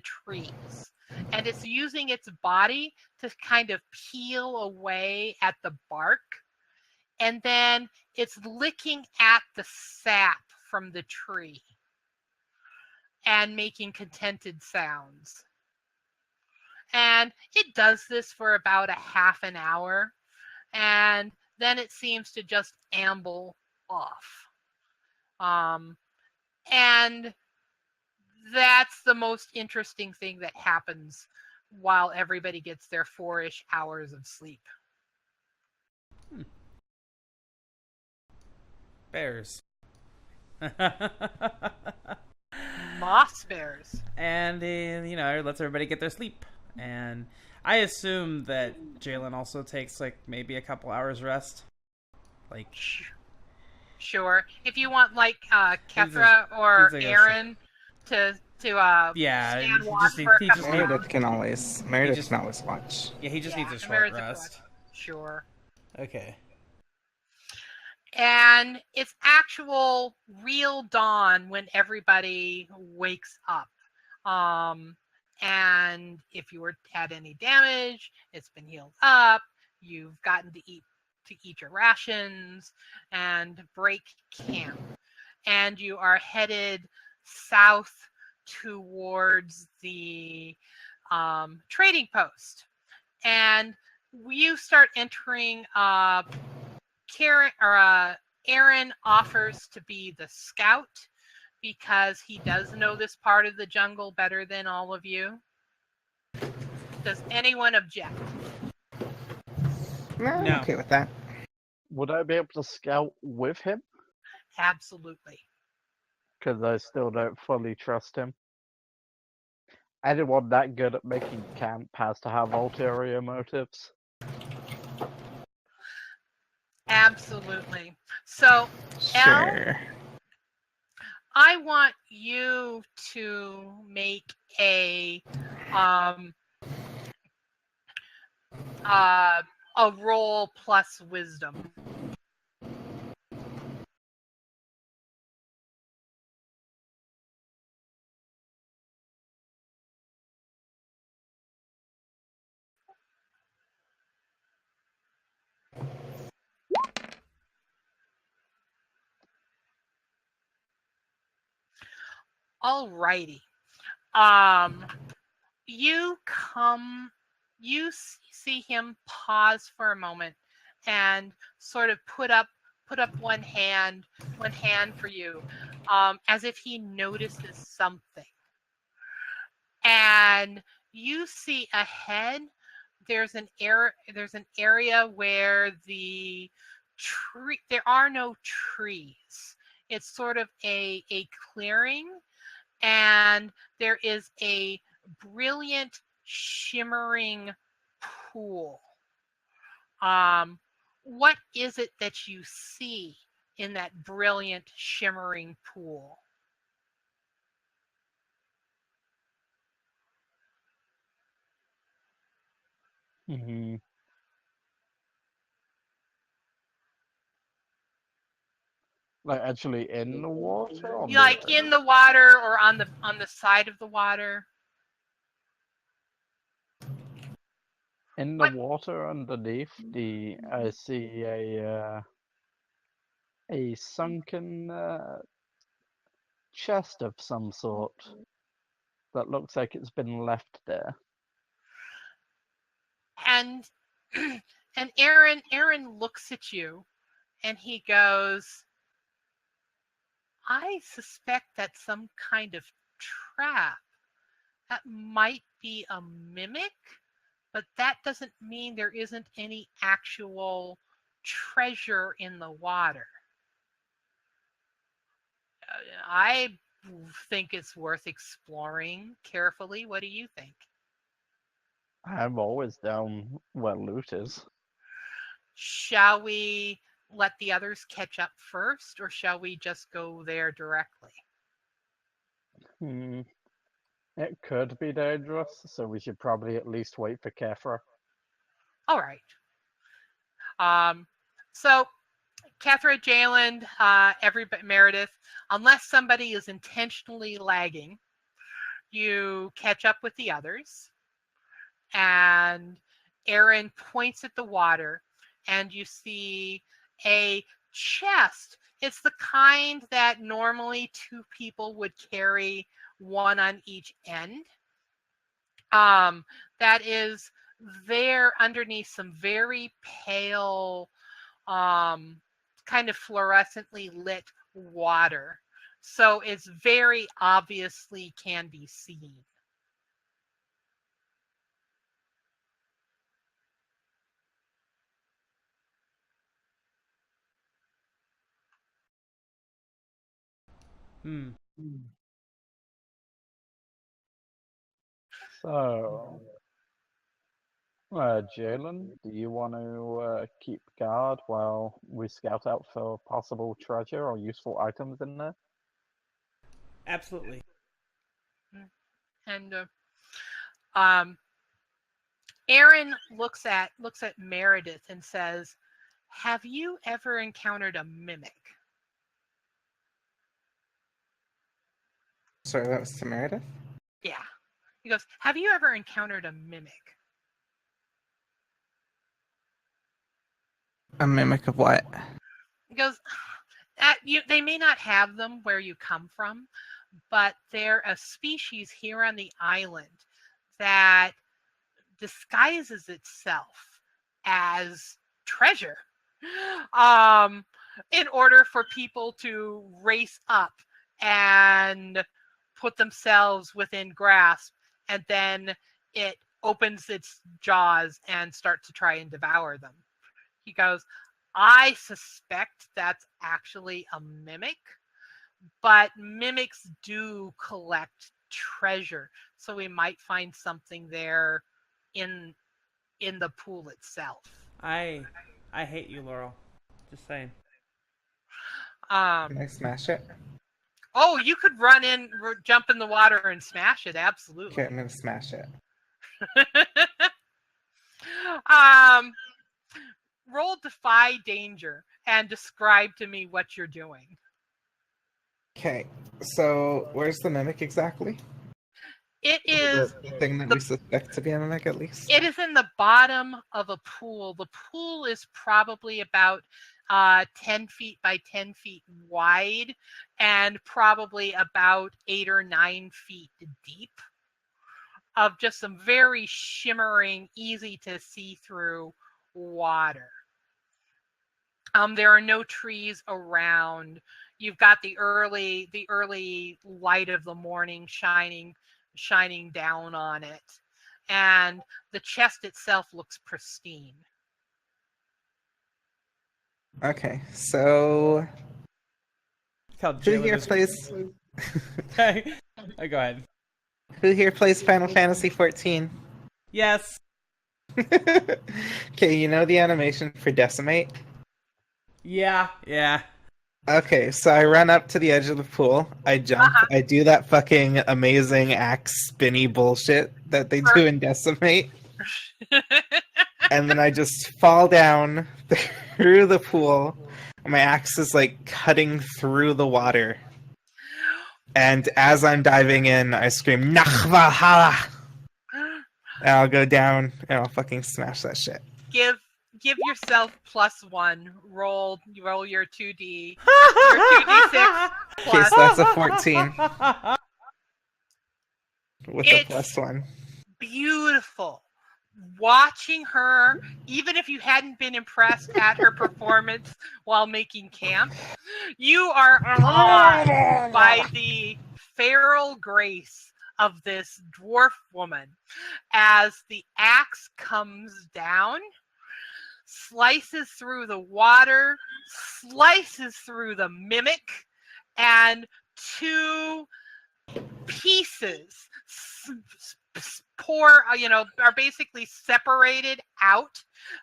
trees. And it's using its body to kind of peel away at the bark. And then it's licking at the sap from the tree and making contented sounds. And it does this for about a half an hour. And then it seems to just amble off. And that's the most interesting thing that happens while everybody gets their 4-ish hours of sleep. Bears. Moss bears. And lets everybody get their sleep. And I assume that Jaylin also takes like maybe a couple hours rest. Like, sure. If you want like Kethra or Aaron to stand watch for a couple Meredith hours. can always watch. Yeah, he just needs a short rest. Sure. Okay. And it's actual real dawn when everybody wakes up. And if you had any damage, it's been healed up. You've gotten to eat your rations and break camp. And you are headed south towards the trading post. And you start entering Aaron offers to be the scout because he does know this part of the jungle better than all of you. Does anyone object? No, I'm No. okay with that. Would I be able to scout with him? Absolutely. Because I still don't fully trust him. Anyone that good at making camp has to have ulterior motives. Absolutely. So, Elle, Sure. I want you to make a roll plus wisdom. Alrighty. You see him pause for a moment and sort of put up one hand for you, as if he notices something. And you see ahead, there's an area where there are no trees. It's sort of a clearing, and there is a brilliant shimmering pool. What is it that you see in that brilliant shimmering pool? Mm-hmm. Like actually in the water? Or Like in the water or on the side of the water? In the water underneath, I see a sunken chest of some sort that looks like it's been left there. And and Aaron looks at you and he goes, I suspect that's some kind of trap. That might be a mimic, but that doesn't mean there isn't any actual treasure in the water. I think it's worth exploring carefully. What do you think? I'm always down where loot is. Shall we let the others catch up first, or shall we just go there directly? It could be dangerous, so we should probably at least wait for Kethra. All right. So Kethra, Jaylin, Meredith, unless somebody is intentionally lagging, you catch up with the others, and Aaron points at the water, and you see a chest. It's the kind that normally two people would carry, one on each end. That is there underneath some very pale, kind of fluorescently lit water. So it's very obviously can be seen. So, Jaylin, do you want to keep guard while we scout out for possible treasure or useful items in there? Absolutely. And Aaron looks at Meredith and says, "Have you ever encountered a mimic?" Sorry, that was to Meredith? Yeah. He goes, "Have you ever encountered a mimic?" A mimic of what? He goes, they may not have them where you come from, but they're a species here on the island that disguises itself as treasure. in order for people to race up and put themselves within grasp, and then it opens its jaws and starts to try and devour them. He goes, I suspect that's actually a mimic, but mimics do collect treasure, so we might find something there in the pool itself. I hate you, Laurel. Just saying. Can I smash it? Oh, you could run in, jump in the water, and smash it. Absolutely. Okay, I'm gonna smash it. Roll Defy Danger and describe to me what you're doing. Okay, so where's the mimic exactly? It is The thing that we suspect to be a mimic, at least. It is in the bottom of a pool. The pool is probably about 10 feet by 10 feet wide and probably about 8 or 9 feet deep, of just some very shimmering, easy to see through water. There are no trees around. You've got the early light of the morning shining down on it, and the chest itself looks pristine. Okay, so Tell who Jaylin here is- plays? Okay. Go ahead. Who here plays Final Fantasy 14? Yes. Okay, you know the animation for Decimate? Yeah. Okay, so I run up to the edge of the pool, I jump, I do that fucking amazing axe spinny bullshit that they do in Decimate, and then I just fall down through the pool, and my axe is like cutting through the water. And as I'm diving in, I scream, Nachvahala! And I'll go down and I'll fucking smash that shit. Give yourself +1. Roll your 2D. Your 2d6 Okay, plus. so that's a 14 with a It's- +1. Beautiful. Watching her, even if you hadn't been impressed at her performance while making camp, you are awed by the feral grace of this dwarf woman as the axe comes down, slices through the water, slices through the mimic, and two pieces are basically separated out,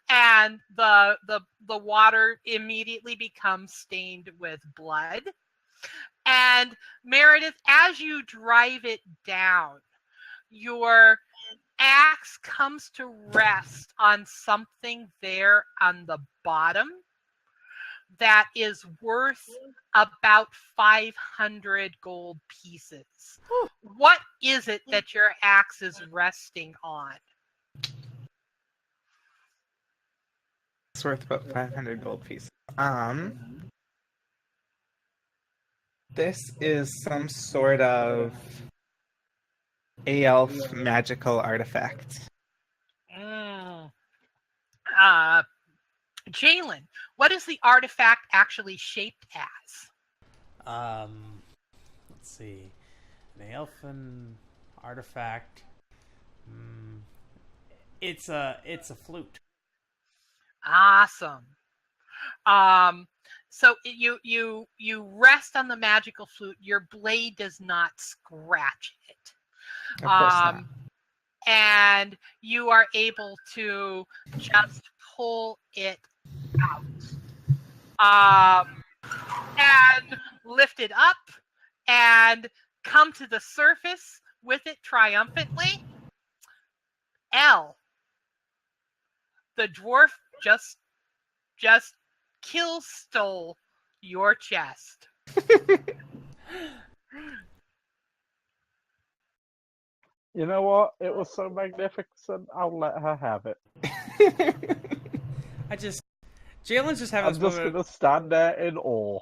and the water immediately becomes stained with blood. And Meredith, as you drive it down, your axe comes to rest on something there on the bottom that is worth about 500 gold pieces. What is it that your axe is resting on? It's worth about 500 gold pieces. This is some sort of elf magical artifact. Jaylin, what is the artifact actually shaped as? Let's see. An elfin artifact. It's a flute. Awesome. So you rest on the magical flute. Your blade does not scratch it. Of course not. And you are able to just pull it out. And lift it up and come to the surface with it triumphantly. Elle, the dwarf just stole your chest. You know what? It was so magnificent, I'll let her have it. Jaylin's just having I'm this just moment. gonna stand there in awe.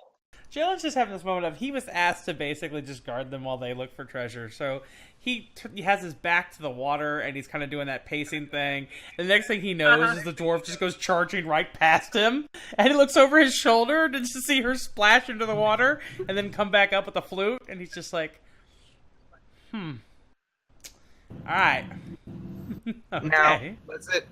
Jaylin's just having this moment of he was asked to basically just guard them while they look for treasure. So he has his back to the water and he's kind of doing that pacing thing. The next thing he knows is the dwarf just goes charging right past him, and he looks over his shoulder to just see her splash into the water and then come back up with the flute, and he's just like, all right. Okay. Now,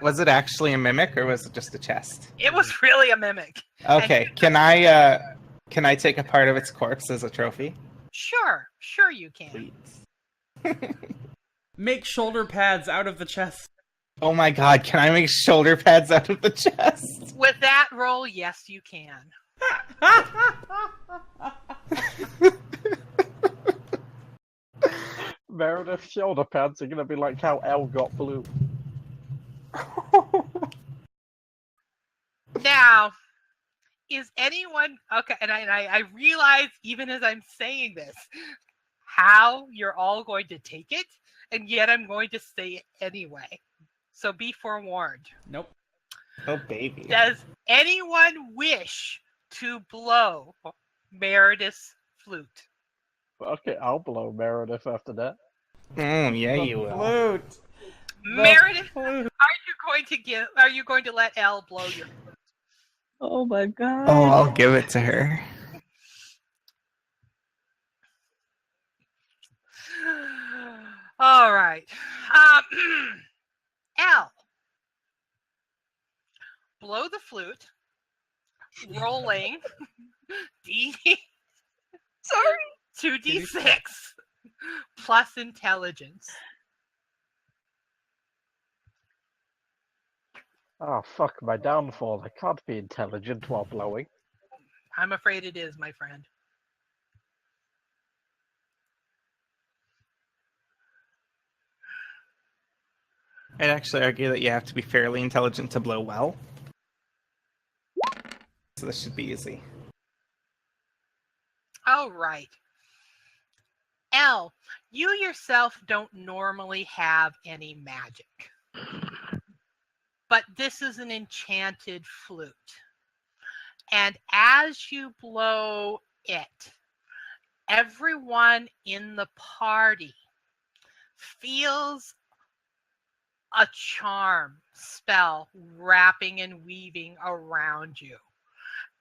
was it actually a mimic or was it just a chest? It was really a mimic. Okay, can I take a part of its corpse as a trophy? Sure you can. Please. Make shoulder pads out of the chest. Oh my god, can I make shoulder pads out of the chest? With that roll, yes, you can. Meredith's shoulder pads are gonna be like how Elle got blue. Now, is anyone okay? And I realize even as I'm saying this, how you're all going to take it, and yet I'm going to say it anyway. So be forewarned. Nope. Oh baby. Does anyone wish to blow Meredith's flute? Okay, I'll blow Meredith after that. Yeah, you will. Flute. Meredith, Flute. are you going to let Elle blow your flute? Oh my god. Oh, I'll give it to her. All right. Elle, blow the flute, rolling D. Sorry. 2d6 plus intelligence. Oh, fuck, my downfall. I can't be intelligent while blowing. I'm afraid it is, my friend. I'd actually argue that you have to be fairly intelligent to blow well. So this should be easy. All right. Elle, you yourself don't normally have any magic. But this is an enchanted flute. And as you blow it, everyone in the party feels a charm spell wrapping and weaving around you.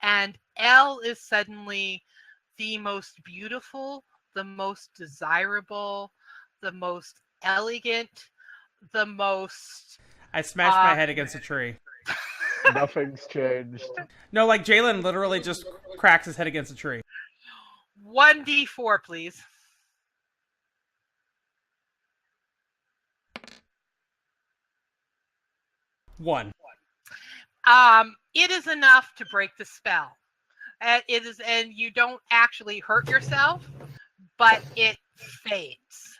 And Elle is suddenly the most beautiful, the most desirable, the most elegant, the most... I smashed my head against a tree. Nothing's changed. No, like Jaylin literally just cracks his head against a tree. 1d4, please. One. It is enough to break the spell. And you don't actually hurt yourself, but it fades.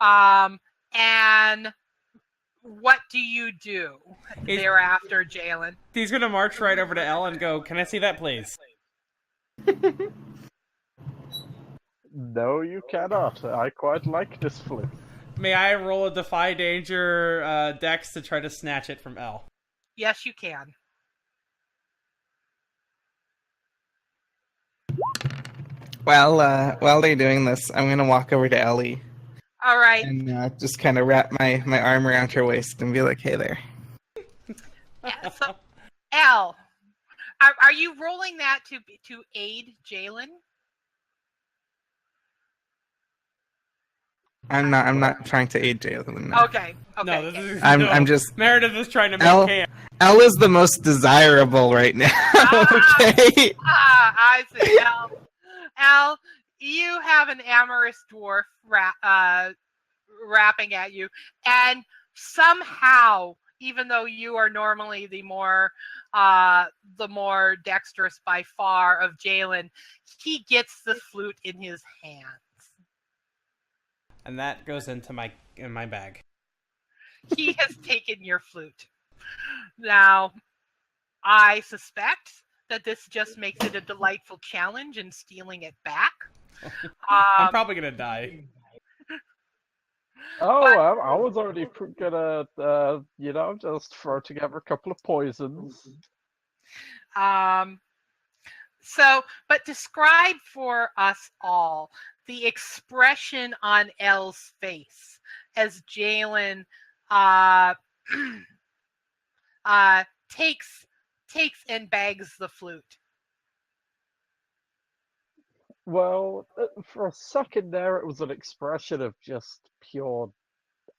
And what do you do thereafter, Jaylin? He's gonna march right over to Elle and go, "Can I see that, please?" No, you cannot. I quite like this flute. May I roll a Defy Danger dex to try to snatch it from Elle? Yes, you can. While they're doing this, I'm gonna walk over to Ellie All right. and just kind of wrap my arm around her waist and be like, "Hey there." So, Elle, are you rolling that to aid Jaylin? I'm not trying to aid Jaylin. No. Okay. No, this is, I'm just Meredith is trying to make Elle, camp. Elle is the most desirable right now. Okay. I see. Elle, you have an amorous dwarf rapping at you, and somehow, even though you are normally the more dexterous by far of Jaylin, he gets the flute in his hands. And that goes in my bag. He has taken your flute. Now, I suspect that this just makes it a delightful challenge in stealing it back. I'm probably gonna die. Oh, I was already gonna, just throw together a couple of poisons. But describe for us all the expression on Elle's face as Jaylin takes and bags the flute. Well, for a second there, it was an expression of just pure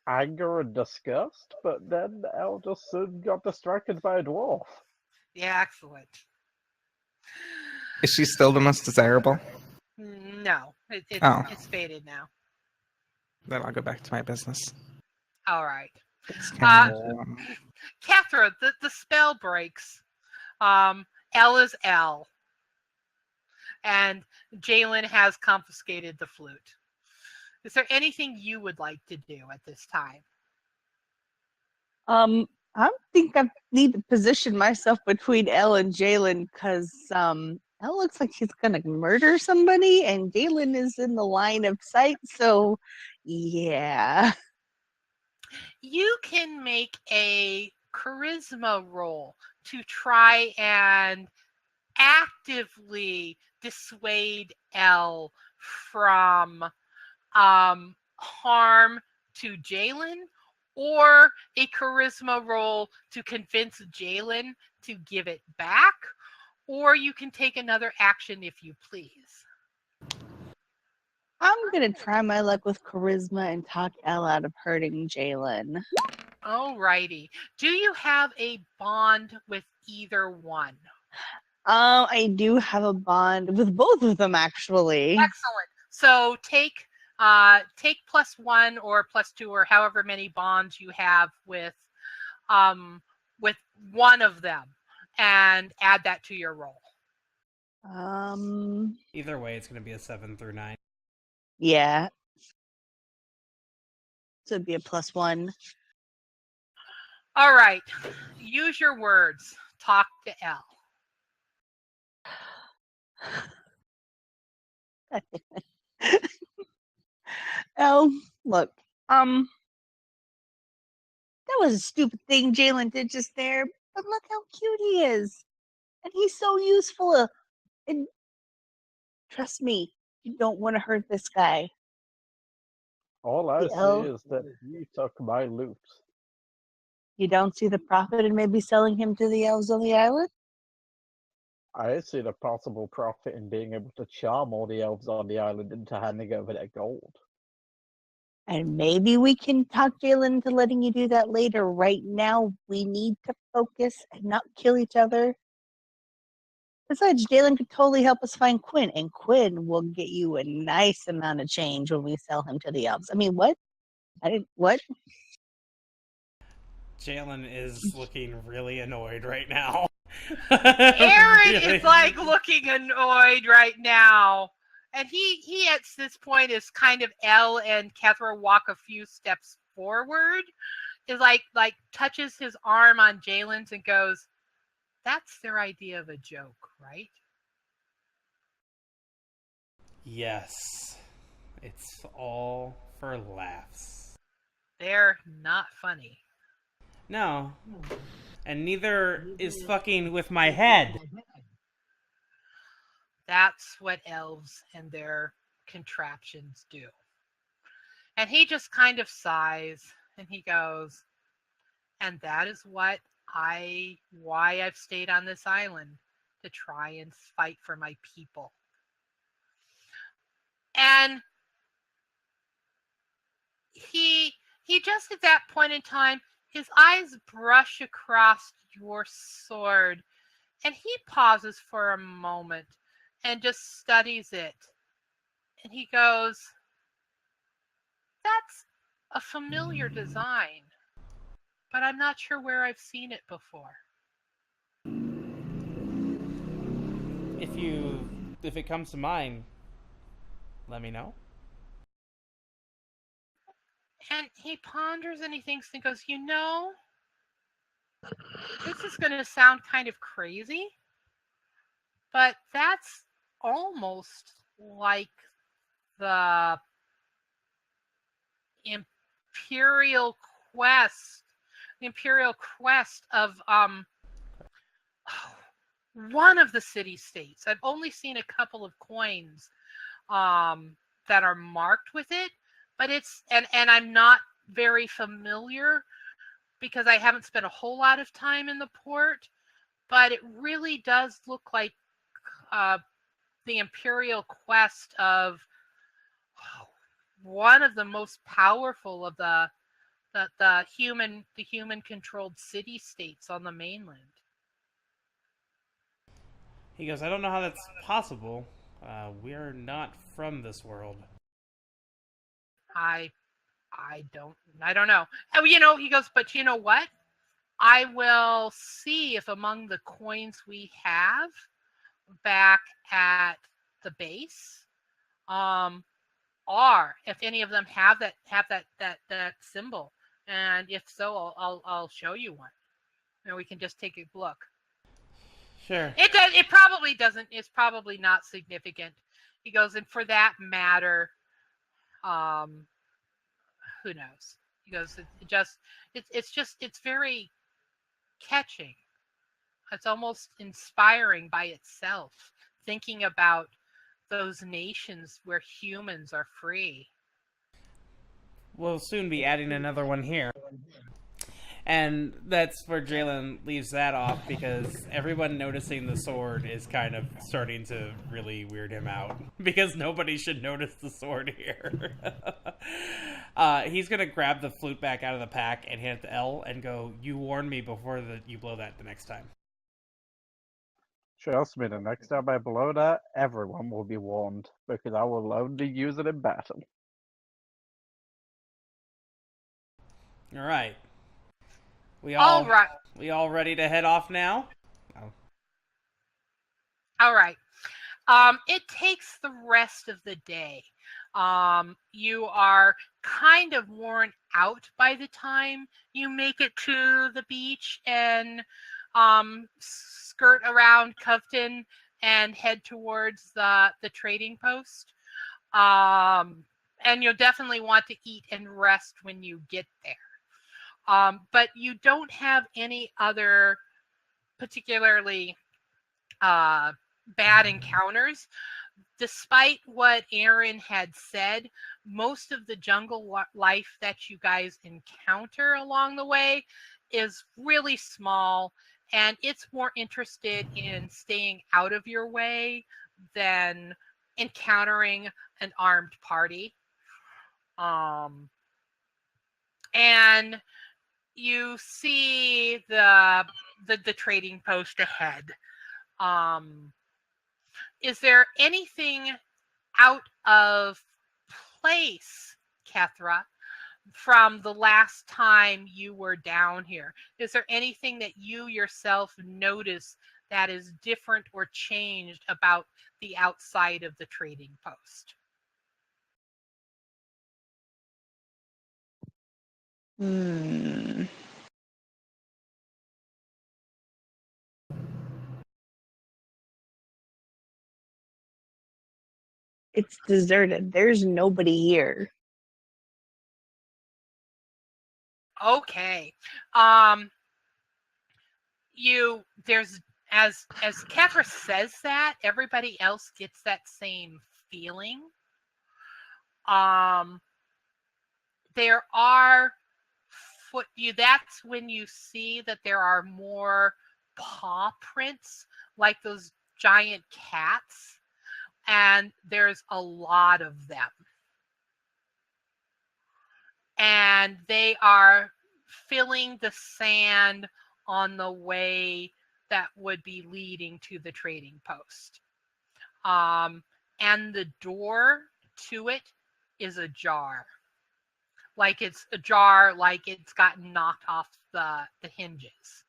anger and disgust, but then Elle just soon got distracted by a dwarf. Yeah, excellent. Is she still the most desirable? No, it's faded now. Then I'll go back to my business. All right. It's kind of, Kethra, the spell breaks. Elle is Elle. And Jaylin has confiscated the flute. Is there anything you would like to do at this time? I think I need to position myself between Elle and Jaylin because Elle looks like she's gonna murder somebody, and Jaylin is in the line of sight. So, yeah. You can make a charisma roll to try and actively dissuade Elle from harm to Jaylin, or a charisma roll to convince Jaylin to give it back, or you can take another action if you please. I'm gonna try my luck with charisma and talk Elle out of hurting Jaylin. Alrighty. Do you have a bond with either one? I do have a bond with both of them, actually. Excellent. So take +1 or +2 or however many bonds you have with one of them, and add that to your roll. Either way, it's going to be a 7 through 9. Yeah. So it'd be a +1. All right. Use your words. Talk to Elle. Elle, look, that was a stupid thing Jaylin did just there, but look how cute he is. And he's so useful. And trust me, you don't want to hurt this guy. All I see Elle, is that you took my loot. you don't see the profit in maybe selling him to the elves on the island? I see the possible profit in being able to charm all the elves on the island into handing over their gold. And maybe we can talk Jaylin into letting you do that later. Right now, we need to focus and not kill each other. Besides, Jaylin could totally help us find Quinn, and Quinn will get you a nice amount of change when we sell him to the elves. I mean, what? What? Jaylin is looking really annoyed right now. Aaron Really? is like looking annoyed right now. And he at this point is kind of Elle and Kethra walk a few steps forward. Is like touches his arm on Jaylin's and goes, "That's their idea of a joke, right?" Yes. It's all for laughs. They're not funny. No. And neither is fucking with my head. That's what elves and their contraptions do. And he just kind of sighs and he goes, and that is why I've stayed on this island, to try and fight for my people. And he just at that point in time, his eyes brush across your sword, and he pauses for a moment and just studies it. And he goes, "That's a familiar design, but I'm not sure where I've seen it before." If it comes to mind, let me know. And he ponders and he thinks and goes, this is going to sound kind of crazy, but that's almost like the imperial quest of one of the city-states. I've only seen a couple of coins that are marked with it, but it's and I'm not very familiar because I haven't spent a whole lot of time in the port, but it really does look like the Imperial quest of one of the most powerful of the human controlled city states on the mainland. He goes, I don't know how that's possible. We're not from this world. I don't know. Oh, he goes, but you know what? I will see if among the coins we have back at the base, are if any of them have that symbol, and if so, I'll show you one, and we can just take a look. Sure. It probably doesn't. It's probably not significant. He goes, and for that matter, who knows? He goes, it's very catching. It's almost inspiring by itself, thinking about those nations where humans are free. We'll soon be adding another one here. And that's where Jaylin leaves that off, because everyone noticing the sword is kind of starting to really weird him out. Because nobody should notice the sword here. He's going to grab the flute back out of the pack and hand it to Elle and go, you warn me before you blow that the next time. Trust me, the next time I blow that, everyone will be warned, because I will only use it in battle. Alright. We all ready to head off now? Oh. All right. It takes the rest of the day. You are kind of worn out by the time you make it to the beach and skirt around Covton and head towards the trading post. And you'll definitely want to eat and rest when you get there. But you don't have any other particularly bad encounters. Despite what Aaron had said, most of the jungle life that you guys encounter along the way is really small, and it's more interested in staying out of your way than encountering an armed party. And you see the trading post ahead. Is there anything out of place, Kethra, from the last time you were down here? Is there anything that you yourself notice that is different or changed about the outside of the trading post? It's deserted. There's nobody here. Okay. There's as Kethra says that, everybody else gets that same feeling. There are that's when you see that there are more paw prints, like those giant cats, and there's a lot of them. And they are filling the sand on the way that would be leading to the trading post. And the door to it is ajar. Like it's ajar, like it's gotten knocked off the hinges.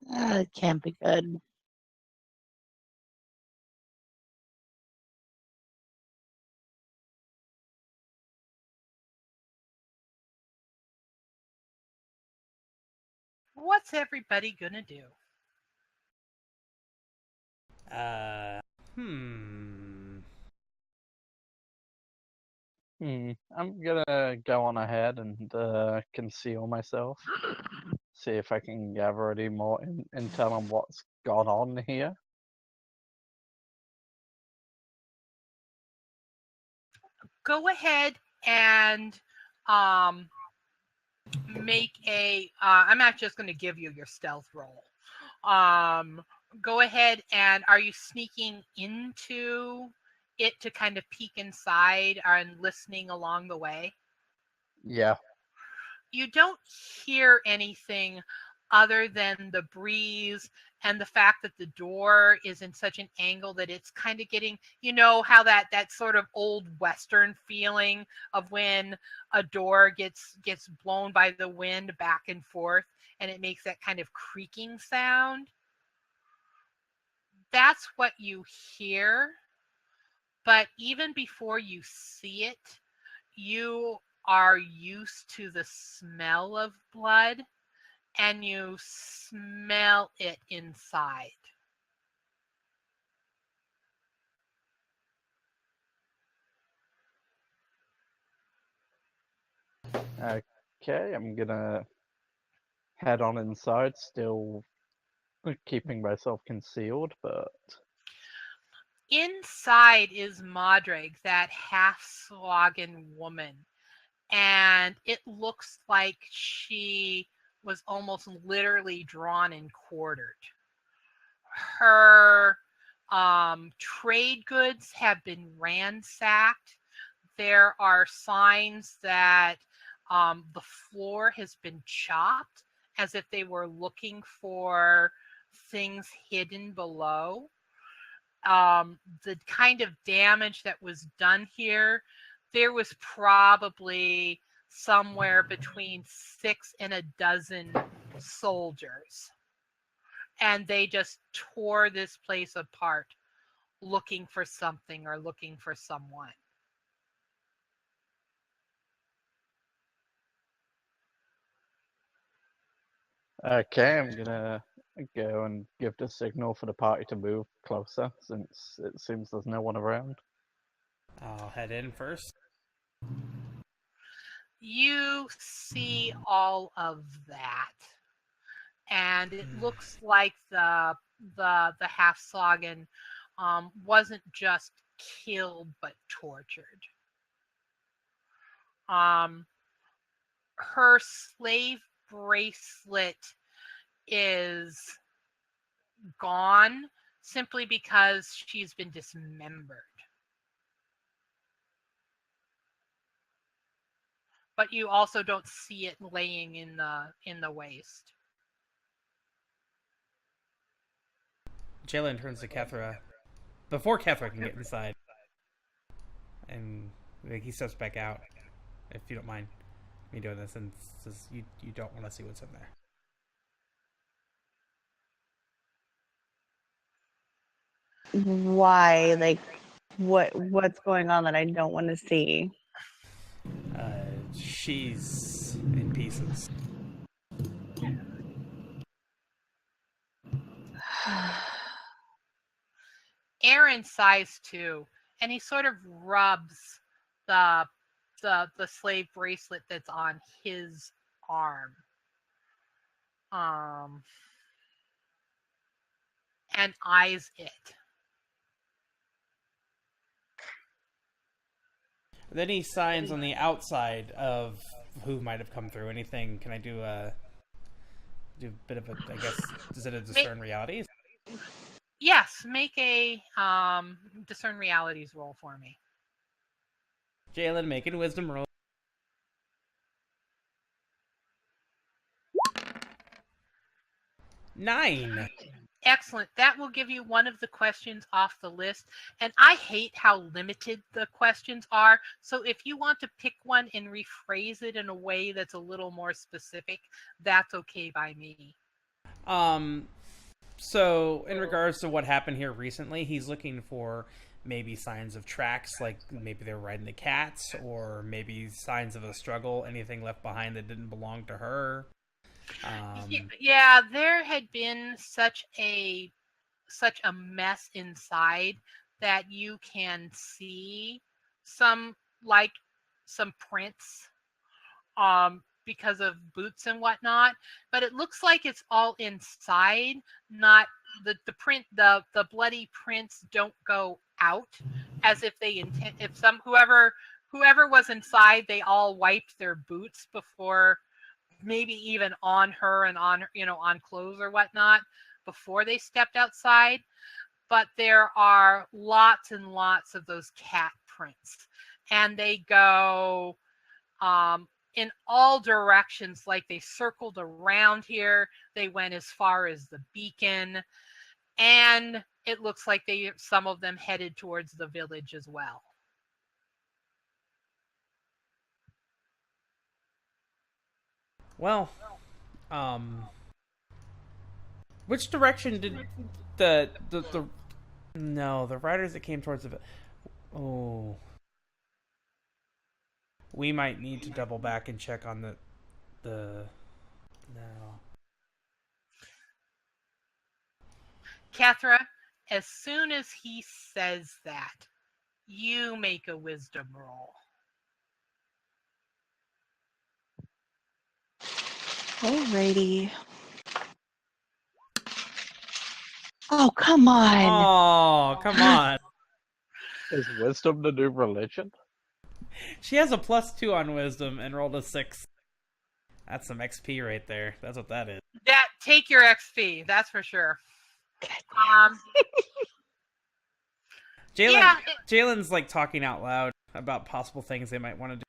It can't be good. What's everybody gonna do? I'm gonna go on ahead and conceal myself. See if I can gather any more intel on what's gone on here. Go ahead and make a. I'm not just going to give you your stealth roll. Go ahead and are you sneaking into it to kind of peek inside and listening along the way? Yeah. You don't hear anything other than the breeze and the fact that the door is in such an angle that it's kind of getting, you know, how that sort of old Western feeling of when a door gets blown by the wind back and forth and it makes that kind of creaking sound. That's what you hear. But even before you see it, you are used to the smell of blood and you smell it inside. Okay, I'm gonna head on inside, still keeping myself concealed, but Inside is Madrag, that half-slogan woman, and it looks like she was almost literally drawn and quartered. Her trade goods have been ransacked. There are signs that the floor has been chopped as if they were looking for things hidden below. The kind of damage that was done here, there was probably somewhere between 6 and a dozen soldiers. And they just tore this place apart looking for something or looking for someone. okay, I'm gonna go and give the signal for the party to move closer, since it seems there's no one around. I'll head in first. You see all of that. And it looks like the half-slogan wasn't just killed but tortured. Her slave bracelet is gone simply because she's been dismembered. But you also don't see it laying in the waste. Jaylin turns to Kethra before Kethra can get inside, and he steps back out. If you don't mind me doing this, and says you don't want to see what's in there. Why? Like, what's going on that I don't want to see? She's in pieces. Aaron sighs too, and he sort of rubs the slave bracelet that's on his arm. And eyes it. Are there any signs on the outside of who might have come through? Anything? Can I do a bit of a? I guess is it a discern realities? Yes, make a discern realities roll for me. Jaylin making wisdom roll. 9. Excellent. That will give you one of the questions off the list. And I hate how limited the questions are. So if you want to pick one and rephrase it in a way that's a little more specific, that's okay by me. So in regards to what happened here recently, he's looking for maybe signs of tracks, like maybe they were riding the cats, or maybe signs of a struggle, anything left behind that didn't belong to her. Yeah, there had been such a mess inside that you can see some like some prints because of boots and whatnot, but it looks like it's all inside. Not the print, the bloody prints don't go out as if they intend. If whoever was inside, they all wiped their boots before, maybe even on her and on on clothes or whatnot before they stepped outside. But there are lots and lots of those cat prints, and they go in all directions. Like they circled around here, they went as far as the beacon, and it looks like some of them headed towards the village as well. Well, which direction did the riders that came towards the... Oh, we might need to double back and check on the no. Kethra, as soon as he says that, you make a wisdom roll. Alrighty. Oh, come on. Oh, come on. Is wisdom the new religion? She has a +2 on wisdom and rolled a 6. That's some XP right there. That's what that is. That take your XP, that's for sure. Jaylin, yeah, Jaylin's like talking out loud about possible things they might want to do.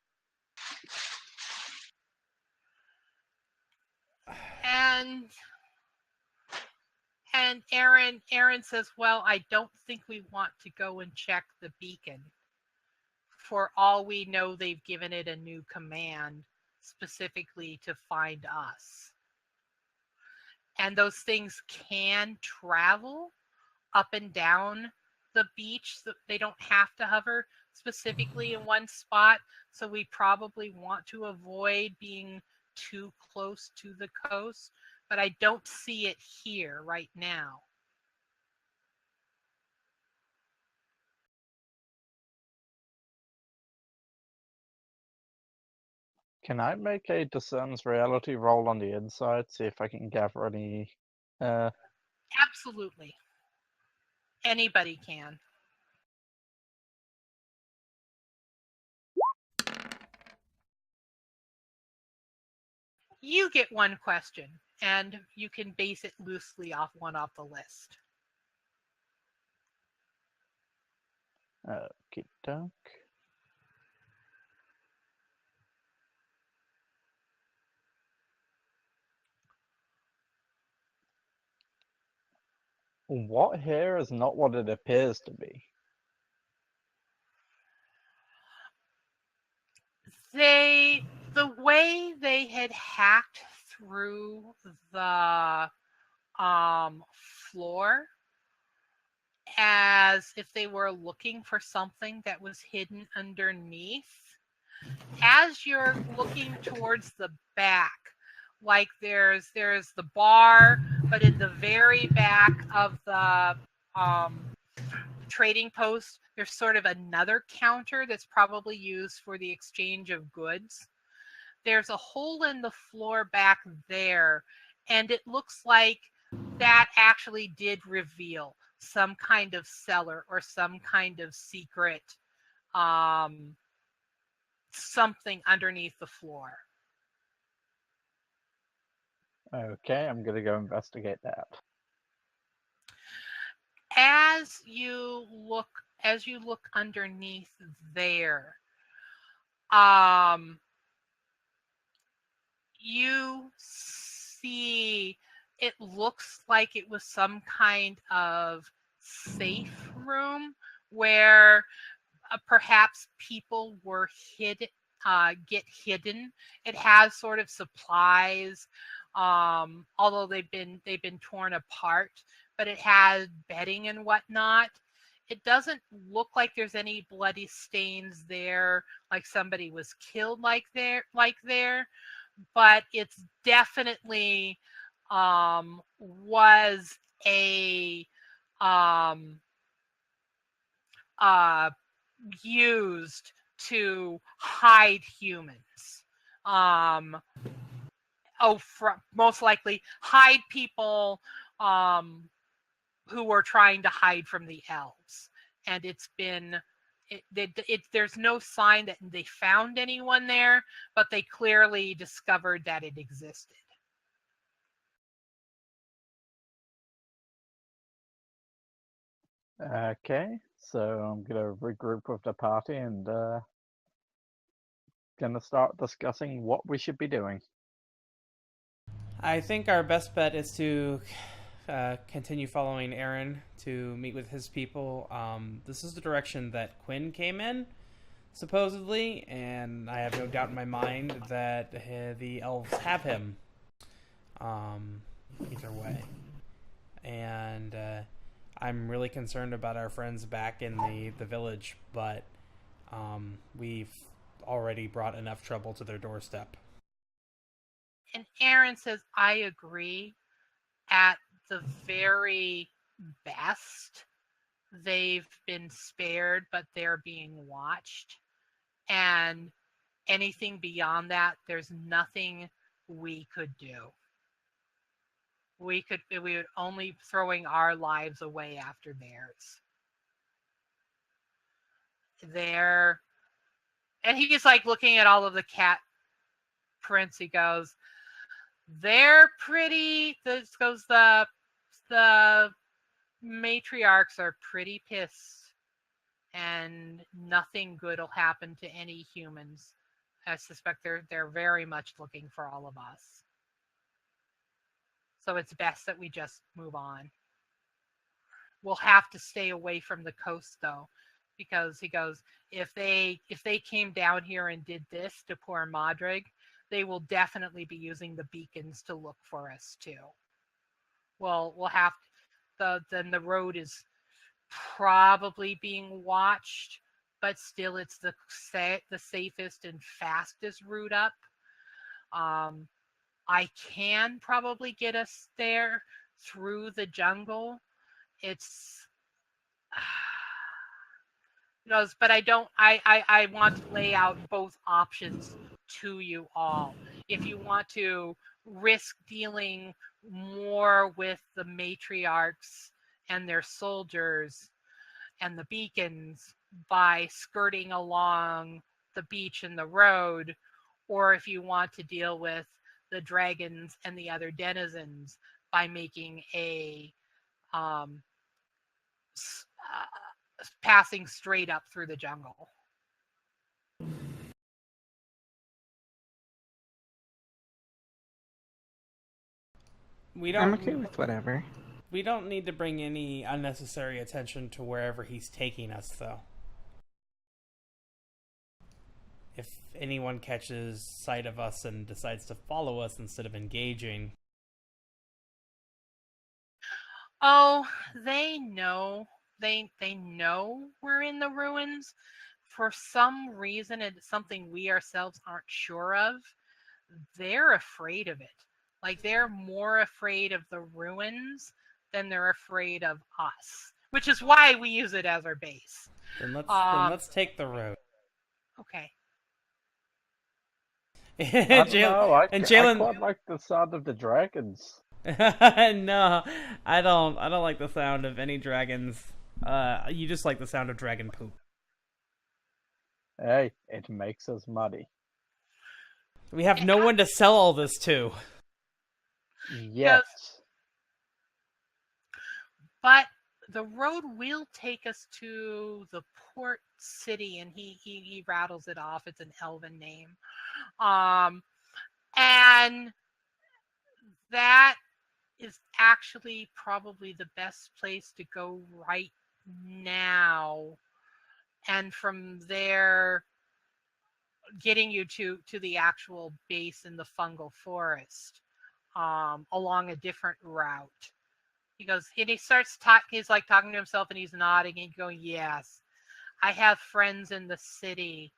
And Aaron says, well, I don't think we want to go and check the beacon. For all we know, they've given it a new command specifically to find us. And those things can travel up and down the beach. So they don't have to hover specifically in one spot. So we probably want to avoid being too close to the coast. But I don't see it here right now. Can I make a discerns reality roll on the inside, see if I can gather any... Absolutely. Anybody can. You get one question, and you can base it loosely off the list. Okie doke. What here is not what it appears to be. The way they had hacked through the floor, as if they were looking for something that was hidden underneath. As you're looking towards the back, like there's the bar, but in the very back of the trading post, there's sort of another counter that's probably used for the exchange of goods. There's a hole in the floor back there, and it looks like that actually did reveal some kind of cellar or some kind of secret something underneath the floor. Okay, I'm gonna go investigate that. As you look underneath there, you see it looks like it was some kind of safe room where perhaps people were get hidden. It has sort of supplies, although they've been torn apart, but it has bedding and whatnot. It doesn't look like there's any bloody stains there, like somebody was killed like there, but it's definitely was a used to hide humans. Most likely hide people who were trying to hide from the elves. And it's been, there's no sign that they found anyone there, but they clearly discovered that it existed. Okay, so I'm gonna regroup with the party and gonna start discussing what we should be doing. I think our best bet is to continue following Aaron to meet with his people. This is the direction that Quinn came in, supposedly, and I have no doubt in my mind that the elves have him. Either way. And I'm really concerned about our friends back in the village, but we've already brought enough trouble to their doorstep. And Aaron says, I agree. At the very best, they've been spared, but they're being watched. And anything beyond that, there's nothing we could do. We would only throwing our lives away after theirs. And he's like looking at all of the cat prints. He goes, they're pretty. This goes the matriarchs are pretty pissed, and nothing good will happen to any humans. I suspect they're very much looking for all of us. So it's best that we just move on. We'll have to stay away from the coast, though, because he goes, if they came down here and did this to poor Madrig, they will definitely be using the beacons to look for us too. Well, we'll have then the road is probably being watched, but still it's the safest and fastest route up. I can probably get us there through the jungle. It's but I want to lay out both options to you all. If you want to risk dealing more with the matriarchs and their soldiers and the beacons by skirting along the beach and the road, or if you want to deal with the dragons and the other denizens by making a passing straight up through the jungle. I'm okay with whatever. We don't need to bring any unnecessary attention to wherever he's taking us, though. If anyone catches sight of us and decides to follow us instead of engaging... Oh, they know. They know we're in the ruins. For some reason, it's something we ourselves aren't sure of. They're afraid of it. Like, they're more afraid of the ruins than they're afraid of us, which is why we use it as our base. Then let's take the road. Okay. Jaylin, I quite like the sound of the dragons. No, I don't like the sound of any dragons. You just like the sound of dragon poop. Hey, it makes us muddy. We have no one to sell all this to. Yes. But the road will take us to the port city, and he rattles it off. It's an elven name. And that is actually probably the best place to go right now. And from there, getting you to the actual base in the fungal forest, along a different route. He goes, and he starts he's like talking to himself, and he's nodding and going, yes, I have friends in the city,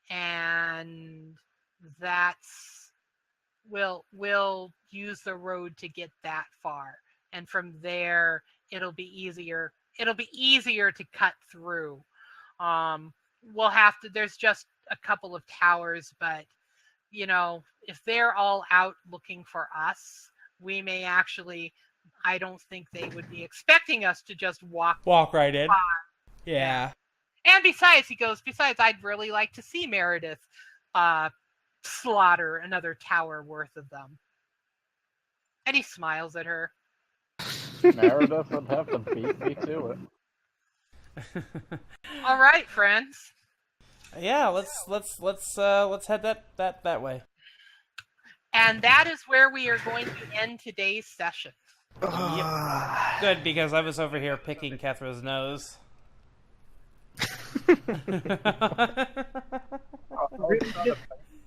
and we'll use the road to get that far. And from there, it'll be easier to cut through. we'll have to. There's just a couple of towers, but if they're all out looking for us, we may actually. I don't think they would be expecting us to just walk right in. Yeah. And besides, I'd really like to see Meredith slaughter another tower worth of them. And he smiles at her. Meredith would have to beat me to it. All right, friends. Yeah, let's head that way. And that is where we are going to end today's session. Yep. Good, because I was over here picking Kethra's nose.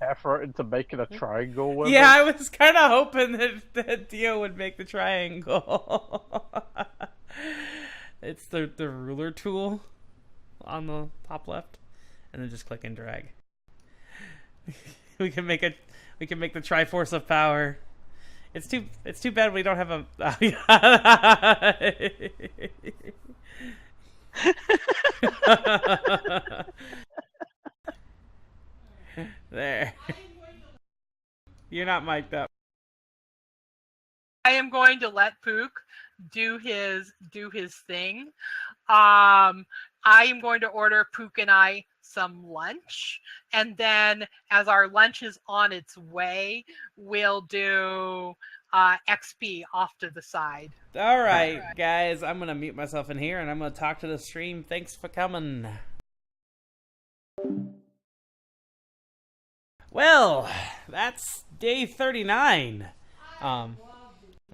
Effort into making a triangle with Yeah, it. I was kind of hoping that Dio would make the triangle. It's the ruler tool on the top left, and then just click and drag. we can make the Triforce of Power. It's too bad we don't have a. There. You're not mic'd up. I am going to let Pook do his thing. I am going to order Pook and I some lunch, and then as our lunch is on its way, we'll do XP off to the side. All right, guys, I'm gonna mute myself in here, and I'm gonna talk to the stream. Thanks for coming. Well, that's day 39.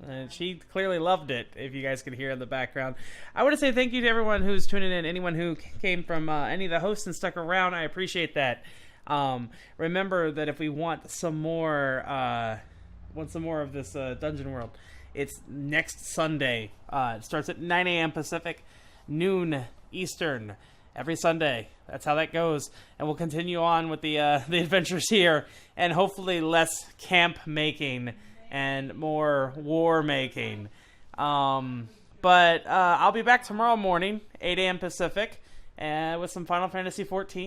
And she clearly loved it, if you guys could hear in the background. I want to say thank you to everyone who's tuning in, anyone who came from any of the hosts and stuck around. I appreciate that. Remember that if we want some more of this Dungeon World, it's next Sunday. It starts at 9 a.m. Pacific, noon Eastern, every Sunday. That's how that goes. And we'll continue on with the adventures here, and hopefully less camp making and more war making. But I'll be back tomorrow morning, 8 a.m. Pacific, with some Final Fantasy XIV.